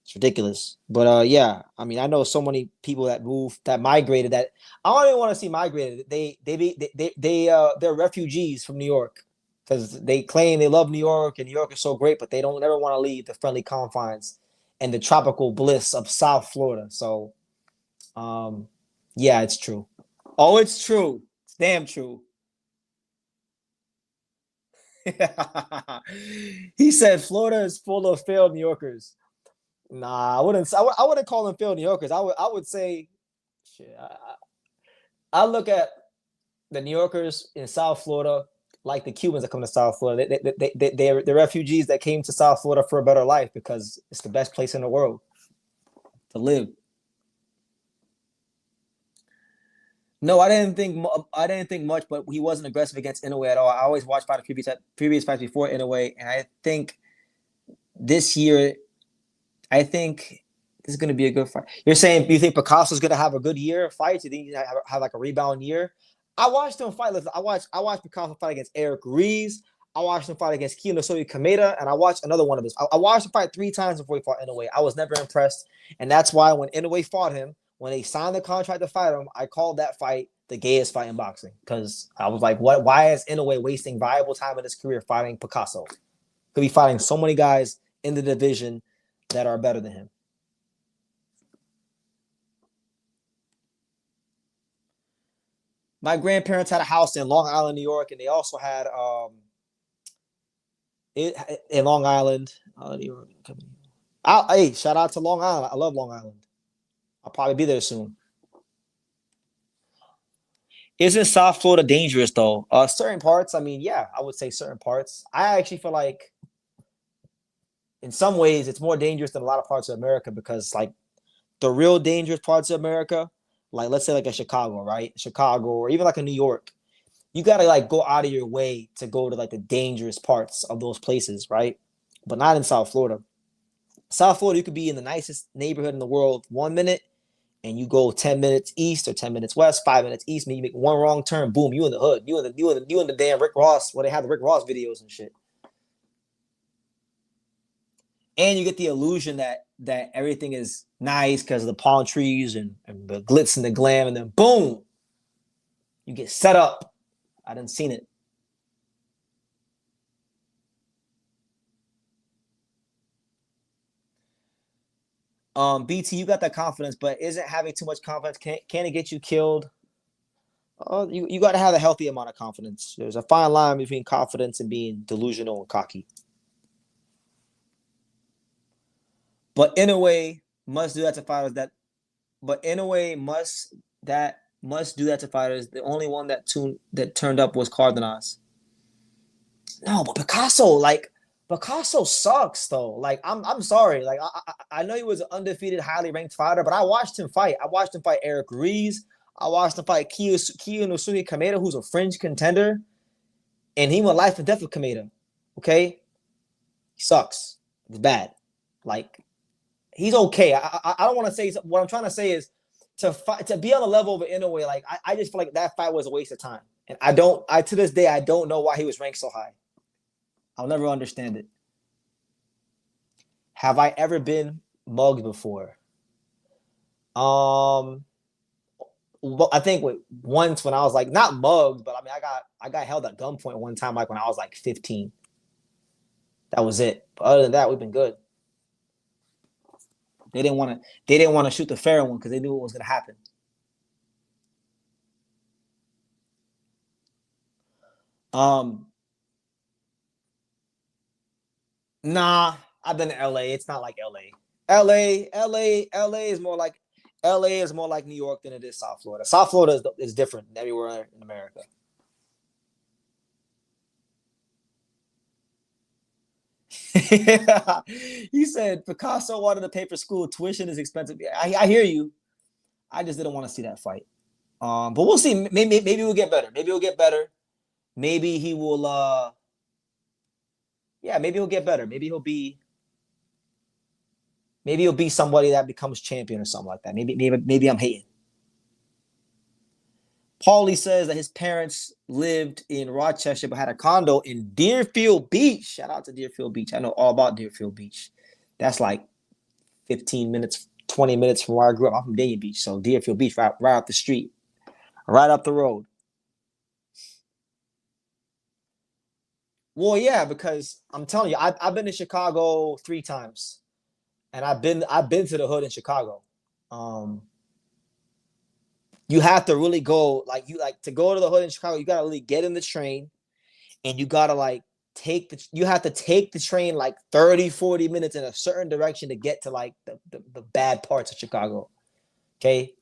It's ridiculous. But yeah, I mean, I know so many people that moved, that migrated. That I don't even want to see migrated. They're refugees from New York because they claim they love New York and New York is so great, but they don't ever want to leave the friendly confines and the tropical bliss of South Florida. So, um, yeah, it's true. Oh, it's true. It's damn true. He said Florida is full of failed New Yorkers. Nah, I wouldn't. I wouldn't call them failed New Yorkers. I would say, shit. I look at the New Yorkers in South Florida like the Cubans that come to South Florida. They're refugees that came to South Florida for a better life because it's the best place in the world to live. No, I didn't think much, but he wasn't aggressive against Inoue at all. I always watched by the previous fights before Inoue, and I think this year, I think this is going to be a good fight. You're saying you think Picasso's going to have a good year of fights? You think he's have like a rebound year? I watched him fight. Listen, I watched Picasso fight against Eric Ruiz. I watched him fight against Kiyonosoya Kameda, and I watched another one of his. I watched him fight 3 times before he fought Inoue. I was never impressed, and that's why when Inoue fought him, when they signed the contract to fight him, I called that fight the gayest fight in boxing because I was like, what? Why is Inoue wasting valuable time in his career fighting Picasso? Could be fighting so many guys in the division that are better than him. My grandparents had a house in Long Island, New York, and they also had it in Long Island, New York. Hey, shout out to Long Island. I love Long Island. I'll probably be there soon. Isn't South Florida dangerous though? Certain parts. I mean, yeah, I would say certain parts. I actually feel like in some ways it's more dangerous than a lot of parts of America because like the real dangerous parts of America, like let's say like a Chicago, right? Chicago or even like a New York, you gotta like go out of your way to go to like the dangerous parts of those places, right? But not in South Florida. South Florida, you could be in the nicest neighborhood in the world 1 minute, and you go 10 minutes east or 10 minutes west, 5 minutes east, maybe you make one wrong turn, boom, you in the hood, you in the damn Rick Ross, where they have the Rick Ross videos and shit. And you get the illusion that everything is nice because of the palm trees and the glitz and the glam, and then boom, you get set up. I didn't seen it. BT, you got that confidence, but isn't having too much confidence can it get you killed? You got to have a healthy amount of confidence. There's a fine line between confidence and being delusional and cocky. But in a way, must do that to fighters that. But in a way, must do that to fighters. The only one that turned up was Cardenas. No, but Picasso sucks though. Like I'm sorry. Like I know he was an undefeated, highly ranked fighter, but I watched him fight. I watched him fight Eric Ruiz. I watched him fight Kiyonosuke Kameda, who's a fringe contender, and he went life and death with Kameda. Okay, he sucks. He's bad. Like he's okay. I don't want to say what I'm trying to say is to be on the level of it in a way. Like I just feel like that fight was a waste of time, and I to this day I don't know why he was ranked so high. I'll never understand it. Have I ever been mugged before? Um, well, I think once when I was like not mugged, but I mean I got held at gunpoint one time like when I was like 15. That was it. But other than that, we've been good. They didn't want to shoot the fair one because they knew what was gonna happen. Um, nah, I've been to LA. It's not like LA. LA is more like LA is more like New York than it is South Florida. South Florida is different than everywhere in America. He said Picasso wanted to pay for school. Tuition is expensive. I hear you. I just didn't want to see that fight. But we'll see. Maybe we'll get better. Maybe we'll get better. Maybe he will. Yeah, maybe he'll get better. Maybe he'll be somebody that becomes champion or something like that. Maybe I'm hating. Paulie says that his parents lived in Rochester but had a condo in Deerfield Beach. Shout out to Deerfield Beach. I know all about Deerfield Beach. That's like 15 minutes, 20 minutes from where I grew up. I'm from Dania Beach, so Deerfield Beach, right up the street, right up the road. Well, yeah, because I'm telling you, I've been to Chicago 3 times, and I've been to the hood in Chicago. Um, You have to really go like to go to the hood in Chicago. You gotta really get in the train, and you gotta like you have to take the train like 30, 40 minutes in a certain direction to get to like the bad parts of Chicago. Okay.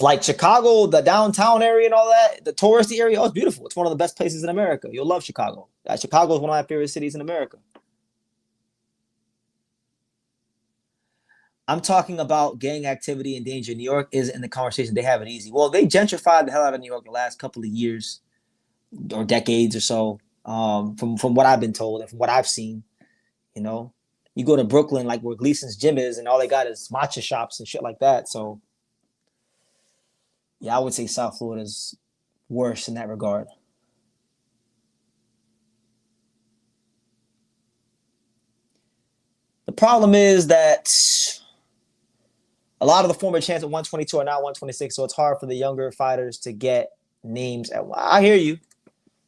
Like Chicago, the downtown area and all that, the touristy area, oh, it's beautiful. It's one of the best places in America. You'll love Chicago. Chicago is one of my favorite cities in America. I'm talking about gang activity and danger. New York is in the conversation. They have it easy. Well, they gentrified the hell out of New York the last couple of years or decades or so. From what I've been told and from what I've seen, you know, you go to Brooklyn, like where Gleason's gym is, and all they got is matcha shops and shit like that. So, yeah, I would say South Florida's worse in that regard. The problem is that a lot of the former champs at 122 are now 126, so it's hard for the younger fighters to get names. I hear you,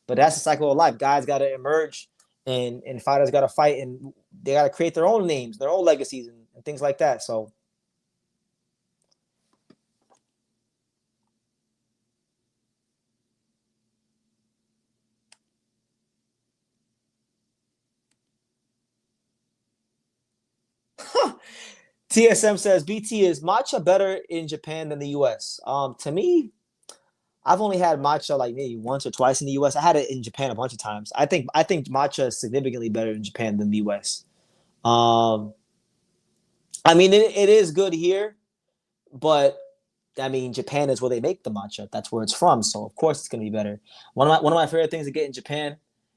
but that's the cycle of life. Guys got to emerge, and fighters got to fight, and they got to create their own names, their own legacies, and things like that. So, TSM says BT is matcha better in Japan than the US. To me, I've only had matcha like maybe once or twice in the US. I had it in Japan a bunch of times. I think matcha is significantly better in Japan than the US. Um, I mean, it is good here, but I mean, Japan is where they make the matcha. That's where it's from. So of course it's gonna be better. One of my favorite things to get in Japan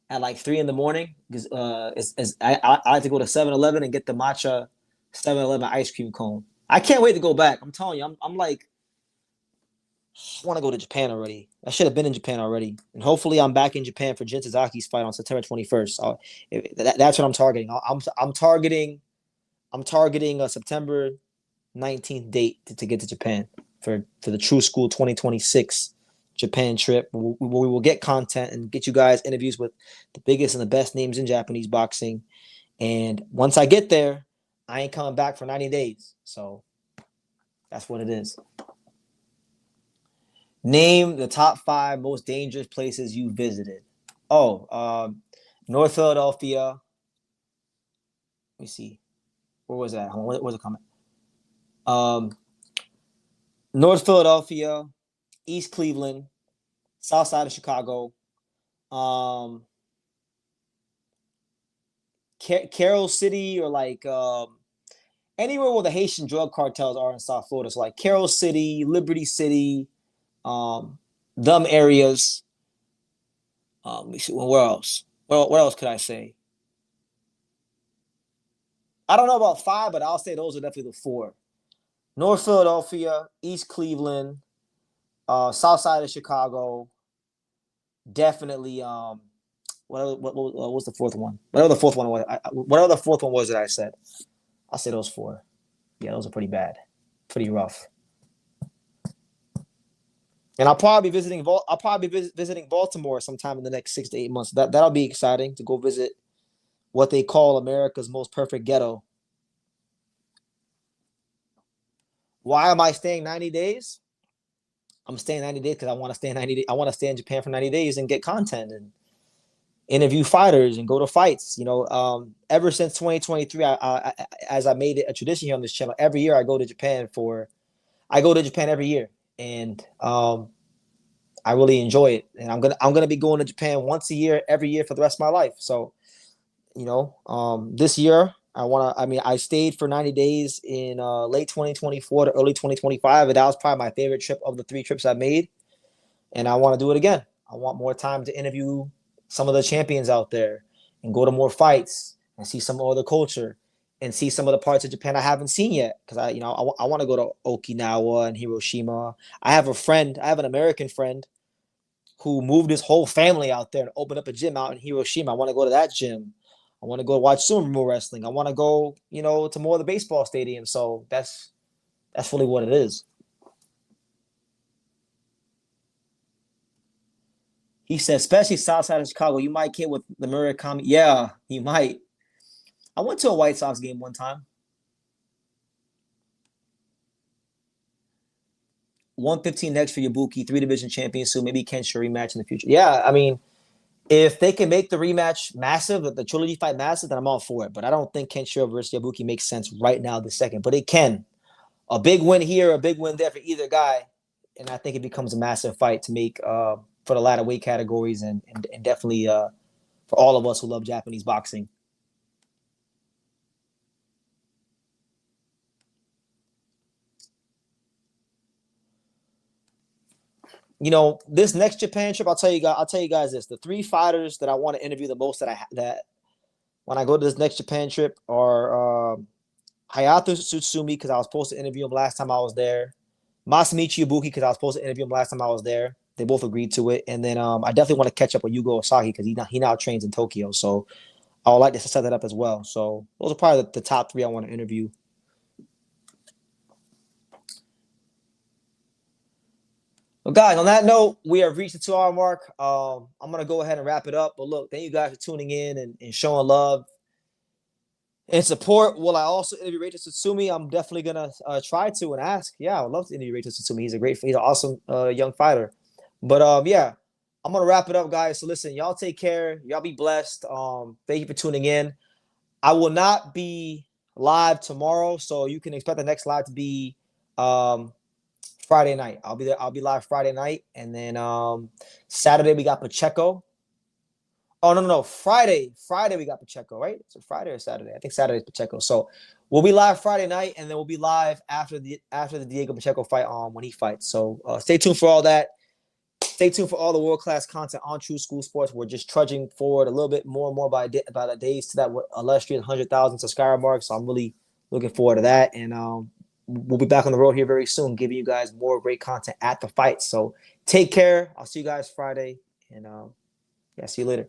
at like 3 in the morning is I like to go to 7-Eleven and get the matcha 7-Eleven ice cream cone. I can't wait to go back. I'm telling you, I'm like I want to go to Japan already. I should have been in Japan already, and hopefully I'm back in Japan for Jin Suzuki's fight on September 21st. That's what I'm targeting. I'm targeting a September 19th date to get to Japan for the True School 2026 Japan trip. We will get content and get you guys interviews with the biggest and the best names in Japanese boxing. And once I get there, I ain't coming back for 90 days. So that's what it is. Name the top 5 most dangerous places you visited. Oh, North Philadelphia. Let me see. Where was that? Where's the comment? Um, North Philadelphia, East Cleveland, South Side of Chicago, um, Carroll City, or like anywhere where the Haitian drug cartels are in South Florida. So like Carroll City, Liberty City, um, them areas. Let me see. Well, where else? Well, what else could I say? I don't know about 5, but I'll say those are definitely the 4. North Philadelphia, East Cleveland, South Side of Chicago, definitely. What was the fourth one? Whatever the fourth one was, whatever the fourth one was that I said, I'll say those 4. Yeah, those are pretty bad, pretty rough. And I'll probably be visiting. I'll probably be visiting Baltimore sometime in the next 6 to 8 months. That'll be exciting to go visit what they call America's most perfect ghetto. Why am I staying 90 days? I'm staying 90 days because I want to stay 90 days. I want to stay in Japan for 90 days and get content and interview fighters and go to fights. Ever since 2023, as I made it a tradition here on this channel, every year I go to Japan every year, and I really enjoy it. And I'm gonna be going to Japan once a year, every year for the rest of my life. So, this year I stayed for 90 days in late 2024 to early 2025, and that was probably my favorite trip of the 3 trips I made. And I want to do it again. I want more time to interview some of the champions out there and go to more fights and see some of the culture and see some of the parts of Japan I haven't seen yet. Because I want to go to Okinawa and Hiroshima. I have an American friend who moved his whole family out there and opened up a gym out in Hiroshima. I want to go to that gym. I want to go watch sumo wrestling. I want to go, to more of the baseball stadiums. So that's really what it is. He said, especially south side of Chicago, you might get with the Murakami. Yeah, you might. I went to a White Sox game one time. 115 next for Yabuki, 3 division champion soon. Maybe Kensha rematch in the future. Yeah, I mean, if they can make the rematch massive, the trilogy fight massive, then I'm all for it. But I don't think Kensha versus Yabuki makes sense right now, the second. But it can. A big win here, a big win there for either guy. And I think it becomes a massive fight to make for the lighter weight categories and definitely for all of us who love Japanese boxing. This next Japan trip, I'll tell you guys this: the 3 fighters that I want to interview the most that when I go to this next Japan trip are Hayato Tsutsumi because I was supposed to interview him last time I was there, Masamichi Ibuki because I was supposed to interview him last time I was there. They both agreed to it, and then I definitely want to catch up with Yugo Osaki because he now trains in Tokyo, so I would like to set that up as well. So those are probably the top 3 I want to interview. Well, guys, on that note, we have reached the 2 hour mark. I'm going to go ahead and wrap it up. But look, thank you guys for tuning in and showing love and support. Will I also interview Reita Tsutsumi? I'm definitely going to try to and ask. Yeah, I would love to interview Reita Tsutsumi. He's an awesome young fighter. But yeah, I'm going to wrap it up, guys. So listen, y'all take care. Y'all be blessed. Thank you for tuning in. I will not be live tomorrow, so you can expect the next live to be Friday night. I'll be there. I'll be live Friday night, and then Saturday we got Pacheco. Oh no. Friday we got Pacheco, right? So Friday or Saturday? I think Saturday is Pacheco. So we'll be live Friday night, and then we'll be live after the Diego Pacheco fight when he fights. So stay tuned for all that. Stay tuned for all the world-class content on True School Sports. We're just trudging forward a little bit more and more by the days to that illustrious 100,000 subscriber mark. So I'm really looking forward to that. And we'll be back on the road here very soon, giving you guys more great content at the fight. So take care. I'll see you guys Friday. And yeah, see you later.